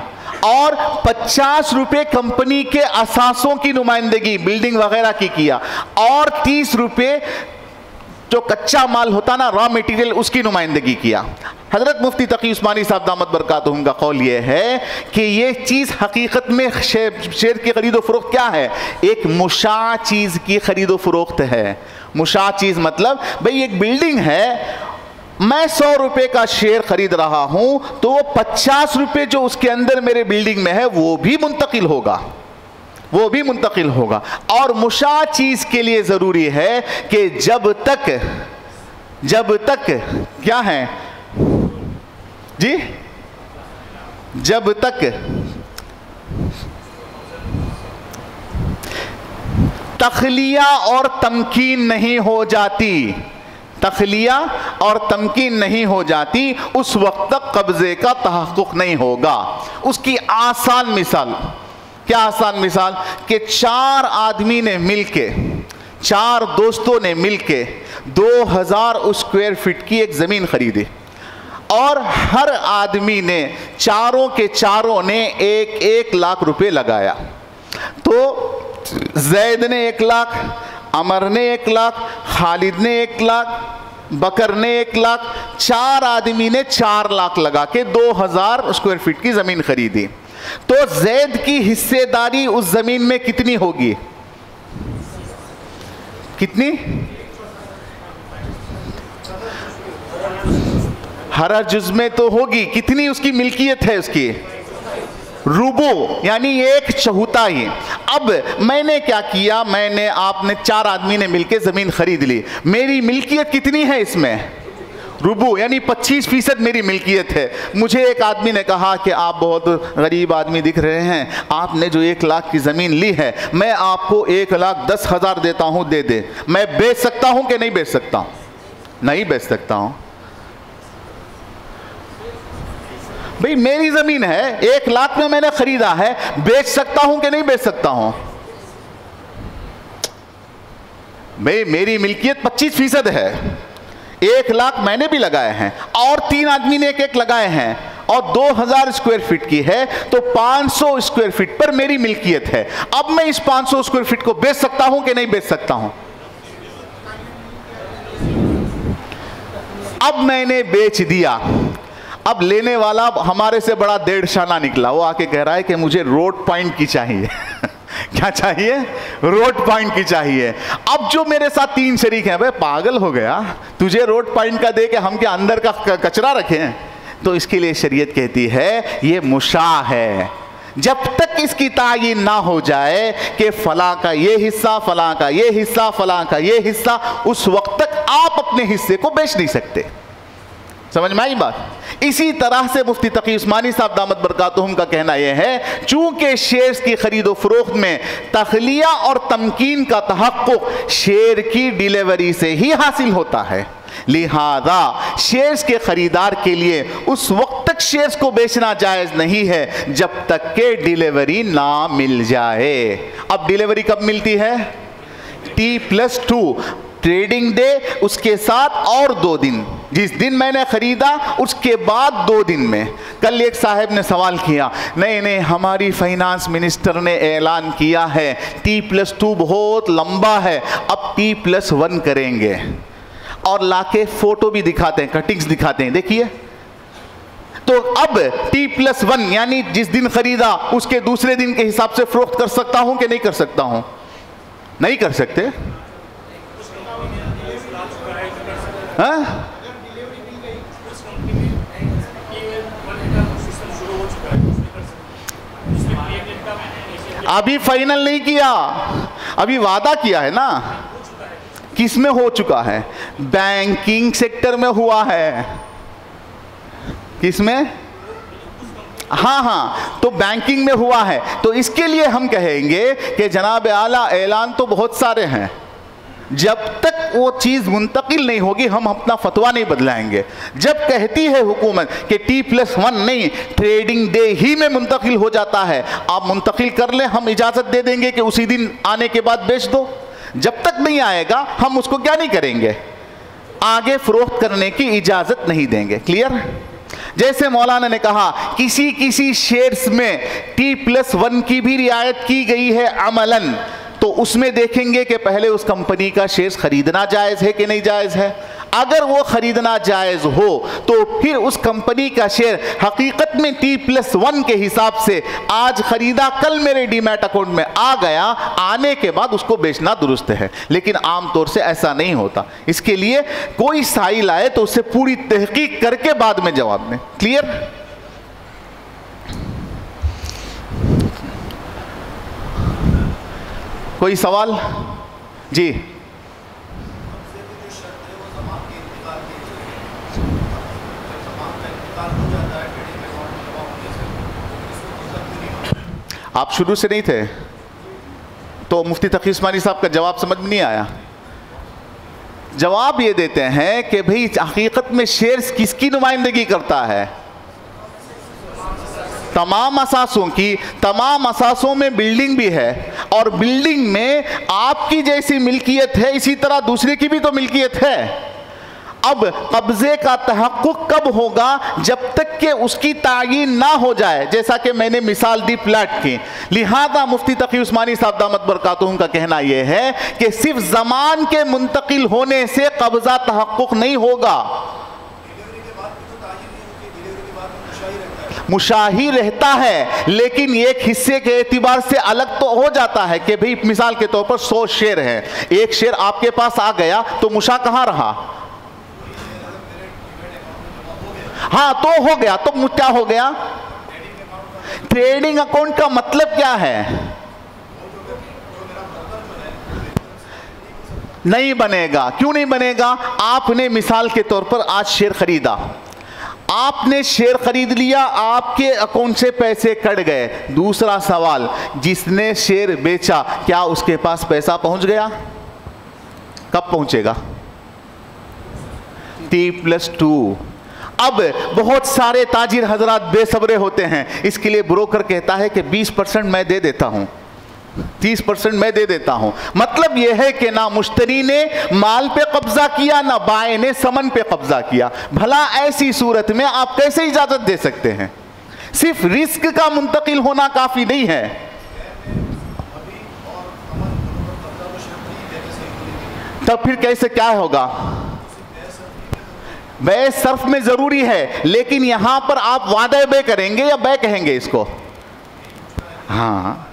और 50 रुपए कंपनी के असासों की नुमाइंदगी बिल्डिंग वगैरह की किया और 30 रुपए जो कच्चा माल होता ना, रॉ मटेरियल, उसकी नुमाइंदगी किया। हजरत मुफ्ती तकी उस्मानी साहब दामत बरकातुहुम का कौल ये है कि ये चीज़ हकीकत में शेयर की खरीदो फरोख्त क्या है? एक मुशा चीज़ की खरीदो फरोख्त है। मुशा चीज़ मतलब भाई एक बिल्डिंग है, मैं 100 रुपए का शेयर खरीद रहा हूं तो वो 50 रुपए जो उसके अंदर मेरे बिल्डिंग में है वो भी मुंतकिल होगा, वो भी मुंतकिल होगा। और मुशा चीज के लिए जरूरी है कि जब तक क्या है जी, जब तक तखलिया और तमकीन नहीं हो जाती, तखलिया और तमकीन नहीं हो जाती, उस वक्त तक कब्जे का तहक्कुक नहीं होगा। उसकी आसान मिसाल क्या? आसान मिसाल कि 4 आदमी ने मिलके, 4 दोस्तों ने मिलके 2000 स्क्वायर फीट की एक ज़मीन खरीदी और हर आदमी ने, चारों के चारों ने 1-1 लाख रुपए लगाया। तो जैद ने 1 लाख, अमर ने 1 लाख, खालिद ने 1 लाख, बकर ने 1 लाख, 4 आदमी ने 4 लाख लगा के 2000 स्क्वायर फीट की ज़मीन खरीदी। तो जैद की हिस्सेदारी उस ज़मीन में कितनी होगी? कितनी? हर जुज में तो होगी। कितनी उसकी मिल्कियत है? उसकी रुबो, यानी 1/4। अब मैंने क्या किया, मैंने, आपने, 4 आदमी ने मिलकर ज़मीन खरीद ली। मेरी मिल्कियत कितनी है इसमें? रुबू, यानी 25% मेरी मिल्कियत है। मुझे एक आदमी ने कहा कि आप बहुत गरीब आदमी दिख रहे हैं, आपने जो 1 लाख की ज़मीन ली है, मैं आपको 1,10,000 देता हूँ, दे दे। मैं बेच सकता हूँ कि नहीं बेच सकता हूँ? नहीं बेच सकता हूँ। भाई मेरी ज़मीन है, 1 लाख में मैंने खरीदा है, बेच सकता हूँ कि नहीं बेच सकता हूँ? भाई मेरी मिल्कियत 25% है, 1 लाख मैंने भी लगाए हैं और 3 आदमी ने 1-1 लगाए हैं और 2000 स्क्वायर फीट की है, तो 500 स्क्वायर फीट पर मेरी मिल्कियत है। अब मैं इस 500 स्क्वायर फीट को बेच सकता हूं कि नहीं बेच सकता हूं? अब मैंने बेच दिया। अब लेने वाला हमारे से बड़ा डेढ़शाना निकला, वो आके कह रहा है कि मुझे रोड पॉइंट की चाहिए। क्या चाहिए? रोड पॉइंट की चाहिए। अब जो मेरे साथ 3 शरीक हैं, भाई पागल हो गया, तुझे रोड पॉइंट का दे के हम क्या अंदर का कचरा रखें? तो इसके लिए शरीयत कहती है ये मुशा है। जब तक इसकी तायीन ना हो जाए कि फलां का ये हिस्सा, फलां का ये हिस्सा, फलां का ये हिस्सा, उस वक्त तक आप अपने हिस्से को बेच नहीं सकते। समझ में आई बात। इसी तरह से मुफ्ती तकी उस्मानी साहब दामत बरकातुहुम का कहना यह है, चूंकि शेयर्स की खरीदो फरोख्त में तखलिया और तमकीन का तहक्कुक शेयर की डिलीवरी से ही हासिल होता है, लिहाजा शेयर्स के खरीदार के लिए उस वक्त तक शेयर्स को बेचना जायज़ नहीं है जब तक के डिलीवरी ना मिल जाए। अब डिलीवरी कब मिलती है? T+2 ट्रेडिंग डे, उसके साथ और 2 दिन, जिस दिन मैंने खरीदा उसके बाद 2 दिन में। कल एक साहब ने सवाल किया, नहीं हमारी फाइनेंस मिनिस्टर ने ऐलान किया है T+2 बहुत लंबा है, अब T+1 करेंगे, और लाके फोटो भी दिखाते हैं, कटिंग्स दिखाते हैं, देखिए। तो अब T+1 यानी जिस दिन खरीदा उसके दूसरे दिन के हिसाब से फरोख्त कर सकता हूं कि नहीं कर सकता हूं? नहीं कर सकते। हाँ? अभी फाइनल नहीं किया, अभी वादा किया है ना। किस में हो चुका है? बैंकिंग सेक्टर में हुआ है। किस में? हाँ, तो बैंकिंग में हुआ है। तो इसके लिए हम कहेंगे कि जनाब आला ऐलान तो बहुत सारे हैं, जब तक वो चीज़ मुंतकिल नहीं होगी हम अपना फतवा नहीं बदलाएंगे। जब कहती है हुकूमत कि T+1 नहीं, ट्रेडिंग डे ही में मुंतकिल हो जाता है, आप मुंतकिल कर लें, हम इजाज़त दे देंगे कि उसी दिन आने के बाद बेच दो। जब तक नहीं आएगा हम उसको क्या नहीं करेंगे, आगे फरोख्त करने की इजाज़त नहीं देंगे। क्लियर? जैसे मौलाना ने कहा किसी किसी शेयर्स में T+1 की भी रियायत की गई है अमलन, तो उसमें देखेंगे कि पहले उस कंपनी का शेयर्स खरीदना जायज़ है कि नहीं जायज़ है। अगर वो खरीदना जायज़ हो तो फिर उस कंपनी का शेयर हकीकत में T+1 के हिसाब से आज खरीदा, कल मेरे डीमैट अकाउंट में आ गया, आने के बाद उसको बेचना दुरुस्त है। लेकिन आमतौर से ऐसा नहीं होता। इसके लिए कोई साइल आए तो उससे पूरी तहकीक करके बाद में जवाब दें। क्लियर? कोई सवाल? जी। आप शुरू से नहीं थे तो मुफ्ती तकी उस्मानी साहब का जवाब समझ में नहीं आया। जवाब ये देते हैं कि भाई हकीकत में शेयर्स किसकी नुमाइंदगी करता है? तमाम असासों की। तमाम असासों में बिल्डिंग भी है, और बिल्डिंग में आपकी जैसी मिल्कियत है इसी तरह दूसरे की भी तो मिल्कियत है। अब कब्जे का तहक्कुक कब होगा? जब तक कि उसकी तायीन ना हो जाए, जैसा कि मैंने मिसाल दी प्लाट की। लिहाजा मुफ्ती तकी उस्मानी साहब दामत बरकातुहुम का कहना यह है कि सिर्फ जमान के मुंतकिल होने से कब्जा तहक्कुक नहीं होगा, मुशाही रहता है, लेकिन एक हिस्से के एतबार से अलग तो हो जाता है कि भाई मिसाल के तौर पर 100 शेयर है, एक शेयर आपके पास आ गया तो मुशा कहाँ रहा? हाँ, तो हो गया, तो क्या हो गया? ट्रेडिंग अकाउंट का मतलब क्या है? नहीं बनेगा। क्यों नहीं बनेगा? आपने मिसाल के तौर पर आज शेयर खरीदा, आपने शेयर खरीद लिया, आपके अकाउंट से पैसे कट गए। दूसरा सवाल, जिसने शेयर बेचा क्या उसके पास पैसा पहुंच गया? कब पहुंचेगा? T+2। अब बहुत सारे ताजिर हजरात बेसब्रे होते हैं, इसके लिए ब्रोकर कहता है कि 20% मैं दे देता हूं, 30% मैं दे देता हूं। मतलब यह है कि ना मुश्तरी ने माल पे कब्जा किया, ना बाय ने समन पे कब्जा किया। भला ऐसी सूरत में आप कैसे इजाजत दे सकते हैं? सिर्फ रिस्क का मुंतकिल होना काफी नहीं है। तब फिर कैसे क्या होगा? बै सर्फ में जरूरी है, लेकिन यहां पर आप वादे बे करेंगे या बै कहेंगे इसको? हाँ,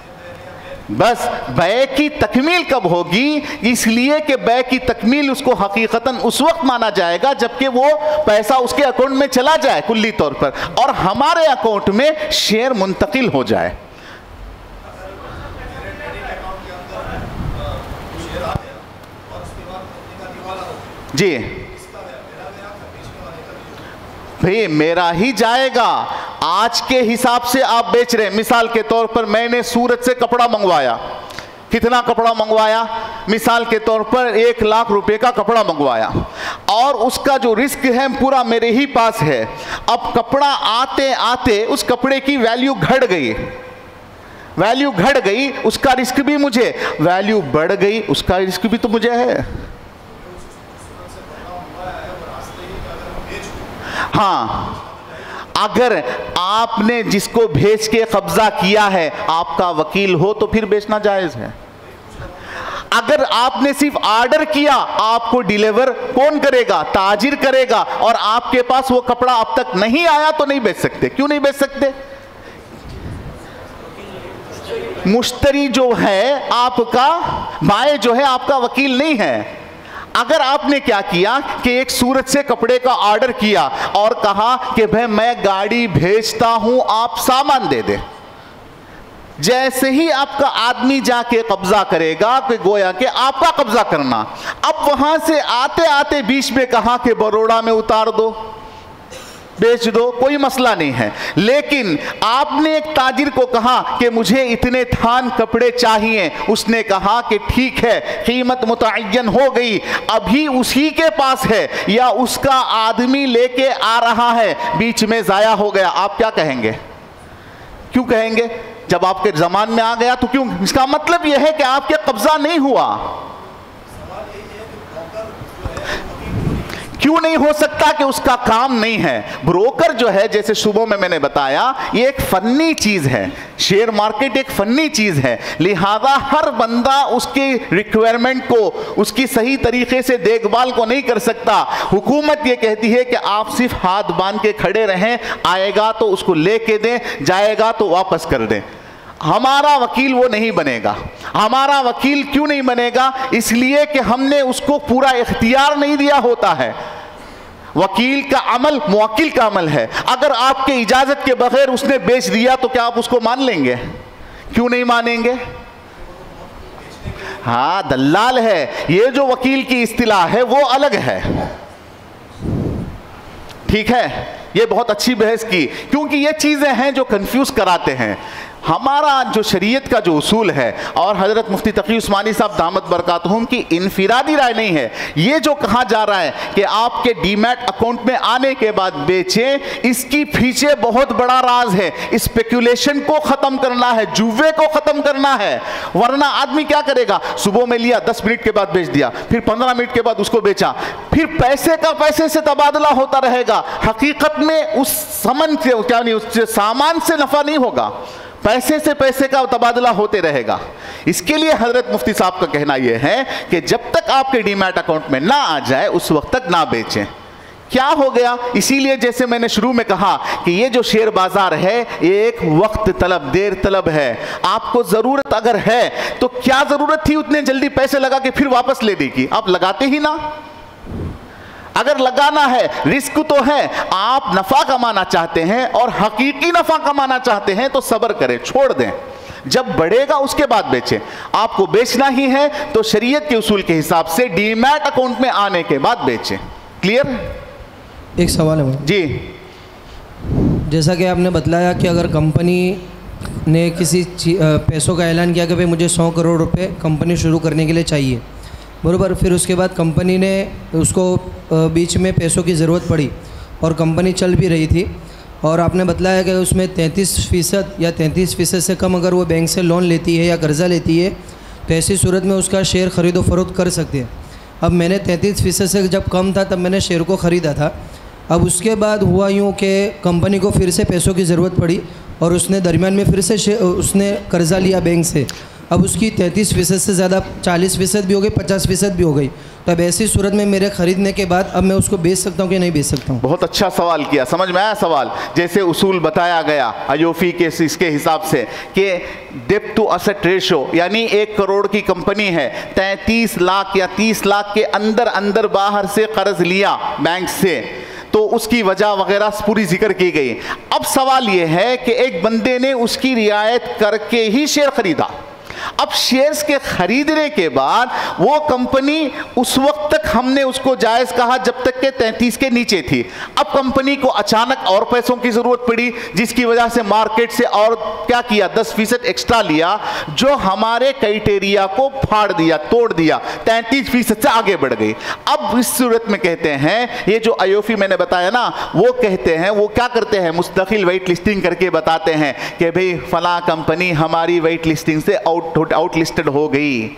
बस बै की तकमील कब होगी? इसलिए कि बै की तकमील उसको हकीकतन उस वक्त माना जाएगा जबकि वो पैसा उसके अकाउंट में चला जाए कुल्ली तौर पर, और हमारे अकाउंट में शेयर मुंतकिल हो जाए। जी, भाई मेरा ही जाएगा। आज के हिसाब से आप बेच रहे हैं, मिसाल के तौर पर मैंने सूरत से कपड़ा मंगवाया, कितना कपड़ा मंगवाया, मिसाल के तौर पर 1 लाख रुपए का कपड़ा मंगवाया, और उसका जो रिस्क है पूरा मेरे ही पास है। अब कपड़ा आते आते उस कपड़े की वैल्यू घट गई, वैल्यू घट गई, उसका रिस्क भी मुझे, वैल्यू बढ़ गई, उसका रिस्क भी तो मुझे है। हाँ, अगर आपने जिसको भेज के कब्जा किया है आपका वकील हो तो फिर बेचना जायज है। अगर आपने सिर्फ ऑर्डर किया, आपको डिलीवर कौन करेगा? ताजिर करेगा, और आपके पास वो कपड़ा अब तक नहीं आया तो नहीं बेच सकते। क्यों नहीं बेच सकते? मुश्तरी जो है आपका, बाय जो है आपका वकील नहीं है। अगर आपने क्या किया कि एक सूरत से कपड़े का ऑर्डर किया और कहा कि भाई मैं गाड़ी भेजता हूं, आप सामान दे दे, जैसे ही आपका आदमी जाके कब्जा करेगा कि गोया कि आपका कब्जा करना, अब वहां से आते आते बीच में कहा कि बरोड़ा में उतार दो, बेच दो, कोई मसला नहीं है। लेकिन आपने एक ताजिर को कहा कि मुझे इतने थान कपड़े चाहिए, उसने कहा कि ठीक है, कीमत मुतअय्यन हो गई, अभी उसी के पास है या उसका आदमी लेके आ रहा है, बीच में जाया हो गया, आप क्या कहेंगे? क्यों कहेंगे? जब आपके जमान में आ गया तो क्यों? इसका मतलब यह है कि आपके कब्जा नहीं हुआ। क्यों नहीं हो सकता? कि उसका काम नहीं है। ब्रोकर जो है, जैसे सुबह में मैंने बताया, ये एक फन्नी चीज है, शेयर मार्केट एक फन्नी चीज है, लिहाजा हर बंदा उसकी रिक्वायरमेंट को, उसकी सही तरीके से देखभाल को नहीं कर सकता। हुकूमत ये कहती है कि आप सिर्फ हाथ बांध के खड़े रहें, आएगा तो उसको लेके दें, जाएगा तो वापस कर दें। हमारा वकील वो नहीं बनेगा। हमारा वकील क्यों नहीं बनेगा? इसलिए कि हमने उसको पूरा इख्तियार नहीं दिया होता है। वकील का अमल मुवक्किल का अमल है। अगर आपके इजाजत के बगैर उसने बेच दिया तो क्या आप उसको मान लेंगे? क्यों नहीं मानेंगे? हाँ, दल्लाल है। ये जो वकील की इस्तिलाह है वो अलग है, ठीक है। ये बहुत अच्छी बहस की, क्योंकि ये चीजें हैं जो कंफ्यूज कराते हैं। हमारा जो शरीयत का जो उसूल है, और हजरत मुफ्ती तकी उस्मानी साहब दामत बरकातहुम की इनफिरादी राय नहीं है। ये जो कहा जा रहा है कि आपके डीमैट अकाउंट में आने के बाद बेचें, इसकी पीछे बहुत बड़ा राज है। स्पेकुलेशन को खत्म करना है, जुए को खत्म करना है। वरना आदमी क्या करेगा? सुबह में लिया, 10 मिनट के बाद बेच दिया, फिर 15 मिनट के बाद उसको बेचा, फिर पैसे का पैसे से तबादला होता रहेगा। हकीकत में उस समन से क्या नहीं, उस सामान से नफा नहीं होगा, पैसे से पैसे का तबादला होते रहेगा। इसके लिए हजरत मुफ्ती साहब का कहना यह है कि जब तक आपके डीमैट अकाउंट में ना आ जाए उस वक्त तक ना बेचें। क्या हो गया? इसीलिए जैसे मैंने शुरू में कहा कि ये जो शेयर बाजार है ये एक वक्त तलब, देर तलब है। आपको जरूरत अगर है तो क्या जरूरत थी उतने जल्दी पैसे लगा के फिर वापस ले दी? आप लगाते ही ना। अगर लगाना है, रिस्क तो है, आप नफा कमाना चाहते हैं और हकीकी नफा कमाना चाहते हैं तो सब्र करें, छोड़ दें, जब बढ़ेगा उसके बाद बेचें। आपको बेचना ही है तो शरीयत के उसूल के हिसाब से डीमैट अकाउंट में आने के बाद बेचें। क्लियर? एक सवाल है जी। जैसा कि आपने बतलाया कि अगर कंपनी ने किसी पैसों का ऐलान किया कि भाई मुझे 100 करोड़ रुपए कंपनी शुरू करने के लिए चाहिए, बराबर, फिर उसके बाद कंपनी ने उसको बीच में पैसों की ज़रूरत पड़ी और कंपनी चल भी रही थी, और आपने बतलाया कि उसमें 33% या 33% से कम अगर वो बैंक से लोन लेती है या कर्ज़ा लेती है तो ऐसी सूरत में उसका शेयर ख़रीदो फरोख्त कर सकते हैं। अब मैंने 33% से जब कम था तब मैंने शेयर को ख़रीदा था। अब उसके बाद हुआ यूँ कि कंपनी को फिर से पैसों की ज़रूरत पड़ी और उसने दरमियान में फिर से उसने कर्ज़ा लिया बैंक से। अब उसकी 33% से ज़्यादा 40% भी हो गई, 50% भी हो गई। तो अब ऐसी सूरत में मेरे ख़रीदने के बाद अब मैं उसको बेच सकता हूँ कि नहीं बेच सकता हूँ? बहुत अच्छा सवाल किया, समझ में आया सवाल। जैसे उसूल बताया गया अयोफी के इसके हिसाब से कि डेब्ट टू असेट रेशो, यानी 1 करोड़ की कंपनी है, 33 लाख या 30 लाख के अंदर अंदर बाहर से कर्ज लिया बैंक से, तो उसकी वजह वगैरह पूरी जिक्र की गई। अब सवाल यह है कि एक बंदे ने उसकी रियायत करके ही शेयर खरीदा। अब शेयर्स के खरीदने के बाद वो कंपनी उस वक्त तक हमने उसको जायज़ कहा जब तक के 33 के नीचे थी। अब कंपनी को अचानक और पैसों की ज़रूरत पड़ी, जिसकी वजह से मार्केट से और क्या किया, 10% एक्स्ट्रा लिया, जो हमारे क्राइटेरिया को फाड़ दिया, तोड़ दिया, 33% से आगे बढ़ गई। अब इस सूरत में कहते हैं, ये जो आईओफी मैंने बताया ना, वो कहते हैं, वो क्या करते हैं, मुस्तकिल वेट लिस्टिंग करके बताते हैं कि भाई फला कंपनी हमारी वेट लिस्टिंग से आउट लिस्टेड हो गई।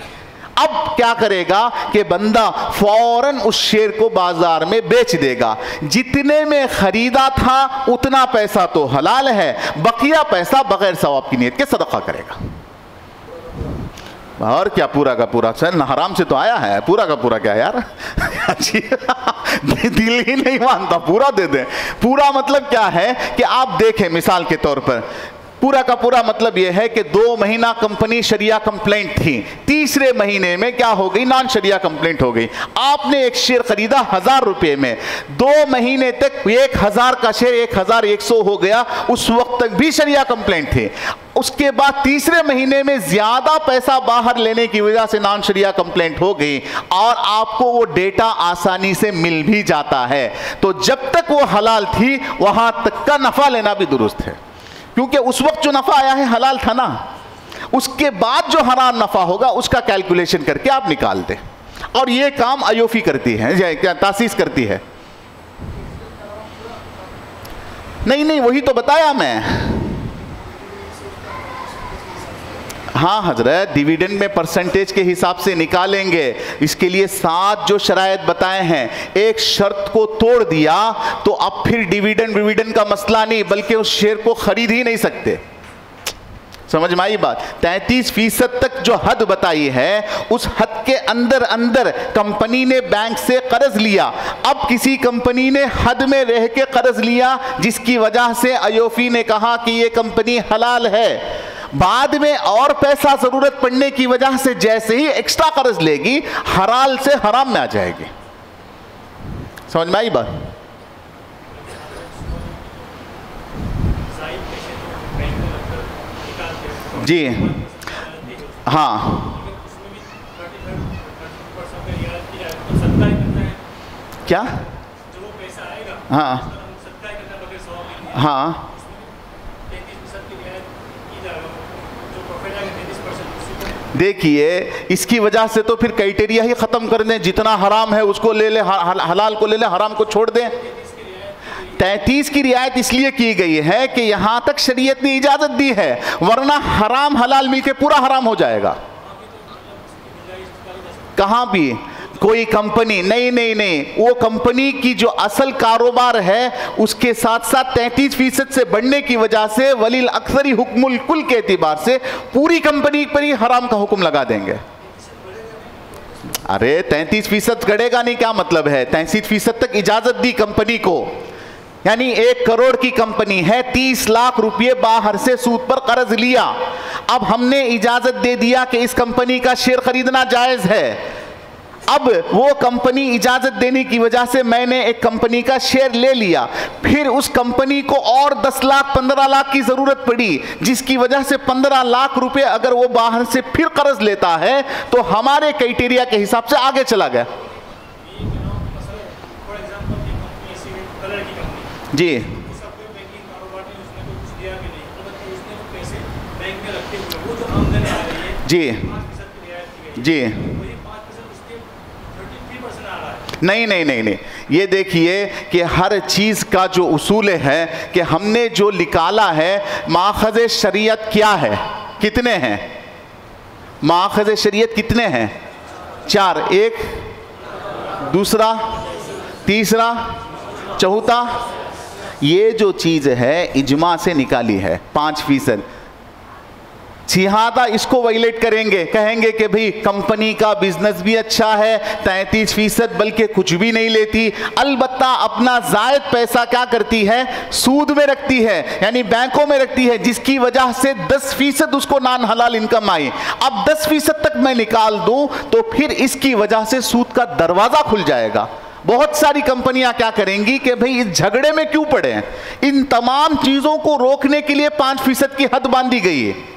अब क्या करेगा कि बंदा फौरन उस शेयर को बाजार में बेच देगा। जितने में खरीदा था उतना पैसा तो हलाल है, बकिया पैसा बगैर सवाब की नीयत के सदका करेगा। और क्या पूरा का पूरा, चल हराम से तो आया है, पूरा का पूरा क्या यार दिल ही नहीं मानता, पूरा दे दे। पूरा मतलब क्या है कि आप देखें, मिसाल के तौर पर पूरा का पूरा मतलब यह है कि 2 महीना कंपनी शरिया कंप्लेंट थी, तीसरे महीने में क्या हो गई, नॉन शरिया कंप्लेंट हो गई। आपने एक शेयर खरीदा 1000 रुपये में, 2 महीने तक 1000 का शेयर 1100 हो गया, उस वक्त तक भी शरिया कंप्लेंट थी। उसके बाद तीसरे महीने में ज्यादा पैसा बाहर लेने की वजह से नॉन शरिया कंप्लेंट हो गई और आपको वो डेटा आसानी से मिल भी जाता है। तो जब तक वो हलाल थी वहां तक का नफा लेना भी दुरुस्त है, क्योंकि उस वक्त जो नफा आया है हलाल था ना। उसके बाद जो हराम नफा होगा उसका कैलकुलेशन करके आप निकाल दें। और ये काम आईओफी करती है, क्या तासीस करती है। नहीं वही तो बताया मैं। हाँ हजरत, डिविडेंड में परसेंटेज के हिसाब से निकालेंगे। इसके लिए 7 जो शरायत बताए हैं, एक शर्त को तोड़ दिया तो अब फिर डिविडेंड का मसला नहीं, बल्कि उस शेयर को खरीद ही नहीं सकते। समझ में आई बात। 33% तक जो हद बताई है, उस हद के अंदर अंदर कंपनी ने बैंक से कर्ज लिया। अब किसी कंपनी ने हद में रह के कर्ज लिया, जिसकी वजह से आईओफी ने कहा कि ये कंपनी हलाल है। बाद में और पैसा जरूरत पड़ने की वजह से जैसे ही एक्स्ट्रा कर्ज लेगी, हलाल से हराम में आ जाएगी। समझ में आई बात। जी हाँ, क्या, हाँ हाँ, देखिए इसकी वजह से तो फिर क्राइटेरिया ही खत्म कर दें, जितना हराम है उसको ले ले, हलाल को ले ले, हराम को छोड़ दें। 33 की रियायत इसलिए की गई है कि यहां तक शरीयत ने इजाजत दी है, वरना हराम हलाल मिलके पूरा हराम हो जाएगा। कहां भी कोई कंपनी नहीं, वो कंपनी की जो असल कारोबार है उसके साथ साथ 33% से बढ़ने की वजह से वलील अक्सरी हुक्मुल कुल के एतबार से पूरी कंपनी पर ही हराम का हुक्म लगा देंगे। अरे 33% गड़ेगा नहीं, क्या मतलब है, 33% तक इजाजत दी कंपनी को। यानी 1 करोड़ की कंपनी है, 30 लाख रुपए बाहर से सूद पर कर्ज लिया। अब हमने इजाजत दे दिया कि इस कंपनी का शेयर खरीदना जायज है। अब वो कंपनी इजाजत देने की वजह से मैंने एक कंपनी का शेयर ले लिया, फिर उस कंपनी को और 10 लाख 15 लाख की जरूरत पड़ी, जिसकी वजह से 15 लाख रुपए अगर वो बाहर से फिर कर्ज लेता है तो हमारे क्राइटेरिया के हिसाब से आगे चला गया। जी जी जी, नहीं, ये देखिए कि हर चीज़ का जो उसूल है कि हमने जो निकाला है, माखज़ शरीयत क्या है, कितने हैं, माखज़ शरीयत कितने हैं, 4, एक, दूसरा, तीसरा, चौथा। ये जो चीज़ है इजमा से निकाली है 5%। लिहाजा इसको वायलेट करेंगे, कहेंगे कि भाई कंपनी का बिजनेस भी अच्छा है, 33% बल्कि कुछ भी नहीं लेती, अलबत्ता अपना जायद पैसा क्या करती है, सूद में रखती है, यानी बैंकों में रखती है, जिसकी वजह से 10% उसको नान हलाल इनकम आई। अब 10% तक मैं निकाल दूं तो फिर इसकी वजह से सूद का दरवाजा खुल जाएगा। बहुत सारी कंपनियां क्या करेंगी कि भाई इस झगड़े में क्यों पड़े हैं, इन तमाम चीजों को रोकने के लिए 5% की हद बांधी गई है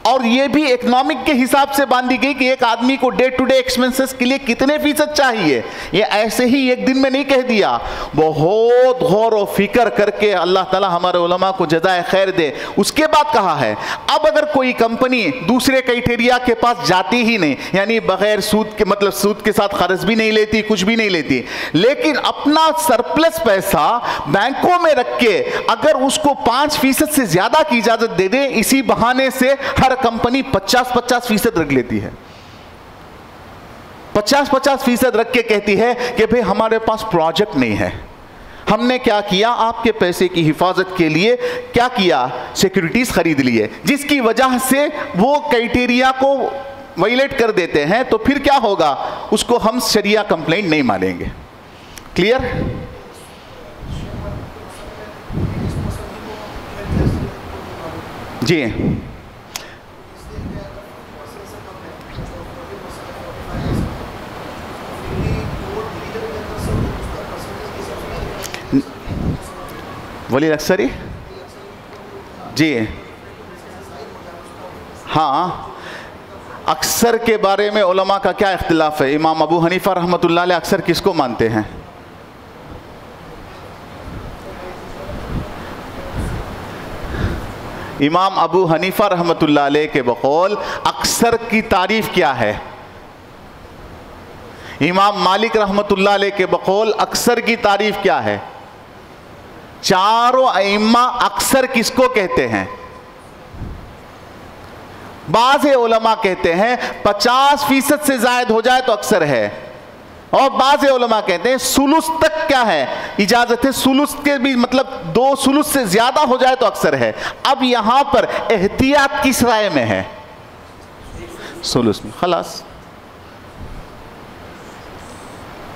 और ये भी इकोनॉमिक के हिसाब से बांधी गई कि एक आदमी को डे टू डे एक्सपेंसेस के लिए कितने फीसद चाहिए। ये ऐसे ही एक दिन में नहीं कह दिया, बहुत गौर और फिक्र करके अल्लाह ताला हमारे उलमा को जज़ाए खैर दे, उसके बाद कहा है। अब अगर कोई कंपनी दूसरे क्राइटेरिया के पास जाती ही नहीं, यानी बगैर सूद के, मतलब सूद के साथ कर्ज भी नहीं लेती, कुछ भी नहीं लेती, लेकिन अपना सरप्लस पैसा बैंकों में रख के अगर उसको 5% से ज्यादा की इजाजत दे दे, इसी बहाने से हर कंपनी 50-50% रख लेती है। 50-50% रख के कहती है कि भाई हमारे पास प्रोजेक्ट नहीं है, हमने क्या किया, आपके पैसे की हिफाजत के लिए क्या किया, सिक्योरिटीज खरीद लिए, जिसकी वजह से वो क्राइटेरिया को वायलेट कर देते हैं, तो फिर क्या होगा, उसको हम शरिया कंप्लेंट नहीं मानेंगे। क्लियर? जी वली अक्सरी जी हाँ, अक्सर के बारे में उलमा का क्या इख्तिलाफ है। इमाम अबू हनीफा रहमतुल्लाह अलैह अक्सर किसको मानते हैं? इमाम अबू हनीफा रहमतुल्लाह अलैह के बकौल अक्सर की तारीफ क्या है? इमाम मालिक रहमतुल्लाह अलैह के बकौल अक्सर की तारीफ क्या है? चारों अइम्मा अक्सर किसको कहते हैं? बाज़ उलमा कहते हैं 50% से जायद हो जाए तो अक्सर है, और बाज़ उलमा कहते हैं सुलुस तक क्या है, इजाजत है, सुलुस के भी मतलब 2 सुलुस से ज्यादा हो जाए तो अक्सर है। अब यहां पर एहतियात किस राय में है? सुलुस में, खलास।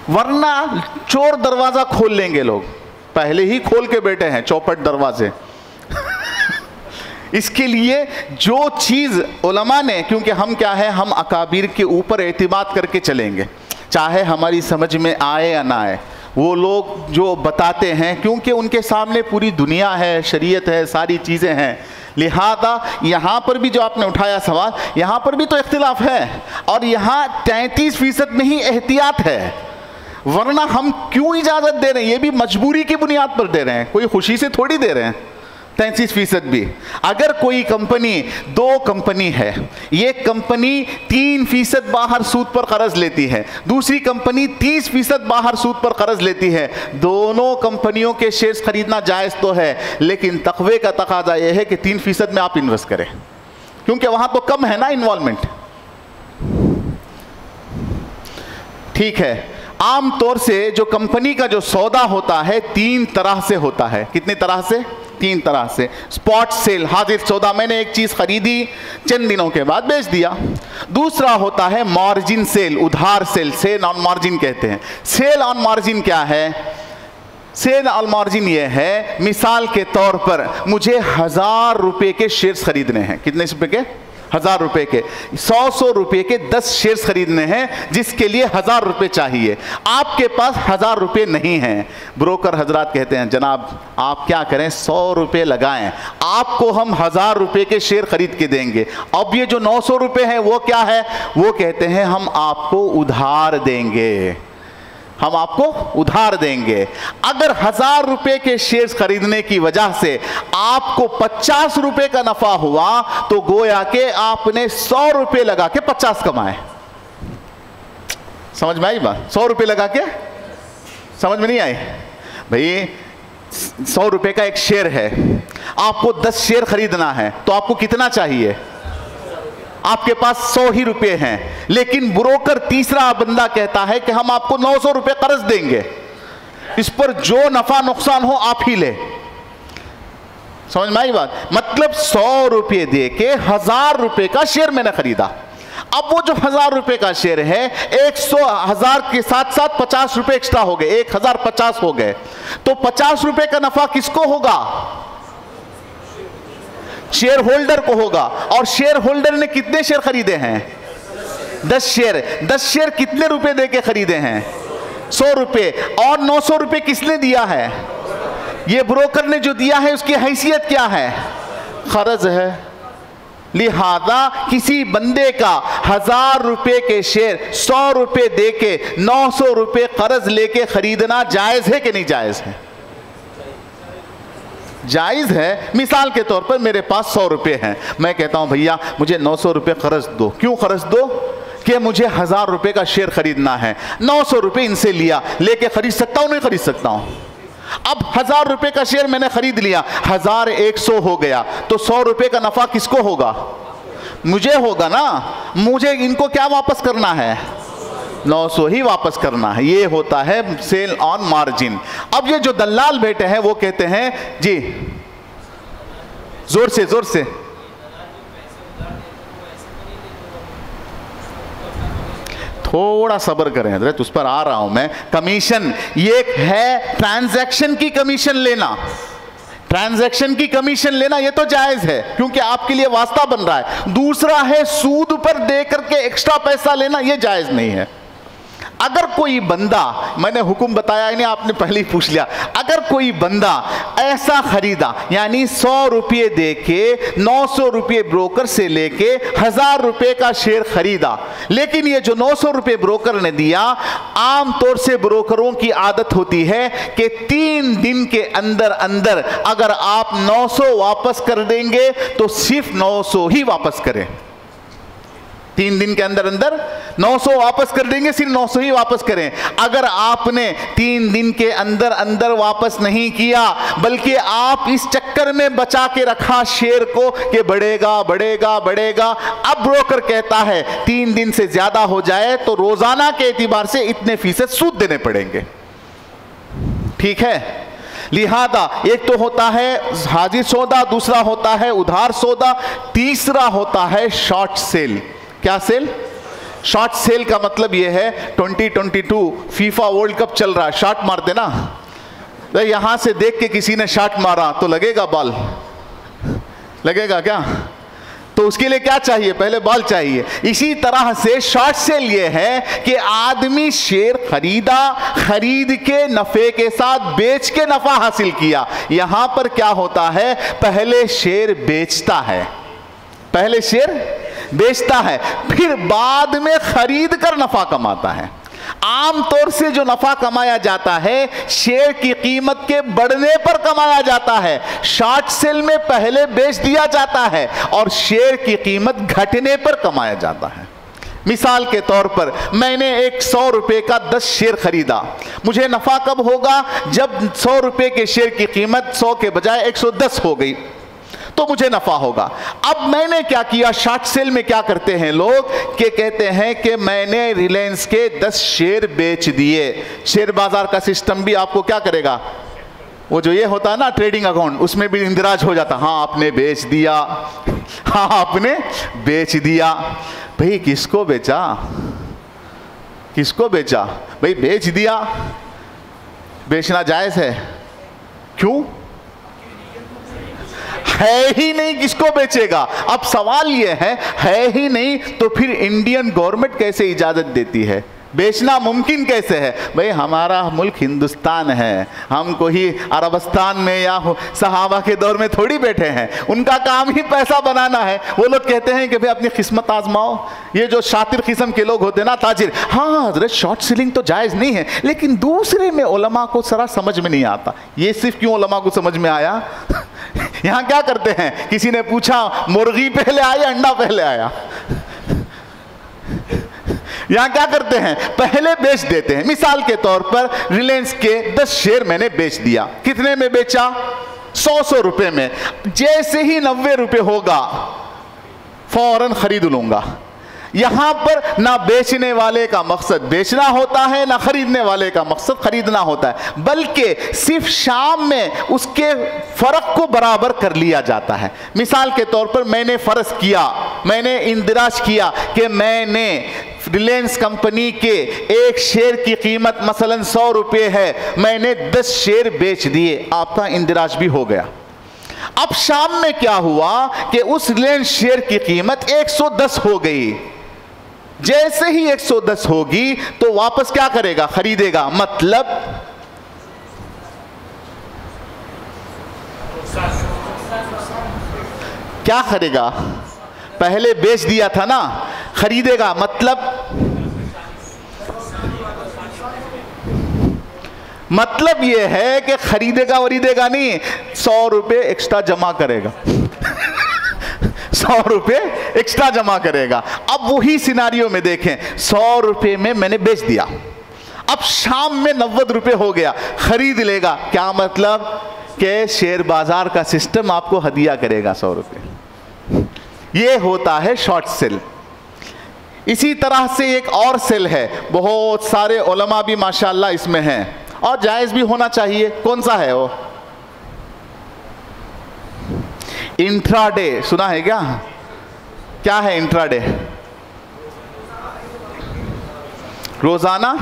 वरना चोर दरवाजा खोल लेंगे लोग, पहले ही खोल के बैठे हैं चौपट दरवाजे। इसके लिए जो चीज उलमा ने, क्योंकि हम क्या है, हम अकाबिर के ऊपर एतमाद करके चलेंगे, चाहे हमारी समझ में आए या ना आए। वो लोग जो बताते हैं, क्योंकि उनके सामने पूरी दुनिया है, शरीयत है, सारी चीज़ें हैं, लिहाजा यहाँ पर भी जो आपने उठाया सवाल, यहाँ पर भी तो इख्तिलाफ है, और यहाँ 33% में ही एहतियात है, वरना हम क्यों इजाज़त दे रहे हैं? ये भी मजबूरी की बुनियाद पर दे रहे हैं, कोई खुशी से थोड़ी दे रहे हैं। 33% भी अगर कोई कंपनी, 2 कंपनी है, ये कंपनी 3% बाहर सूद पर कर्ज लेती है, दूसरी कंपनी 30% बाहर सूद पर कर्ज लेती है, दोनों कंपनियों के शेयर्स खरीदना जायज़ तो है, लेकिन तकवे का तकाजा यह है कि 3% में आप इन्वेस्ट करें, क्योंकि वहां तो कम है ना इन्वॉल्वमेंट। ठीक है, आम तौर से जो कंपनी का जो सौदा होता है 3 तरह से होता है। कितनी तरह से? 3 तरह से। स्पॉट सेल, हाजिर सौदा, मैंने एक चीज खरीदी, चंद दिनों के बाद बेच दिया। दूसरा होता है मार्जिन सेल, उधार सेल, सेल ऑन मार्जिन कहते हैं। सेल ऑन मार्जिन क्या है? सेल ऑन मार्जिन ये है, मिसाल के तौर पर मुझे 1000 रुपए के शेयर्स खरीदने हैं। कितने रुपए के? 1000 रुपए के। 100 रुपए के 10 शेयर्स खरीदने हैं, जिसके लिए 1000 रुपए चाहिए। आपके पास 1000 रुपए नहीं हैं। ब्रोकर हजरात कहते हैं, जनाब आप क्या करें, 100 रुपए लगाएं, आपको हम 1000 रुपए के शेयर खरीद के देंगे। अब ये जो 900 रुपए हैं वो क्या है? वो कहते हैं हम आपको उधार देंगे, हम आपको उधार देंगे। अगर 1000 रुपए के शेयर्स खरीदने की वजह से आपको 50 रुपए का नफा हुआ, तो गोया के आपने 100 रुपए लगा के 50 कमाए। समझ में आई बात? 100 रुपए लगा के, समझ में नहीं आई भाई? 100 रुपए का एक शेयर है, आपको 10 शेयर खरीदना है, तो आपको कितना चाहिए? आपके पास 100 ही रुपए हैं, लेकिन ब्रोकर तीसरा बंदा कहता है कि हम आपको 900 रुपए कर्ज देंगे, इस पर जो नफा नुकसान हो आप ही ले। समझ में आई बात? मतलब 100 रुपए दे के 1000 रुपए का शेयर मैंने खरीदा। अब वो जो 1000 रुपए का शेयर है, 1000 के साथ साथ 50 रुपए एक्स्ट्रा हो गए, 1050 हो गए, तो 50 रुपए का नफा किसको होगा? शेयर होल्डर को होगा। और शेयर होल्डर ने कितने शेयर खरीदे हैं? 10 शेयर। 10 शेयर कितने रुपए दे के खरीदे हैं? 100 रुपए। और 900 रुपए किसने दिया है? ये ब्रोकर ने जो दिया है, उसकी हैसियत क्या है? कर्ज है। लिहाजा किसी बंदे का 1000 रुपए के शेयर 100 रुपए देके 900 रुपए कर्ज लेके खरीदना जायज है कि नहीं जायज है? जायज है। मिसाल के तौर पर मेरे पास 100 रुपए हैं, मैं कहता हूं भैया मुझे 900 रुपए कर्ज दो। क्यों कर्ज दो? कि मुझे 1000 रुपए का शेयर खरीदना है। 900 रुपए इनसे लिया, लेके खरीद सकता हूं नहीं खरीद सकता हूं? अब 1000 रुपए का शेयर मैंने खरीद लिया, 1100 हो गया, तो 100 रुपए का नफा किसको होगा? मुझे होगा ना। मुझे इनको क्या वापस करना है? 900 ही वापस करना है। ये होता है सेल ऑन मार्जिन। अब ये जो दलाल बैठे हैं वो कहते हैं जी, जोर से जोर से, थोड़ा सब्र करें हजरत, उस पर आ रहा हूं मैं। कमीशन ये है ट्रांजैक्शन की कमीशन लेना, ट्रांजैक्शन की कमीशन लेना ये तो जायज है क्योंकि आपके लिए वास्ता बन रहा है। दूसरा है सूद पर दे करके एक्स्ट्रा पैसा लेना, ये जायज नहीं है। अगर कोई बंदा, मैंने हुक्म बताया ही नहीं, आपने पहले ही पूछ लिया, अगर कोई बंदा ऐसा खरीदा यानी 100 रुपये दे के 900 रुपये ब्रोकर से लेके 1000 रुपये का शेयर खरीदा, लेकिन ये जो 900 रुपये ब्रोकर ने दिया, आमतौर से ब्रोकरों की आदत होती है कि 3 दिन के अंदर अंदर अगर आप 900 वापस कर देंगे तो सिर्फ 900 ही वापस करें। 3 दिन के अंदर अंदर 900 वापस कर देंगे, सिर्फ 900 ही वापस करें। अगर आपने 3 दिन के अंदर अंदर वापस नहीं किया, बल्कि आप इस चक्कर में बचा के रखा शेयर को कि बढ़ेगा बढ़ेगा बढ़ेगा, अब ब्रोकर कहता है 3 दिन से ज्यादा हो जाए तो रोजाना के एतबार से इतने फीसद सूद देने पड़ेंगे। ठीक है। लिहाजा एक तो होता है हाजिर सौदा, दूसरा होता है उधार सौदा, तीसरा होता है शॉर्ट सेल। क्या सेल? शॉर्ट सेल का मतलब यह है 2022 फीफा वर्ल्ड कप चल रहा है, शॉट मारते ना, तो यहां से देख के किसी ने शॉट मारा तो लगेगा बॉल? लगेगा क्या? तो उसके लिए क्या चाहिए? पहले बॉल चाहिए। इसी तरह से शॉर्ट सेल ये है कि आदमी शेयर खरीदा, खरीद के नफे के साथ बेच के नफा हासिल किया। यहां पर क्या होता है? पहले शेयर बेचता है, पहले शेयर बेचता है, फिर बाद में खरीद कर नफा कमाता है। आमतौर से जो नफा कमाया जाता है शेयर की कीमत के बढ़ने पर कमाया जाता है। शॉर्ट सेल में पहले बेच दिया जाता है और शेयर की कीमत घटने पर कमाया जाता है। मिसाल के तौर पर मैंने एक 100 रुपए का 10 शेयर खरीदा, मुझे नफा कब होगा? जब 100 रुपए के शेयर की कीमत 100 के बजाय 110 हो गई तो मुझे नफा होगा। अब मैंने क्या किया? शॉर्ट सेल में क्या करते हैं लोग कि कहते हैं कि मैंने रिलायंस के 10 शेयर बेच दिए। शेयर बाजार का सिस्टम भी आपको क्या करेगा? वो जो ये होता है ना ट्रेडिंग अकाउंट, उसमें भी इंदिराज हो जाता, हाँ आपने बेच दिया, हाँ आपने बेच दिया। भाई किसको बेचा? किसको बेचा? भाई बेच दिया। बेचना जायज है? क्यों? है ही नहीं, किसको बेचेगा? अब सवाल यह है ही नहीं तो फिर इंडियन गवर्नमेंट कैसे इजाजत देती है? बेचना मुमकिन कैसे है? भाई हमारा मुल्क हिंदुस्तान है, हम कोई अरबस्तान में या सहाबा के दौर में थोड़ी बैठे हैं, उनका काम ही पैसा बनाना है। वो लोग कहते हैं कि भाई अपनी किस्मत आजमाओ। ये जो शातिर किस्म के लोग होते हैं ना, ताजिर, हाँ हजरत शॉर्ट सेलिंग तो जायज़ नहीं है, लेकिन दूसरे में उलमा को सरा समझ में नहीं आता। ये सिर्फ क्यों उलमा को समझ में आया? यहाँ क्या करते हैं? किसी ने पूछा मुर्गी पहले आया अंडा पहले आया? यहां क्या करते हैं? पहले बेच देते हैं। मिसाल के तौर पर रिलायंस के 10 शेयर मैंने बेच दिया। कितने में बेचा? 100 रुपए में। जैसे ही 90 रुपए होगा फौरन खरीद लूंगा। यहां पर ना बेचने वाले का मकसद बेचना होता है, ना खरीदने वाले का मकसद खरीदना होता है, बल्कि सिर्फ शाम में उसके फर्क को बराबर कर लिया जाता है। मिसाल के तौर पर मैंने फर्ज किया, मैंने इंदिराज किया कि मैंने रिलायंस कंपनी के एक शेयर की कीमत मसलन 100 रुपये है, मैंने 10 शेयर बेच दिए, आपका इंदिराज भी हो गया। अब शाम में क्या हुआ कि उस रिलायंस शेयर की कीमत 110 हो गई। जैसे ही 110 होगी तो वापस क्या करेगा? खरीदेगा। मतलब क्या करेगा? पहले बेच दिया था ना, खरीदेगा मतलब ये है कि खरीदेगा वरीदेगा नहीं, 100 रुपये एक्स्ट्रा जमा करेगा 100 रुपये एक्स्ट्रा जमा करेगा। अब वही सिनारियो में देखें, 100 रुपये में मैंने बेच दिया, अब शाम में 90 रुपये हो गया, खरीद लेगा। क्या मतलब कि शेयर बाजार का सिस्टम आपको हदिया करेगा 100 रुपये। ये होता है शॉर्ट सेल। इसी तरह से एक और सेल है, बहुत सारे उलमा भी माशाअल्लाह इसमें हैं और जायज़ भी होना चाहिए। कौन सा है वो? इंट्राडे सुना है क्या? क्या है इंट्राडे? रोजाना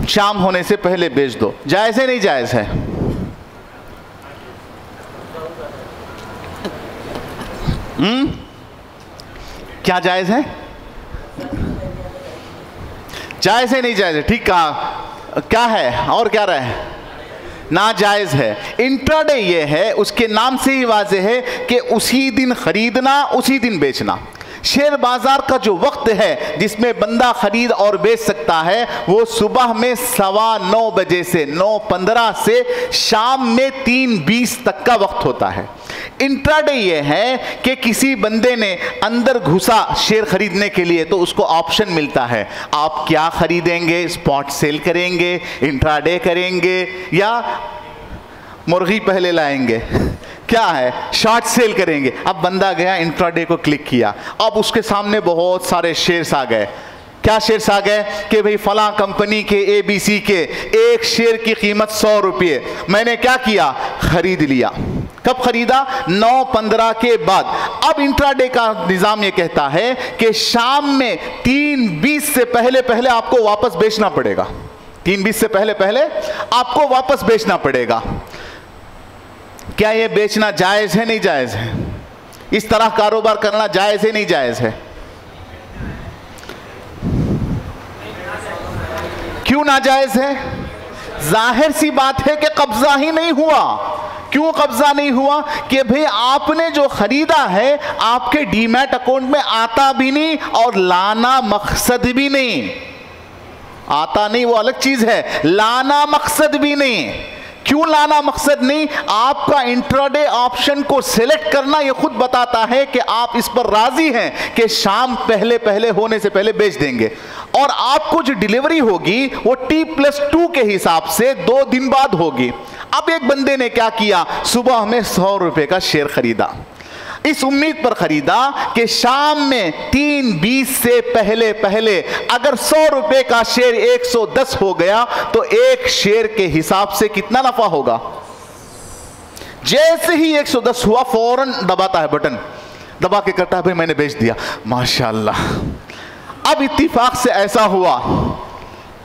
शाम होने से पहले बेच दो, जायज़ है नहीं जायज़ है? क्या जायज़ है? जायज़ है नहीं जायज़ है? ठीक कहा। क्या है और क्या रहे? नाजायज़ है। इंट्राडे ये है, उसके नाम से ही वाज़ेह है कि उसी दिन खरीदना उसी दिन बेचना। शेयर बाजार का जो वक्त है जिसमें बंदा खरीद और बेच सकता है वो सुबह में 9:15 बजे से 9:15 से शाम में 3:20 तक का वक्त होता है। इंट्राडे ये है कि किसी बंदे ने अंदर घुसा शेयर खरीदने के लिए तो उसको ऑप्शन मिलता है, आप क्या खरीदेंगे? स्पॉट सेल करेंगे, इंट्राडे करेंगे या मुर्गी पहले लाएंगे? क्या है? शॉर्ट सेल करेंगे। अब बंदा गया, इंट्राडे को क्लिक किया, अब उसके सामने बहुत सारे शेयर्स आ गए। क्या शेयर्स आ गए कि भाई फला कंपनी के ABC के एक शेयर की कीमत 100 रुपये। मैंने क्या किया? खरीद लिया। कब खरीदा? 9:15 के बाद। अब इंट्राडे का निज़ाम ये कहता है कि शाम में 3:20 से पहले पहले आपको वापस बेचना पड़ेगा। 3:20 से पहले पहले आपको वापस बेचना पड़ेगा। क्या ये बेचना जायज़ है नहीं जायज़ है? इस तरह कारोबार करना जायज़ है नहीं जायज़ है? क्यों नाजायज़ है? जाहिर सी बात है कि कब्जा ही नहीं हुआ। क्यों कब्जा नहीं हुआ? कि भाई आपने जो खरीदा है आपके डीमैट अकाउंट में आता भी नहीं और लाना मकसद भी नहीं। आता नहीं वो अलग चीज है, लाना मकसद भी नहीं। क्यों लाना मकसद नहीं? आपका इंट्राडे ऑप्शन को सिलेक्ट करना ये खुद बताता है कि आप इस पर राजी हैं कि शाम पहले पहले होने से पहले बेच देंगे और आपको जो डिलीवरी होगी वो T+2 के हिसाब से 2 दिन बाद होगी। अब एक बंदे ने क्या किया? सुबह में 100 रुपए का शेयर खरीदा, इस उम्मीद पर खरीदा कि शाम में 3:20 से पहले पहले अगर 100 रुपए का शेयर 110 हो गया तो एक शेयर के हिसाब से कितना नफा होगा? जैसे ही 110 हुआ फौरन दबाता है बटन, दबा के करता है भाई मैंने बेच दिया, माशाल्लाह। अब इत्तिफाक से ऐसा हुआ,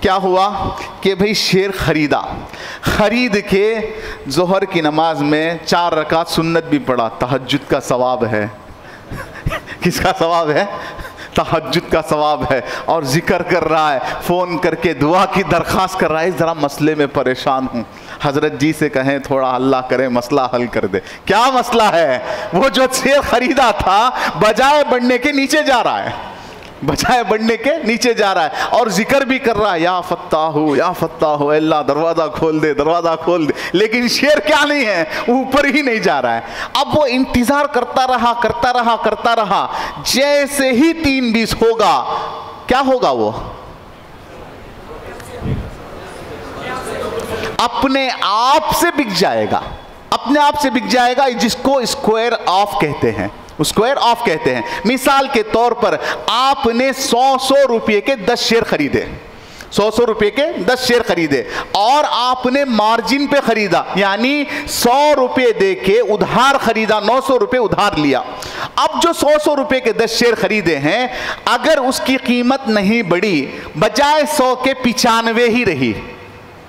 क्या हुआ कि भाई शेयर खरीदा, खरीद के जोहर की नमाज में 4 रकात सुन्नत भी पढ़ा, तहज्जुद का सवाब है। किसका सवाब है? तहज्जुद का सवाब है। और जिक्र कर रहा है, फ़ोन करके दुआ की दरख्वास्त कर रहा है, ज़रा मसले में परेशान हूँ, हज़रत जी से कहें थोड़ा अल्लाह करे मसला हल कर दे। क्या मसला है? वो जो शेयर खरीदा था बजाय बढ़ने के नीचे जा रहा है, बजाय बढ़ने के नीचे जा रहा है और जिक्र भी कर रहा है, या फत्ताहु अल्लाह दरवाज़ा खोल दे, दरवाज़ा खोल दे, लेकिन शेर क्या नहीं है, ऊपर ही नहीं जा रहा है। अब वो इंतज़ार करता रहा, जैसे ही 3:20 होगा क्या होगा? वो अपने आप से बिक जाएगा, अपने आप से बिक जाएगा, जिसको स्क्वायर ऑफ कहते हैं। स्क्वायर ऑफ कहते हैं। मिसाल के तौर पर आपने 100 रुपये के 10 शेयर खरीदे, 100 रुपये के 10 शेयर खरीदे और आपने मार्जिन पे खरीदा, यानी 100 रुपये दे के उधार खरीदा, 900 रुपये उधार लिया। अब जो 100 रुपये के 10 शेयर खरीदे हैं, अगर उसकी कीमत नहीं बढ़ी, बजाय 100 के 95 ही रही,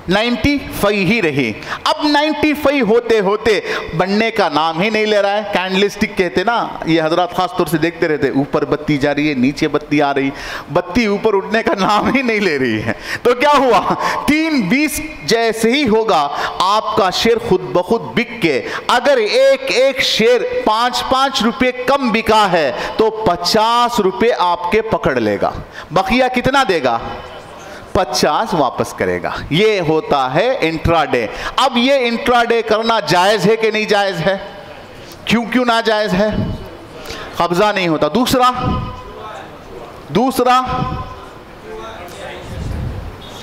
95 ही रही। अब 95 होते होते बनने का नाम ही नहीं ले रहा है। कैंडलस्टिक कहते ना, ये हजरत खास तौर से देखते रहते, ऊपर बत्ती जा रही है, नीचे बत्ती आ रही, बत्ती ऊपर उठने का नाम ही नहीं ले रही है। तो क्या हुआ, 3-20 जैसे ही होगा आपका शेयर खुद ब खुद बिक के, अगर एक एक शेयर 5-5 रुपए कम बिका है तो 50 रुपए आपके पकड़ लेगा, बकिया कितना देगा, 50 वापस करेगा। ये होता है इंट्राडे। अब ये इंट्राडे करना जायज़ है कि नहीं जायज़ है? क्यों ना जायज़ है? कब्जा नहीं होता। दूसरा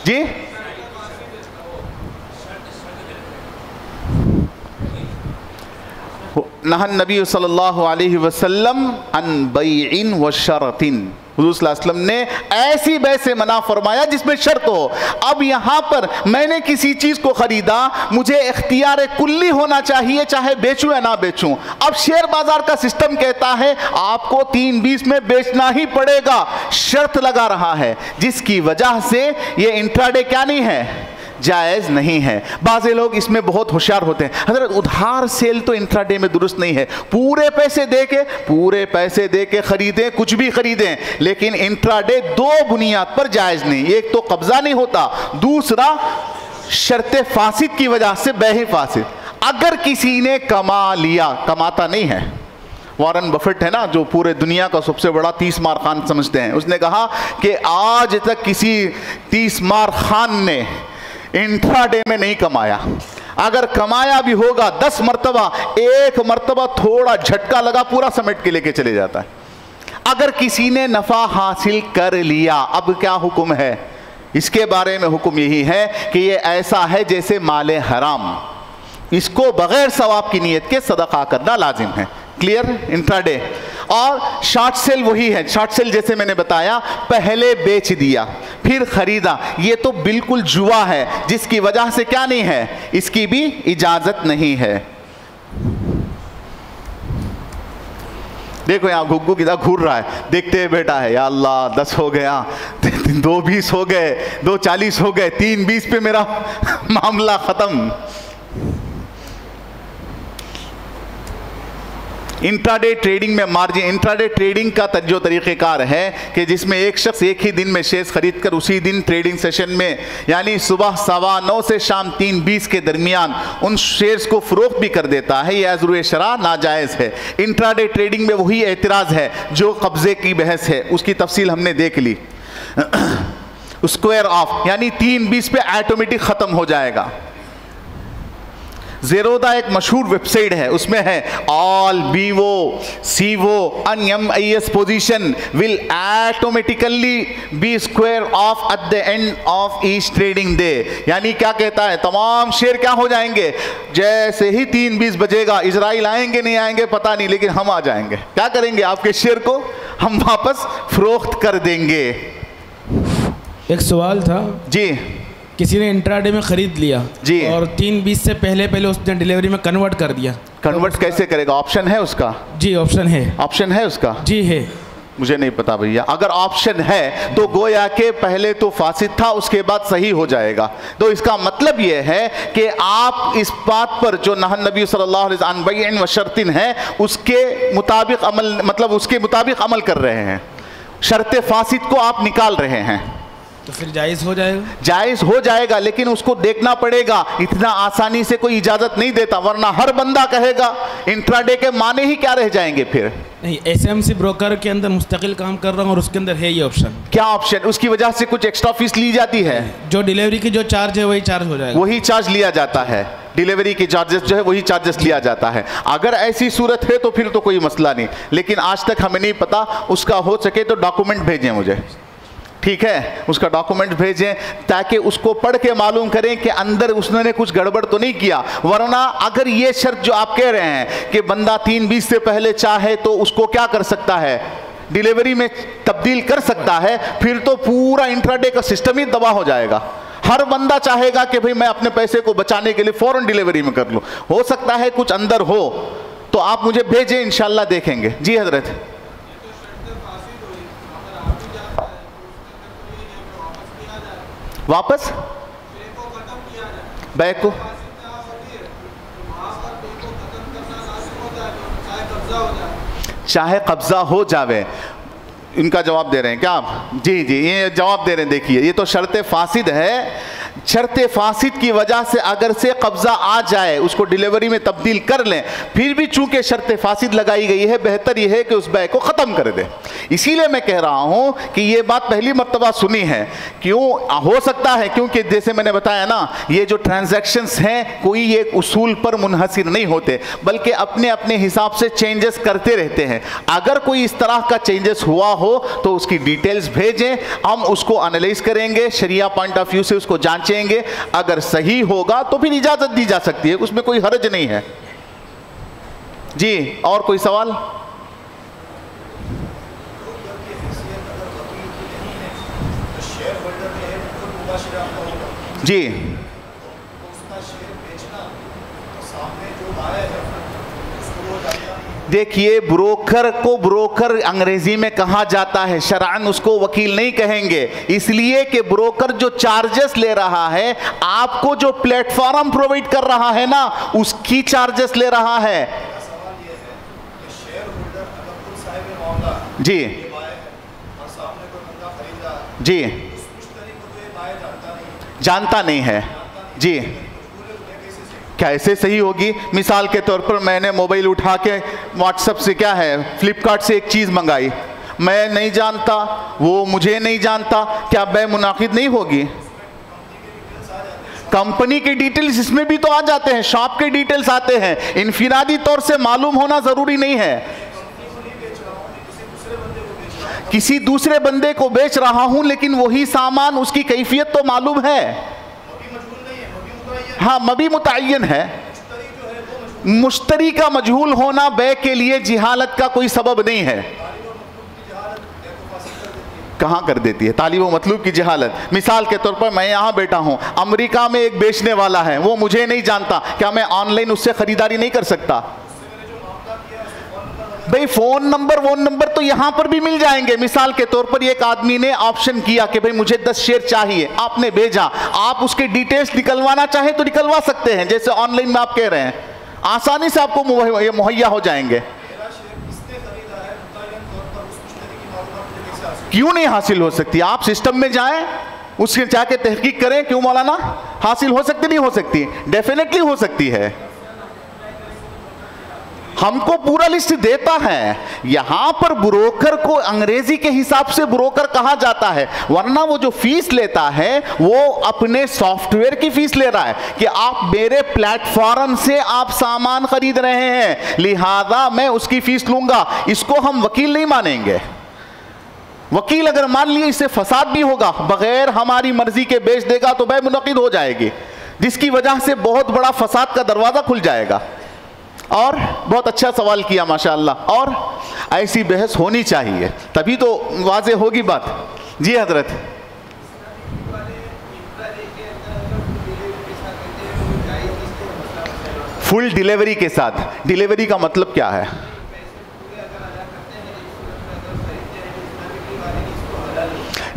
जी, नहन नबी सल्लल्लाहु अलैहि वसल्लम अन बैइन व शरतिन, हुज़ूर सल्लल्लाहु अलैहि वसल्लम ने ऐसी बै से मना फरमाया जिसमें शर्त हो। अब यहाँ पर मैंने किसी चीज़ को ख़रीदा, मुझे इख्तियार कुल्ली होना चाहिए, चाहे बेचूं या ना बेचूं। अब शेयर बाजार का सिस्टम कहता है आपको 3-20 में बेचना ही पड़ेगा, शर्त लगा रहा है, जिसकी वजह से ये इंट्राडे क्या नहीं है, जायज़ नहीं है। बाज़े लोग इसमें बहुत होशियार होते हैं, हज़रत उधार सेल तो इंट्राडे में दुरुस्त नहीं है, पूरे पैसे दे के ख़रीदें, कुछ भी ख़रीदें, लेकिन इंट्राडे दो बुनियाद पर जायज़ नहीं। एक तो कब्ज़ा नहीं होता, दूसरा शर्त फासिद की वजह से बैह फासिद। अगर किसी ने कमा लिया, कमाता नहीं है, वॉरेन बफेट है ना, जो पूरे दुनिया का सबसे बड़ा 30 मार खान समझते हैं, उसने कहा कि आज तक किसी 30 मार खान ने इंट्राडे में नहीं कमाया, अगर कमाया भी होगा 10 मरतबा, एक मरतबा थोड़ा झटका लगा पूरा समेट के लेके चले जाता है। अगर किसी ने नफ़ा हासिल कर लिया, अब क्या हुक्म है इसके बारे में? हुक्म यही है कि ये ऐसा है जैसे माले हराम, इसको बगैर सवाब की नीयत के सदका करना लाजिम है। क्लियर? इंट्राडे। और शॉर्ट सेल वही है, शॉर्ट सेल जैसे मैंने बताया, पहले बेच दिया फिर खरीदा, ये तो बिल्कुल जुआ है, जिसकी वजह से क्या नहीं है, इसकी भी इजाजत नहीं है। देखो यहाँ घुग्गू किधर घूर रहा है, देखते बैठा है, या अल्लाह 10 हो गया, 2:20 हो गए, 2:40 हो गए, 3:20 पे मेरा मामला खत्म। इंट्राडे ट्रेडिंग में मार्जिन, इंट्राडे ट्रेडिंग का जो तरीक़ेकार है कि जिसमें एक शख्स एक ही दिन में शेयर्स खरीद कर उसी दिन ट्रेडिंग सेशन में, यानी सुबह 9:15 से शाम 3:20 के दरमियान उन शेयर्स को फ़रोख्त भी कर देता है, यह अज़्रुए शरा नाजायज़ है। इंट्राडे ट्रेडिंग में वही एतराज़ है जो कब्ज़े की बहस है, उसकी तफसील हमने देख ली। स्क्वायर ऑफ यानी 3:20 पे ऑटोमेटिक ख़त्म हो जाएगा। ज़ेरोदा एक मशहूर वेबसाइट है, उसमें है all BO CO and MIS position will automatically be square off at the end of each trading day. यानी क्या कहता है, तमाम शेयर क्या हो जाएंगे, जैसे ही 3:20 बजेगा, इजराइल आएंगे नहीं आएंगे पता नहीं, लेकिन हम आ जाएंगे, क्या करेंगे, आपके शेयर को हम वापस फरोख्त कर देंगे। एक सवाल था जी, किसी ने इंट्राडे में ख़रीद लिया जी और 3:20 से पहले उसने डिलीवरी में कन्वर्ट कर दिया, कन्वर्ट कैसे करेगा, ऑप्शन है उसका? जी ऑप्शन है। ऑप्शन है उसका? जी है। मुझे नहीं पता भैया, अगर ऑप्शन है तो गोया के पहले तो फासिद था, उसके बाद सही हो जाएगा। तो इसका मतलब ये है कि आप इस बात पर जो नहन नबी सल्लल्लाहु अलैहि वसल्लम बैइन व शर्तिन है उसके मुताबिक अमल, मतलब उसके मुताबिक अमल कर रहे हैं, शर्त फासिद को आप निकाल रहे हैं, तो फिर जायज़ हो जाएगा। जायज़ हो जाएगा, लेकिन उसको देखना पड़ेगा, इतना आसानी से कोई इजाज़त नहीं देता, वरना हर बंदा कहेगा इंट्राडे के माने ही क्या रह जाएंगे फिर। नहीं, एसएमसी ब्रोकर के अंदर मुस्तकिल काम कर रहा हूँ और उसके अंदर है ये ऑप्शन। क्या ऑप्शन? उसकी वजह से कुछ एक्स्ट्रा फीस ली जाती है, जो डिलीवरी की जो चार्ज है वही चार्ज हो जाएगा, वही चार्ज लिया जाता है, डिलीवरी की चार्जेस जो है वही चार्जेस लिया जाता है। अगर ऐसी सूरत है तो फिर तो कोई मसला नहीं, लेकिन आज तक हमें नहीं पता, उसका हो सके तो डॉक्यूमेंट भेजें मुझे, ठीक है, उसका डॉक्यूमेंट भेजें ताकि उसको पढ़ के मालूम करें कि अंदर उसने कुछ गड़बड़ तो नहीं किया। वरना अगर ये शर्त जो आप कह रहे हैं कि बंदा 3:20 से पहले चाहे तो उसको क्या कर सकता है, डिलीवरी में तब्दील कर सकता है, फिर तो पूरा इंट्राडे का सिस्टम ही तबाह हो जाएगा। हर बंदा चाहेगा कि भाई मैं अपने पैसे को बचाने के लिए फ़ौरन डिलीवरी में कर लूँ। हो सकता है कुछ अंदर हो, तो आप मुझे भेजें, इंशाल्लाह देखेंगे। जी हजरत। वापस बै को चाहे कब्जा हो जावे। इनका जवाब दे रहे हैं क्या आप? जी जी, ये जवाब दे रहे हैं। देखिए, ये तो शर्त फासिद है। शर्त फासिद की वजह से अगर से कब्जा आ जाए, उसको डिलीवरी में तब्दील कर लें, फिर भी चूंकि शर्त फासिद लगाई गई है, बेहतर यह है कि उस बै को ख़त्म कर दे। इसीलिए मैं कह रहा हूं कि ये बात पहली मर्तबा सुनी है। क्यों हो सकता है? क्योंकि जैसे मैंने बताया ना, ये जो ट्रांजैक्शंस हैं कोई एक उसूल पर मुनहसिर नहीं होते, बल्कि अपने अपने हिसाब से चेंजेस करते रहते हैं। अगर कोई इस तरह का चेंजेस हुआ हो तो उसकी डिटेल्स भेजें, हम उसको एनालाइज करेंगे, शरिया पॉइंट ऑफ व्यू से उसको जांचेंगे। अगर सही होगा तो फिर इजाजत दी जा सकती है, उसमें कोई हर्ज नहीं है। जी, और कोई सवाल? जी, देखिए, ब्रोकर को ब्रोकर अंग्रेजी में कहा जाता है, शरअन उसको वकील नहीं कहेंगे, इसलिए कि ब्रोकर जो चार्जेस ले रहा है, आपको जो प्लेटफॉर्म प्रोवाइड कर रहा है ना, उसकी चार्जेस ले रहा है। जी जी, जानता नहीं है। जी, कैसे सही होगी? मिसाल के तौर पर मैंने मोबाइल उठा के व्हाट्सएप से, क्या है, फ्लिपकार्ट से एक चीज़ मंगाई, मैं नहीं जानता, वो मुझे नहीं जानता, क्या बै मुनाकिद नहीं होगी? कंपनी के डिटेल्स इसमें भी तो आ जाते हैं, शॉप के डिटेल्स आते हैं, इनफिरादी तौर से मालूम होना ज़रूरी नहीं है। किसी दूसरे बंदे को बेच रहा हूं, लेकिन वही सामान, उसकी कैफियत तो मालूम है। हाँ, मबी मुतय्यन है। मुश्तरी का मजहूल होना बै के लिए जिहालत का कोई सबब नहीं है। कहाँ कर देती है? तालिब व मतलूब की जिहालत। मिसाल के तौर पर मैं यहाँ बैठा हूँ, अमेरिका में एक बेचने वाला है, वो मुझे नहीं जानता, क्या मैं ऑनलाइन उससे खरीदारी नहीं कर सकता? भाई फोन नंबर तो यहां पर भी मिल जाएंगे। मिसाल के तौर पर एक आदमी ने ऑप्शन किया कि भाई मुझे 10 शेयर चाहिए, आपने भेजा, आप उसके डिटेल्स निकलवाना चाहे तो निकलवा सकते हैं, जैसे ऑनलाइन में आप कह रहे हैं, आसानी से आपको मुहैया हो जाएंगे। क्यों नहीं हासिल हो सकती? आप सिस्टम में जाएं, उसके जाके तहकीक करें। क्यों मौलाना? हासिल हो सकती नहीं हो सकती? डेफिनेटली हो सकती है। हमको पूरा लिस्ट देता है। यहां पर ब्रोकर को अंग्रेजी के हिसाब से ब्रोकर कहा जाता है, वरना वो जो फीस लेता है वो अपने सॉफ्टवेयर की फीस ले रहा है कि आप मेरे प्लेटफॉर्म से आप सामान खरीद रहे हैं, लिहाजा मैं उसकी फीस लूंगा। इसको हम वकील नहीं मानेंगे। वकील अगर मान लिए इससे फसाद भी होगा, बगैर हमारी मर्जी के बेच देगा तो बै मुनक़िद हो जाएगी, जिसकी वजह से बहुत बड़ा फसाद का दरवाज़ा खुल जाएगा। और बहुत अच्छा सवाल किया माशाअल्लाह, और ऐसी बहस होनी चाहिए, तभी तो वाज़े होगी बात। जी हजरत। फुल डिलीवरी के साथ, डिलीवरी का मतलब क्या है?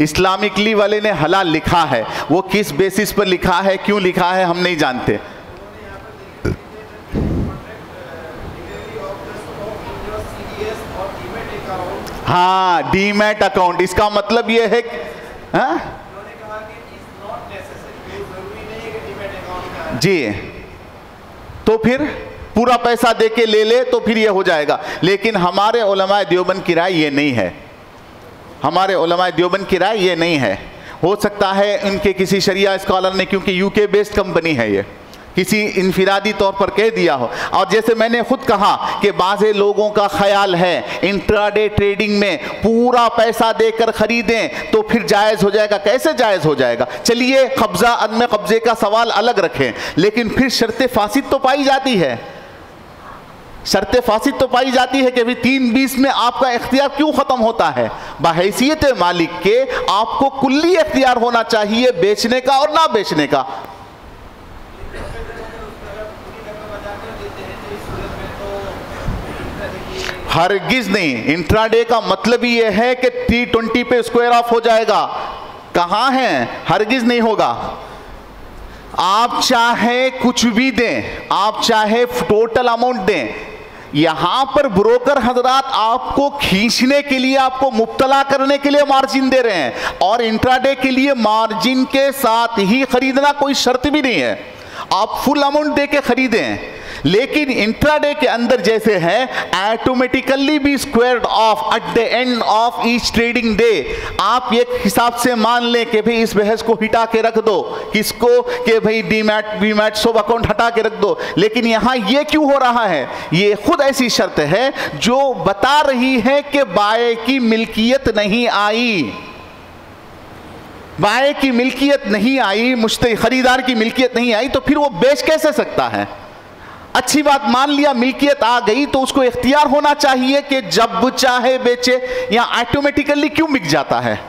इस्लामिकली वाले ने हलाल लिखा है, वो किस बेसिस पर लिखा है, क्यों लिखा है, हम नहीं जानते। हाँ, डीमैट अकाउंट, इसका मतलब ये है, हाँ जी, तो फिर पूरा पैसा देके ले ले तो फिर ये हो जाएगा। लेकिन हमारे उलमाए देवबंद की राय ये नहीं है, हमारे उलमाए देवबंद की राय ये नहीं है। हो सकता है उनके किसी शरिया स्कॉलर ने, क्योंकि यूके बेस्ड कंपनी है ये, किसी इनफिरादी तौर पर कह दिया हो। और जैसे मैंने खुद कहा कि बाज़े लोगों का ख्याल है इंट्राडे ट्रेडिंग में पूरा पैसा देकर खरीदें तो फिर जायज़ हो जाएगा। कैसे जायज़ हो जाएगा? चलिए कब्ज़ा अदम कब्ज़े का सवाल अलग रखें, लेकिन फिर शर्त फासिद तो पाई जाती है, शर्त फासिद तो पाई जाती है कि भाई 3-20 में आपका इख्तियार क्यों ख़त्म होता है? बहैसियत मालिक के आपको कुल्ली इख्तियार होना चाहिए बेचने का और ना बेचने का। हरगिज नहीं। इंट्राडे का मतलब ही यह है कि T20 पे स्क्वायर ऑफ हो जाएगा। कहाँ है? हरगिज नहीं होगा। आप चाहे कुछ भी दें, आप चाहे टोटल अमाउंट दें, यहां पर ब्रोकर हजरात आपको खींचने के लिए, आपको मुब्तला करने के लिए मार्जिन दे रहे हैं, और इंट्राडे के लिए मार्जिन के साथ ही खरीदना कोई शर्त भी नहीं है, आप फुल अमाउंट दे के खरीदें। लेकिन इंट्राडे के अंदर जैसे है, automatically be squared off at the end of each trading day. आप एक हिसाब से मान लें कि भाई इस बहस को हटा के रख दो, किसको, कि भाई डीमैट वीमैट सब अकाउंट हटा के रख दो। लेकिन यहां ये क्यों हो रहा है? ये खुद ऐसी शर्त है जो बता रही है कि बाय की मिल्कियत नहीं आई, बाय की मिल्कियत नहीं आई, मुश्तरी खरीदार की मिल्कियत नहीं आई, तो फिर वो बेच कैसे सकता है? अच्छी बात, मान लिया मिल्कियत आ गई तो उसको इख्तियार होना चाहिए कि जब चाहे बेचे, या ऑटोमेटिकली क्यों बिक जाता है?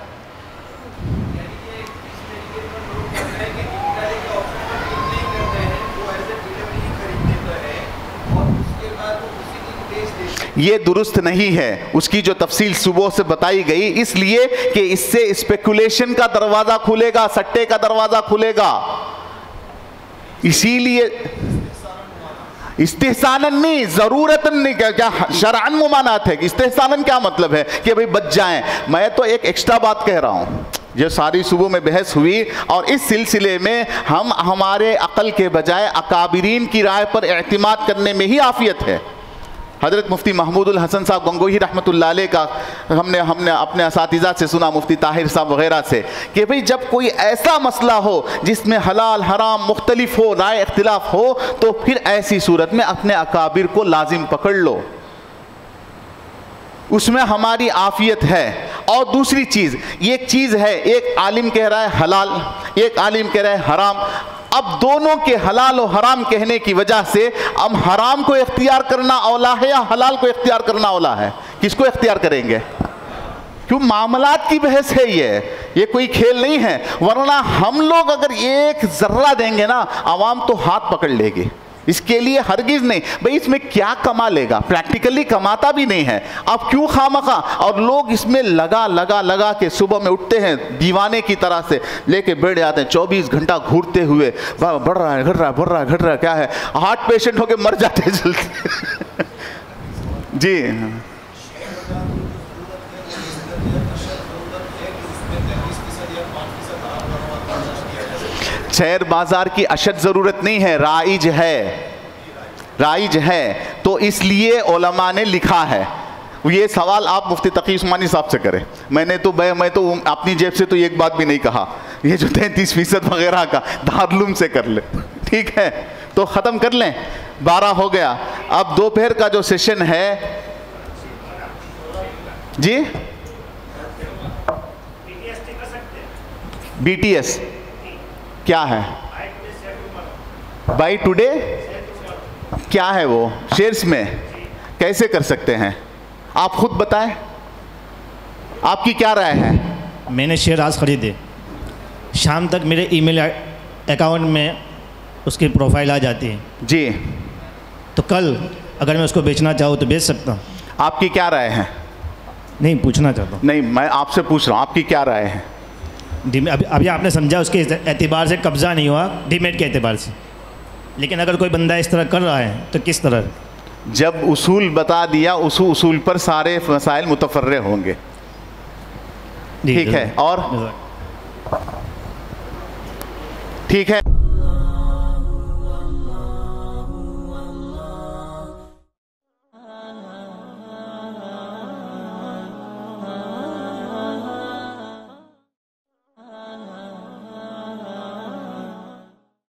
ये दुरुस्त नहीं है, उसकी जो तफसील सुबह से बताई गई, इसलिए कि इससे स्पेकुलेशन का दरवाजा खुलेगा, सट्टे का दरवाजा खुलेगा। इसीलिए इस्तेहसानन नहीं, जरूरतन नहीं, क्या शरअन मुमानात है। इस्तेहसानन क्या मतलब है? कि भाई बच जाएं। मैं तो एक एक्स्ट्रा बात कह रहा हूं, जो सारी सुबह में बहस हुई, और इस सिलसिले में हम हमारे अकल के बजाय अकाबिरीन की राय पर एतमाद करने में ही आफियत है। हज़रत मुफ्ती महमूदुल हसन साहब गंगोही रहमतुल्लाह अलैह का हमने अपने असातिज़ा से सुना, मुफ्ती ताहिर साहब वगैरह से, कि भाई जब कोई ऐसा मसला हो जिसमें हलाल हराम मुख्तलिफ हो, राय इख्तिलाफ हो, तो फिर ऐसी सूरत में अपने अकाबिर को लाजिम पकड़ लो, उसमें हमारी आफियत है। और दूसरी चीज़, एक चीज़ है, एक आलिम कह रहा है हलाल, एक आलिम कह रहा है हराम। अब दोनों के हलाल और हराम कहने की वजह से अब हराम को इख्तियार करना औला है या हलाल को इख्तियार करना औला है? किसको इख्तियार करेंगे? क्यों मामलात की बहस है, ये कोई खेल नहीं है। वरना हम लोग अगर एक जर्रा देंगे ना, आवाम तो हाथ पकड़ लेगी। इसके लिए हरगिज नहीं, भाई इसमें क्या कमा लेगा, प्रैक्टिकली कमाता भी नहीं है, आप क्यों खामखा। और लोग इसमें लगा के सुबह में उठते हैं दीवाने की तरह से, लेके बैठ जाते हैं 24 घंटा घूरते हुए, बढ़ रहा है, घट रहा है, बढ़ रहा है, घट रहा है, क्या है, हार्ट पेशेंट होके मर जाते हैं जल्दी। जी शेयर बाजार की अशद ज़रूरत नहीं है, राइज है, राइज है, तो इसलिए उलमा ने लिखा है। ये सवाल आप मुफ्ती तकी उस्मानी साहब से करें, मैं तो अपनी जेब से तो एक बात भी नहीं कहा। ये जो 33% वगैरह का दारुल से कर ले, ठीक है, तो ख़त्म कर लें, 12 हो गया। अब दोपहर का जो सेशन है जी, BTS क्या है? बाय टुडे क्या है? वो शेयर्स में कैसे कर सकते हैं? आप खुद बताएं, आपकी क्या राय है? मैंने शेयर आज ख़रीदे, शाम तक मेरे ईमेल अकाउंट में उसकी प्रोफाइल आ जाती है जी, तो कल अगर मैं उसको बेचना चाहूँ तो बेच सकता हूँ। आपकी क्या राय है? नहीं, पूछना चाहता हूँ। नहीं, मैं आपसे पूछ रहा हूँ, आपकी क्या राय है? अभी आपने समझा, उसके एतबार से कब्ज़ा नहीं हुआ, डीमेट के एतबार से। लेकिन अगर कोई बंदा इस तरह कर रहा है तो किस तरह? जब उसूल बता दिया, उस उसूल पर सारे मसाइल मुतफर्रे होंगे, ठीक है। और ठीक है।